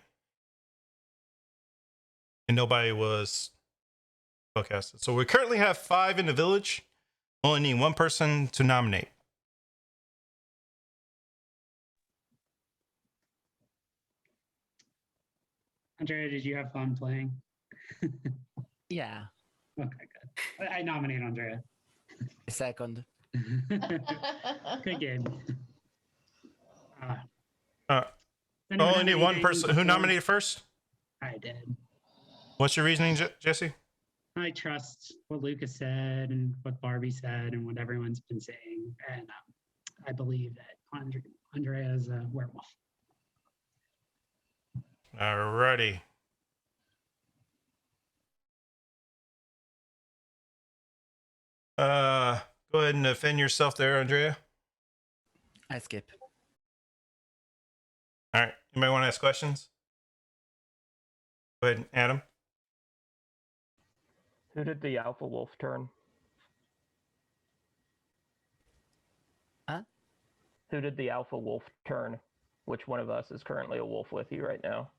and nobody was spellcasted. So we currently have 5 in the village. Only need 1 person to nominate. Andrea, did you have fun playing? Yeah. Okay, good. I nominate Andrea. Second. Good game. I only need one person. Who nominated first? I did. What's your reasoning, Jesse? I trust what Lucas said and what Barbie said and what everyone's been saying, and I believe that Andrea is a werewolf. Alrighty. Go ahead and defend yourself there, Andrea. I skip. All right. Anybody want to ask questions? Go ahead, Adam. Who did the Alpha Wolf turn? Huh? Who did the Alpha Wolf turn? Which one of us is currently a wolf with you right now?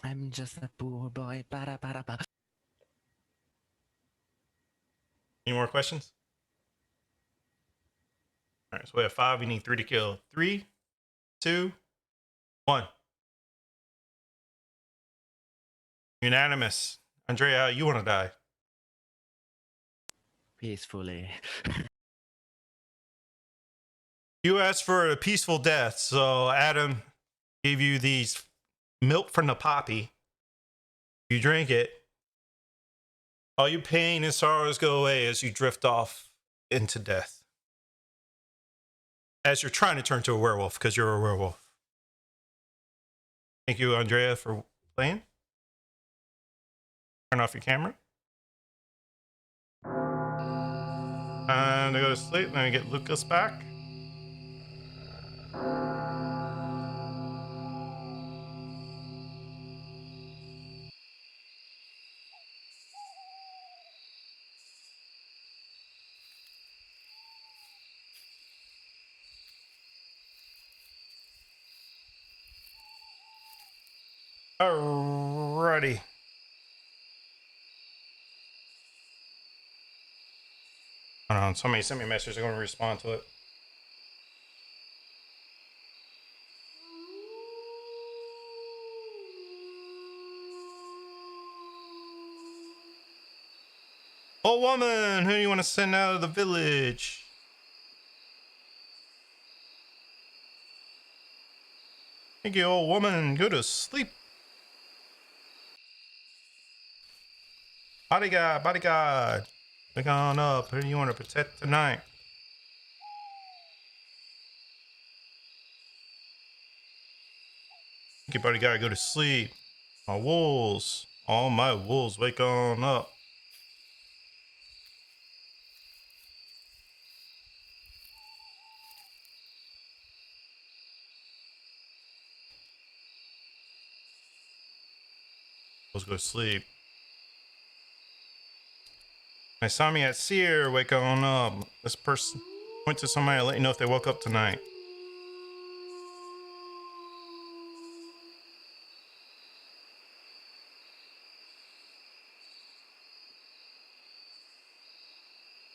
I'm just a poor boy. Ba-da-ba-da-ba. Any more questions? All right, so we have 5. We need 3 to kill. 3, 2, 1. Unanimous. Andrea, you want to die? Peacefully. You asked for a peaceful death, so Adam gave you these milk from the poppy. You drink it. All your pain and sorrows go away as you drift off into death. As you're trying to turn to a werewolf, because you're a werewolf. Thank you, Andrea, for playing. Turn off your camera. And I go to sleep, then I get Lucas back. Alrighty. Hold on, somebody sent me a message. I'm going to respond to it. Oh, woman, who do you want to send out of the village? Thank you, old woman. Go to sleep. Bodyguard, bodyguard. Look on up. Who do you want to protect tonight? Thank you, bodyguard. Go to sleep. My wolves. All my wolves, wake on up. Wolves go to sleep. I saw me at Sear, wake on up. This person point to somebody to let you know if they woke up tonight.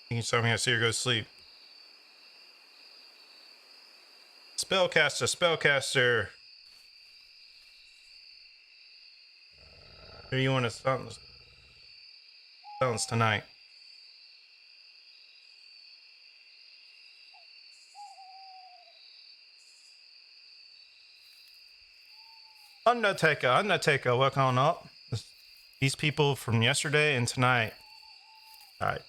You saw me at Sear, go to sleep. Spellcaster, spellcaster. Who do you want to silence tonight? Undertaker, Undertaker, work on up. These people from yesterday and tonight. All right.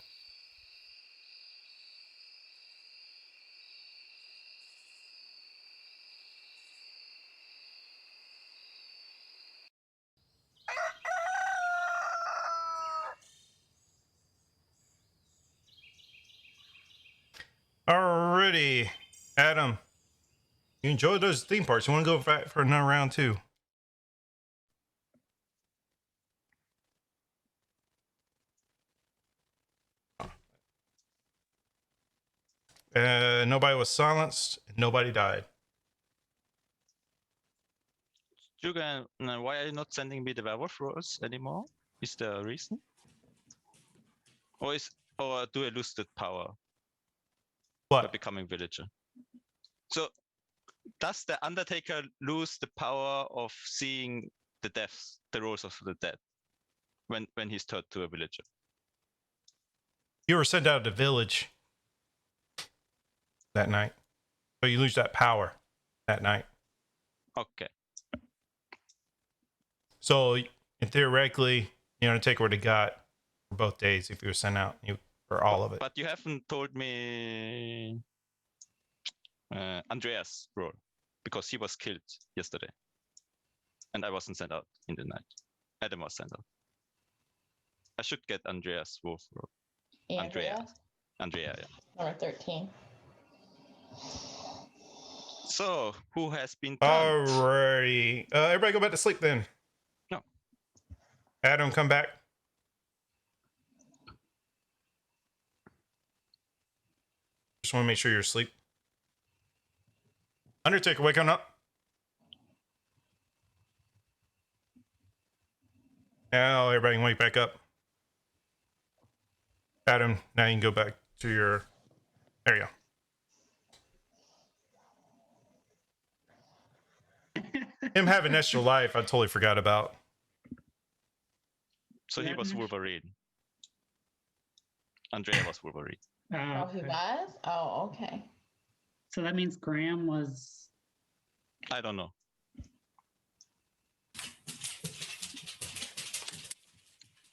Alrighty, Adam. You enjoyed those theme parks. You want to go back for another round too? Nobody was silenced. Nobody died. Jugan, why are you not sending me the werewolf rolls anymore? Is there a reason? Or do I lose that power? What? By becoming villager? So does the Undertaker lose the power of seeing the deaths, the rolls of the dead, when he's turned to a villager? You were sent out of the village that night, so you lose that power that night. Okay. So theoretically, the Undertaker would have got for both days if you were sent out for all of it. But you haven't told me Andreas' role, because he was killed yesterday, and I wasn't sent out in the night. Adam was sent out. I should get Andreas' role. Andrea, yeah. number 13. So, who has been Alrighty. Everybody go back to sleep then. No. Adam, come back. Just want to make sure you're asleep. Undertaker, wake on up. Now everybody can wake back up. Adam, now you can go back to your... There you go. Him having extra life, I totally forgot about. So he was Wolverine. Andrea was Wolverine. Oh, he was? Oh, okay. So that means Graham was... I don't know.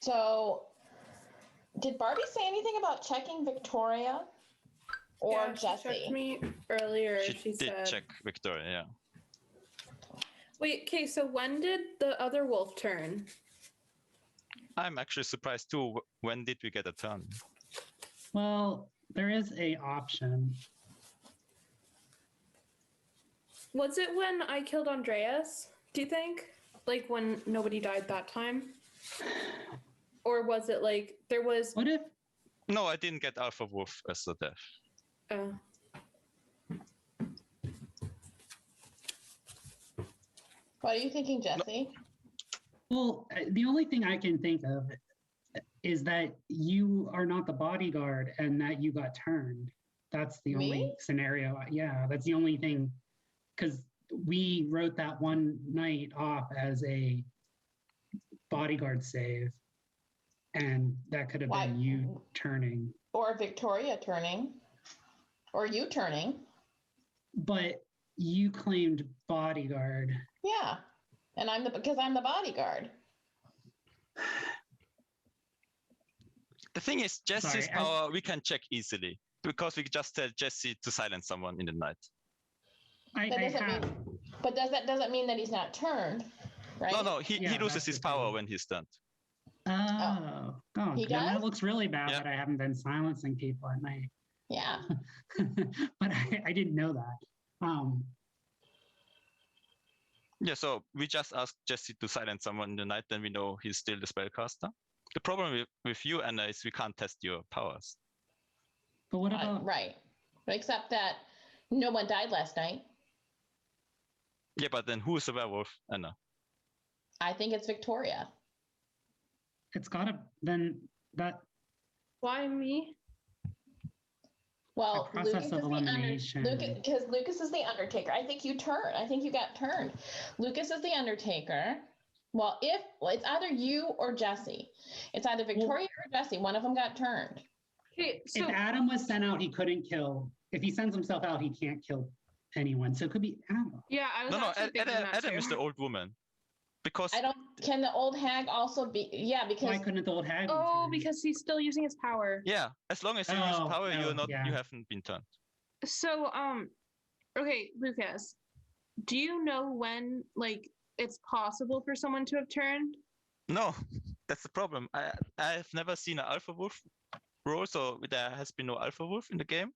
So, did Barbie say anything about checking Victoria or Yeah, she Jesse? checked me earlier. She did said... check Victoria, yeah. Wait, okay, so when did the other wolf turn? I'm actually surprised too. When did we get a turn? Well, there is a option. Was it when I killed Andreas, do you think? Like when nobody died that time? Or was it like there was... What if... No, I didn't get Alpha Wolf as a death. Oh. What are you thinking, Jesse? Well, the only thing I can think of is that you are not the bodyguard and that you got turned. That's the only scenario. Yeah, that's the only thing. Because we wrote that one night off as a bodyguard save. And that could have been you turning. Or Victoria turning. Or you turning. But you claimed bodyguard. Yeah. And because I'm the bodyguard. The thing is, Jesse's power we can check easily because we just tell Jesse to silence someone in the night. But that doesn't mean that he's not turned, right? No, he loses his power when he's stunned. Oh, He then does? that looks really bad that I haven't been silencing people at night. Yeah. But I didn't know that. Yeah, so we just ask Jesse to silence someone in the night, then we know he's still the spellcaster. The problem with you, Anna, is we can't test your powers. But what about... Right. Except that no one died last night. Yeah, but then who is the werewolf, Anna? I think it's Victoria. It's gotta... Then that... Why me? Well, process of elimination. Because Lucas is the Undertaker. I think you turned. I think you got turned. Lucas is the Undertaker. Well, it's either you or Jesse. It's either Victoria or Jesse. One of them got turned. Okay, if Adam was sent out, he couldn't kill. If he sends himself out, he can't kill anyone. So it could be Adam. Yeah, I was Adam is the old woman. Because can the old hag also be? Yeah, because why couldn't the old hag? Oh, because he's still using his power. Yeah, as long as you use power, you haven't been turned. So okay, Lucas, do you know when it's possible for someone to have turned? No, that's the problem. I've never seen an Alpha Wolf role, so there has been no Alpha Wolf in the game.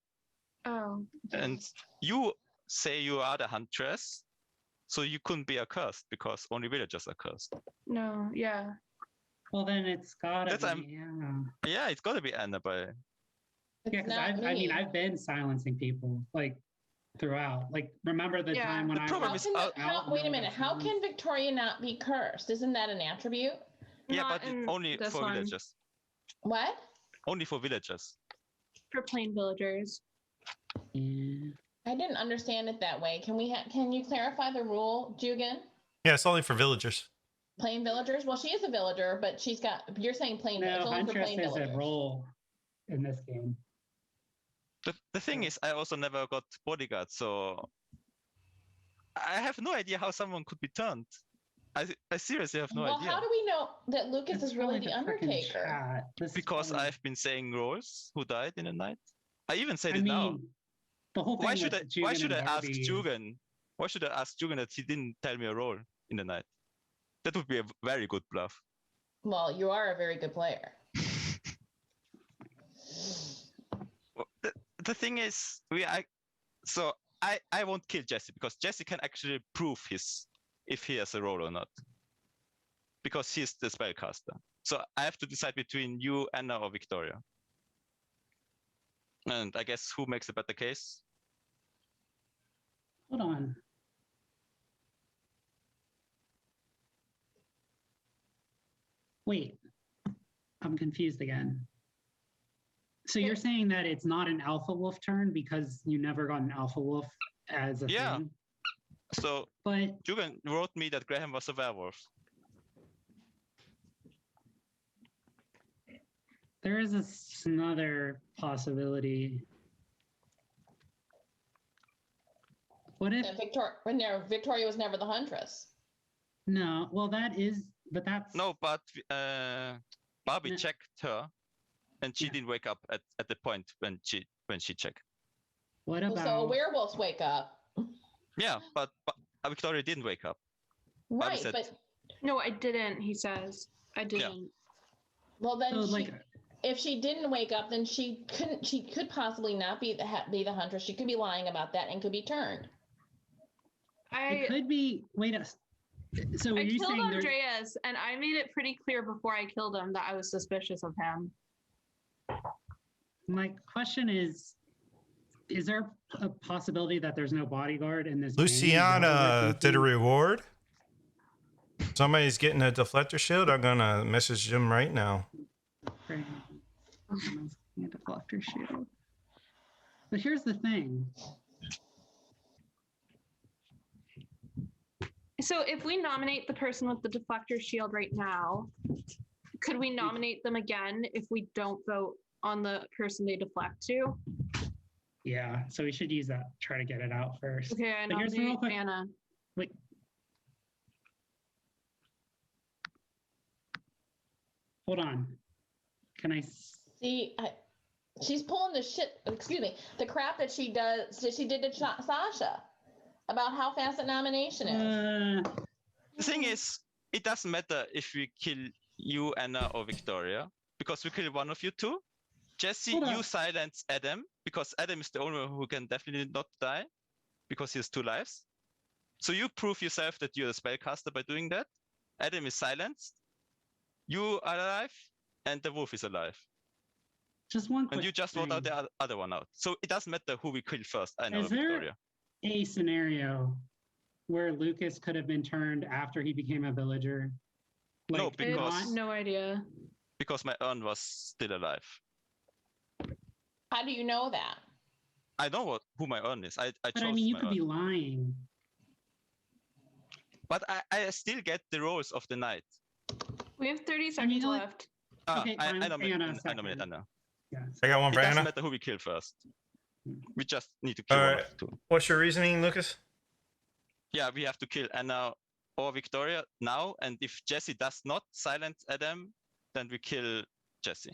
Oh. And you say you are the huntress. So you couldn't be accursed because only villagers are cursed. No, yeah. Well, then it's gotta be. Yeah, it's gotta be Anna, but. Yeah, because I've been silencing people throughout. Remember the time when wait a minute. How can Victoria not be cursed? Isn't that an attribute? Yeah, but only for villagers. What? Only for villagers. For plain villagers. Yeah. I didn't understand it that way. Can you clarify the rule, Jugan? Yeah, it's only for villagers. Plain villagers? Well, she is a villager, but you're saying plain. No, It's only for Huntress plain is villagers. a role in this game. The thing is, I also never got bodyguard, so I have no idea how someone could be turned. I seriously have no Well, idea. how do we know that Lucas is really the Undertaker? Because I've been saying roles who died in the night. I even said I it now. mean, the whole thing Why should with I Jugan and ask Barbie is- Jugan? Why should I ask Jugan that he didn't tell me a role in the night? That would be a very good bluff. Well, you are a very good player. The thing is, I won't kill Jesse because Jesse can actually prove if he has a role or not. Because he's the spellcaster. So I have to decide between you, Anna, or Victoria. And I guess who makes a better case? Hold on. Wait, I'm confused again. So you're saying that it's not an alpha wolf turn because you never got an alpha wolf as a thing? So but Jugan wrote me that Graham was a werewolf. There is another possibility. What if Victoria was never the Huntress? No, well but that's no, but Barbie checked her, and she didn't wake up at the point when she checked. What about? So werewolves wake up. Yeah, but Victoria didn't wake up. Right, but no, I didn't. He says I didn't. Yeah. Well, then if she didn't wake up, then she could possibly not be the Huntress. She could be lying about that and could be turned. It could be. So I killed Andreas, and I made it pretty clear before I killed him that I was suspicious of him. My question is there a possibility that there's no bodyguard in this Luciana game? did a reward. Somebody's getting a deflector shield. I'm gonna message them right now. A deflector shield. But here's the thing. So if we nominate the person with the deflector shield right now, could we nominate them again if we don't vote on the person they deflect to? Yeah, so we should use that, try to get it out first. Okay, I But here's the nominate real quick- Anna. Wait. Hold on. Can I see? She's pulling the shit. Excuse me. The crap that she did to Sasha about how fast that nomination is. The thing is, it doesn't matter if we kill you, Anna, or Victoria, because we kill one of you two. Jesse, you silence Adam, because Adam is the only one who can definitely not die, because he has 2 lives. So you prove yourself that you're a spellcaster by doing that. Adam is silenced. You are alive, and the wolf is alive. Just one And you just vote out the other one out. So it doesn't matter who we kill first, Anna or Is there Victoria. a scenario where Lucas could have been turned after he became a villager? No, because no idea. Because my urn was still alive. How do you know that? I know who my urn is. I But chose I mean, you my could urn. be lying. But I still get the rolls of the night. We have 30 seconds left. Okay, I fine, nominate Anna, Anna. I got one for It doesn't Anna. matter who we kill first. We just need to kill All one right. of the 2. What's your reasoning, Lucas? Yeah, we have to kill Anna or Victoria now, and if Jesse does not silence Adam, then we kill Jesse.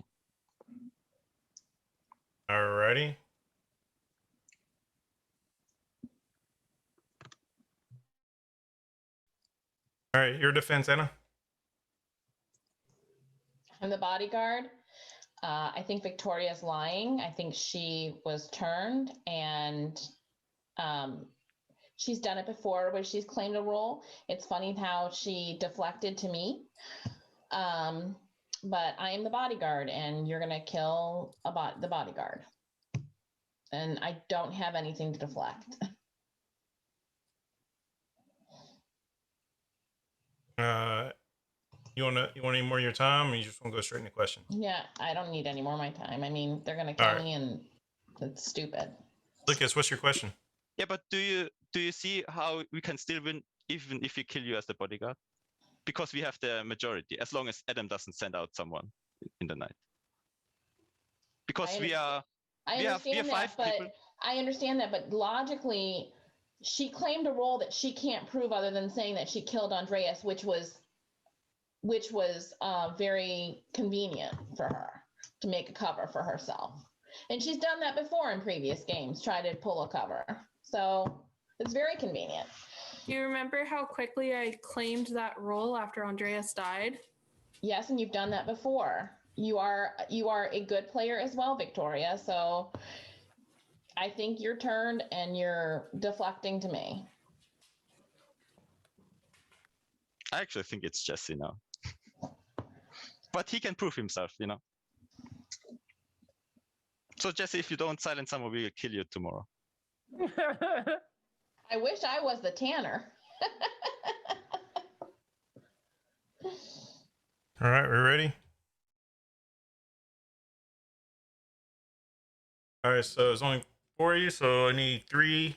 Alrighty. All right, your defense, Anna. I'm the bodyguard. I think Victoria's lying. I think she was turned, and she's done it before where she's claimed a role. It's funny how she deflected to me. But I am the bodyguard, and you're gonna kill the bodyguard. And I don't have anything to deflect. You want any more of your time, or you just want to go straight into questions? Yeah, I don't need any more of my time. I mean, they're gonna kill me, and it's stupid. Lucas, what's your question? Yeah, but do you see how we can still win even if we kill you as the bodyguard? Because we have the majority, as long as Adam doesn't send out someone in the night. Because we are understand that, five but people. I understand that, but logically, she claimed a role that she can't prove other than saying that she killed Andreas, which was very convenient for her to make a cover for herself. And she's done that before in previous games, try to pull a cover. So it's very convenient. Do you remember how quickly I claimed that role after Andreas died? Yes, and you've done that before. You are a good player as well, Victoria. So I think you're turned and you're deflecting to me. I actually think it's Jesse now. But he can prove himself, you know. So Jesse, if you don't silence someone, we'll kill you tomorrow. I wish I was the Tanner. All right, we're ready. All right, so there's only 4 of you, so I need 3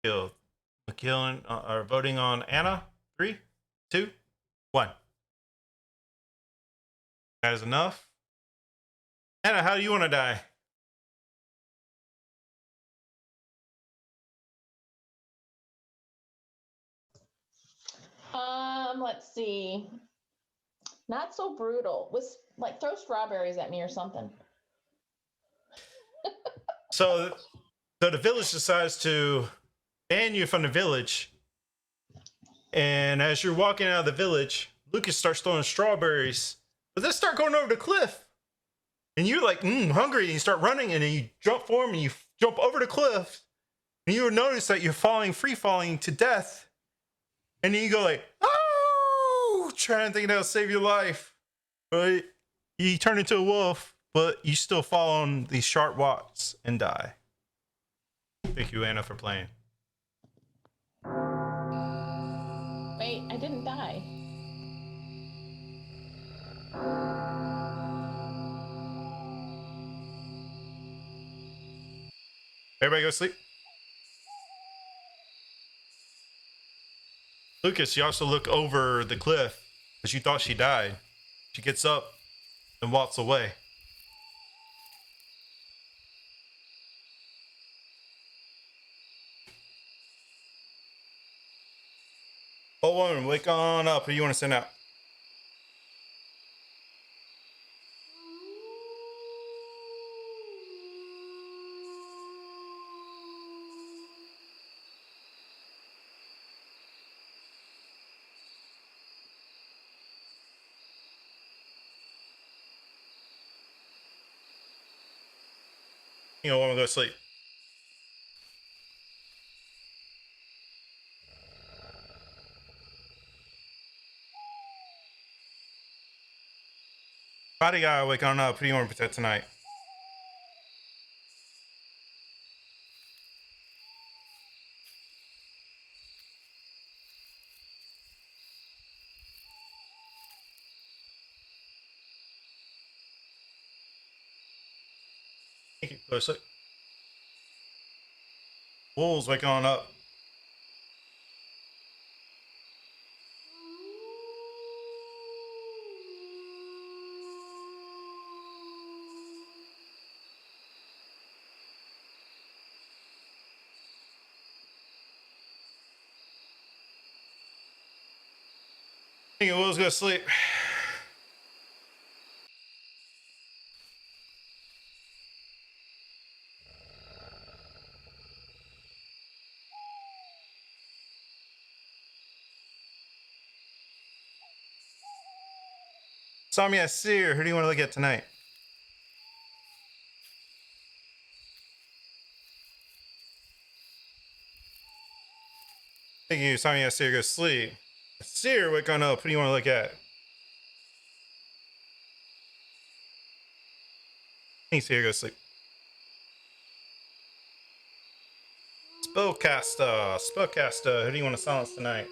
killed. Killing are voting on Anna. 3, 2, 1. That is enough. Anna, how do you want to die? Let's see. Not so brutal. Like throw strawberries at me or something. So the village decides to ban you from the village. And as you're walking out of the village, Lucas starts throwing strawberries. But they start going over the cliff. And you're like, hungry. And you start running and then you jump for him and you jump over the cliff. And you notice that you're free falling to death. And then you go like, oh, trying to think that'll save your life. But you turn into a wolf, but you still fall on these sharp rocks and die. Thank you, Anna, for playing. Wait, I didn't die. Everybody go to sleep. Lucas, you also look over the cliff because you thought she died. She gets up and walks away. Oh, woman, wake on up. Who do you want to send out? You know, woman, go to sleep. Body guy, wake on up. Who do you want to protect tonight? Thank you. Go to sleep. Wolves, wake on up. Thank you, wolves, go to sleep. Samia Seer, who do you want to look at tonight? Thank you, Samia Seer, go to sleep. Seer, wake on up. Who do you want to look at? Thanks, Seer, go to sleep. Spellcaster, who do you want to silence tonight?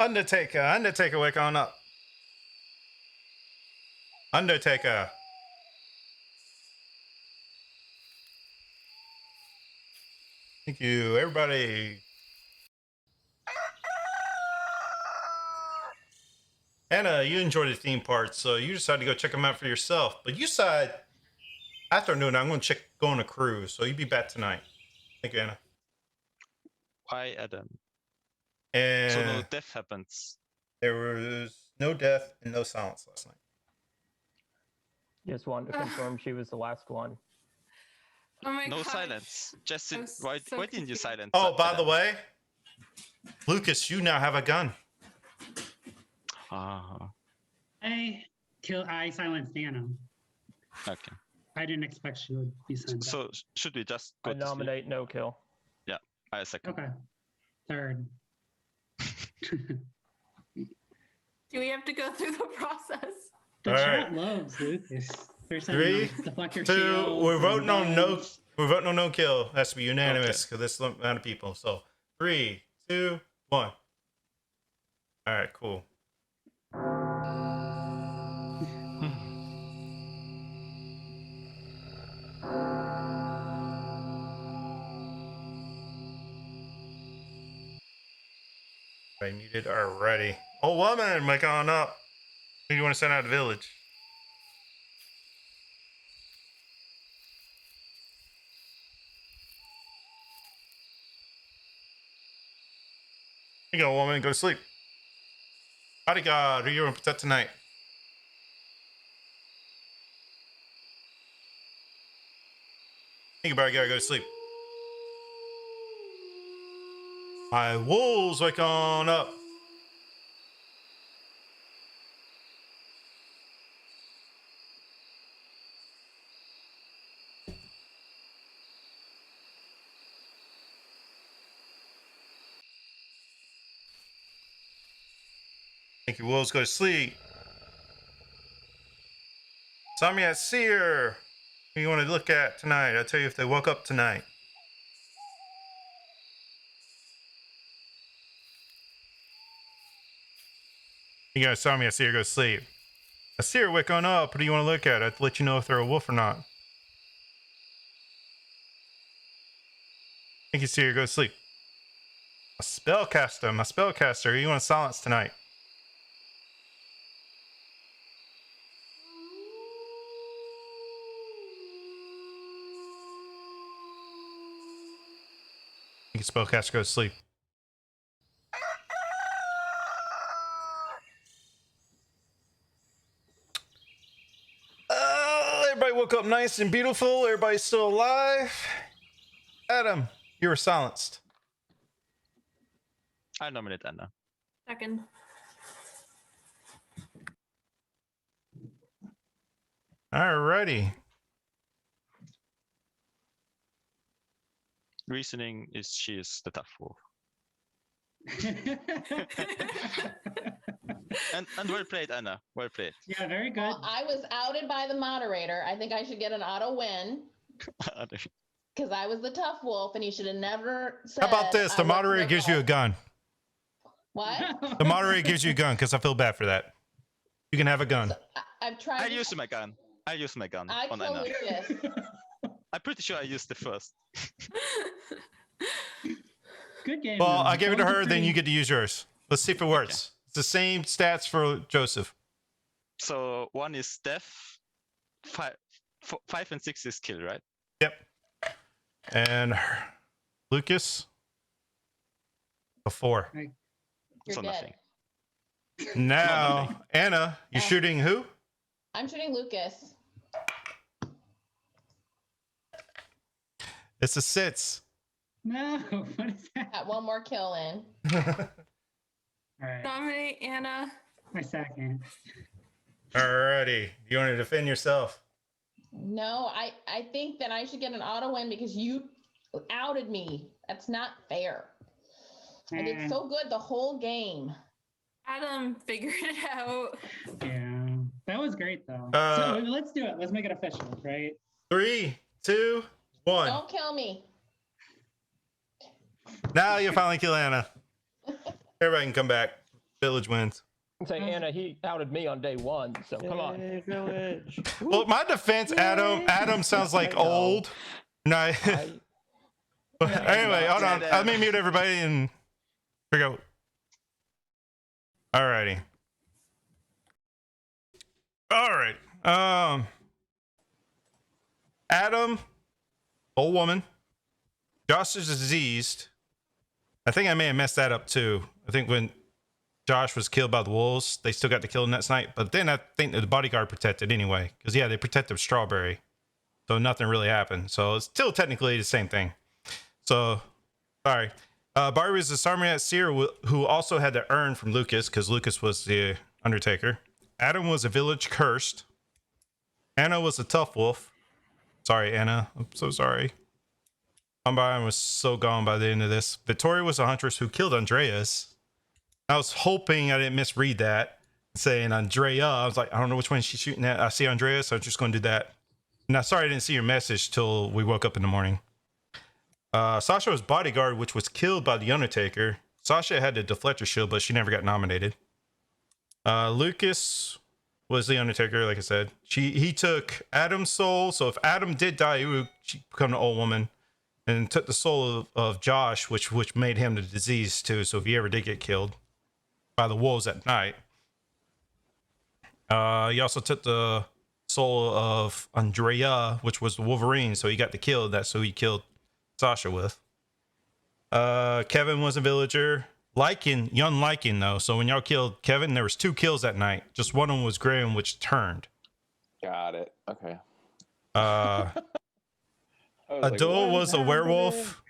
Undertaker, wake on up. Undertaker. Thank you, everybody. Anna, you enjoyed the theme parts, so you decided to go check them out for yourself. But you said afternoon, I'm going to go on a cruise, so you'll be back tonight. Thank you, Anna. Why, Adam? And So no death happens. there was no death and no silence last night. Just wanted to confirm she was the last one. Oh my No gosh. silence. Just I'm why so didn't you confused. silence? Oh, by the Adam? way, Lucas, you now have a gun. I silenced Anna. Okay. I didn't expect she would be sent So should we just go I to sleep? nominate no kill. Yeah, I second. Okay. Third. Do we have to go through the process? The All chat right. loves Lucas. They're saying 3, like, deflect your 2. shields We're and voting on no. bugs. We're voting on no kill. Has to be unanimous because there's a amount of people. So 3, 2, 1. All right, cool. I muted already. Oh, woman, wake on up. Who do you want to send out of the village? Here you go, woman. Go to sleep. Bodyguard, who you want to protect tonight? Here you go, bodyguard. Go to sleep. My wolves, wake on up. Thank you, wolves. Go to sleep. Tommy at Seer. Who you want to look at tonight? I'll tell you if they woke up tonight. You guys saw me. I see her go to sleep. I see her wake on up. What do you want to look at? I'll let you know if they're a wolf or not. Thank you, see her go to sleep. A spellcaster. My spellcaster. Who you want to silence tonight? You can spellcaster go to sleep. Everybody woke up nice and beautiful. Everybody's still alive. Adam, you were silenced. I nominate Anna. Second. Alrighty. Reasoning is she is the tough wolf. and well played, Anna. Well played. Yeah, very good. Well, I was outed by the moderator. I think I should get an auto win because I was the tough wolf, and you should have never said. How about this? The moderator gives you a gun. What? The moderator gives you a gun because I feel bad for that. You can have a gun. I've tried. I used my gun. I used my gun I on killed Anna. Lucas. I'm pretty sure I used the first. Good game. Well, though. I gave it to That was her, a then pretty- you get to use yours. Let's see if it works. It's the same stats for Joseph. So 1 is death, 5 and 6 is kill, right? Yep. And Lucas, a 4. You're So dead. nothing. Now, Anna, you're shooting who? I'm shooting Lucas. It's a 6. No, what is that? Got one more kill in. All right. Nominate Anna. My second. Alrighty. You want to defend yourself? No, I think that I should get an auto win because you outed me. That's not fair. I did so good the whole game. Adam figured it out. Yeah, that was great though. Uh, so let's do it. Let's make it official, right? 3, 2, 1. Don't kill me. Now you finally kill Anna. Everybody can come back. Village wins. Say Anna, he outed me on day one, so come on. Village. Well, my defense, Adam sounds like old. No. Anyway, hold on. Let me mute everybody and figure out. Alrighty. All right. Adam, old woman. Josh is diseased. I think I may have messed that up too. I think when Josh was killed by the wolves, they still got to kill him next night. But then I think that the bodyguard protected anyway. Because, yeah, they protected Strawberry. So nothing really happened. So it's still technically the same thing. So, sorry. Barbie was the Sarmiat seer who also had the urn from Lucas. Because Lucas was the Undertaker. Adam was a village cursed. Anna was a tough wolf. Sorry, Anna. I'm so sorry. I was so gone by the end of this. Victoria was a huntress who killed Andreas. I was hoping I didn't misread that, saying Andrea. I was like, I don't know which one she's shooting at. I see Andreas, so I'm just going to do that. Now, sorry I didn't see your message till we woke up in the morning. Sasha was bodyguard, which was killed by the Undertaker. Sasha had the deflector shield, but she never got nominated. Lucas was the Undertaker, like I said. He took Adam's soul, so if Adam did die, he would become an old woman. And took the soul of Josh, which made him the disease too. So if he ever did get killed by the wolves at night. He also took the soul of Andrea, which was the Wolverine. So he got to kill that. So he killed Sasha with. Kevin was a villager. Young Lycan though. So when y'all killed Kevin, there was 2 kills that night. Just one of them was Graham, which turned. Got it. Okay. Adol was a werewolf.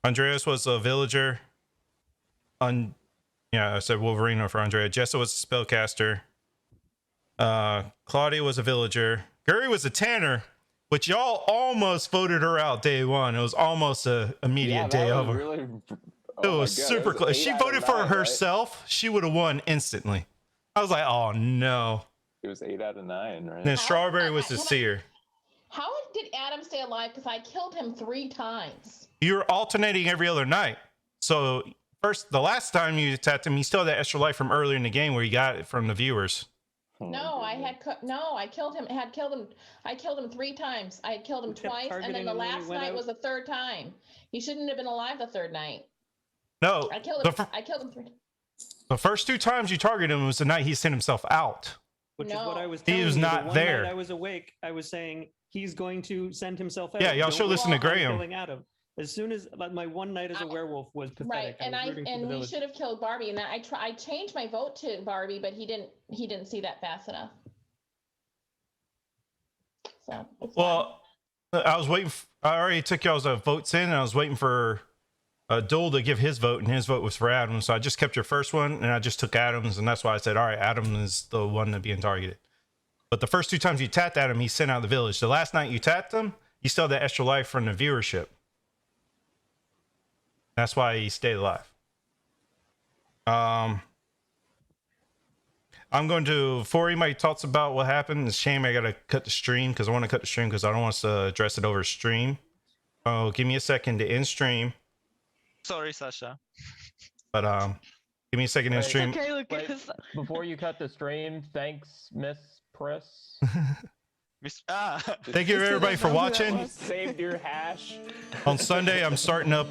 Andreas was a villager. Yeah, I said Wolverine for Andrea. Jessa was a spellcaster. Claudia was a villager. Guri was a tanner, which y'all almost voted her out day one. It was almost a immediate day over. Really, it was super close. If she voted for herself, she would have won instantly. I was like, oh no. It was 8 out of 9, right? And then Strawberry was the seer. How did Adam stay alive? Because I killed him 3 times. You're alternating every other night. So the last time you attacked him, he still had that extra life from earlier in the game where you got it from the viewers. No, I killed him. I killed him 3 times. I had killed him twice, and then the last night was the 3rd time. He shouldn't have been alive the 3rd night. No, I killed him 3 times. The first 2 times you targeted him was the night he sent himself out. Which is what I was telling you. He was not the one there. night I was awake. I was saying he's going to send himself out. Yeah, y'all should listen to Graham. Adam. As soon as my one night as a werewolf was pathetic. Right, and we should have killed Barbie. And I changed my vote to Barbie, but he didn't see that fast enough. So. Well, I was waiting. I already took y'all's votes in, and I was waiting for Dole to give his vote, and his vote was for Adam. So I just kept your first one, and I just took Adam's, and that's why I said, all right, Adam is the one to being targeted. But the first 2 times you tapped Adam, he sent out the village. The last night you tapped him, you still had that extra life from the viewership. That's why he stayed alive. I'm going to, before anybody talks about what happened, it's a shame I got to cut the stream because I want to cut the stream because I don't want us to address it over stream. Oh, give me a second to end stream. Sorry, Sasha. But give me a second to end stream. Okay, Lucas. Before you cut the stream, thanks, Miss Press. Thank you everybody for watching. Saved your hash. On Sunday, I'm starting up,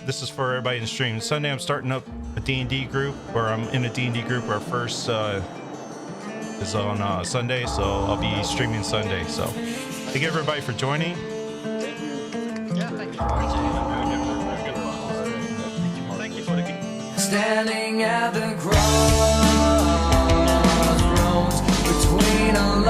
this is for everybody in the stream. Sunday, I'm starting up a D&D group where I'm in a D&D group. Our first is on Sunday, so I'll be streaming Sunday. So thank you everybody for joining. Yeah, thank you for watching. Thank you for the game. Standing at the crossroads between a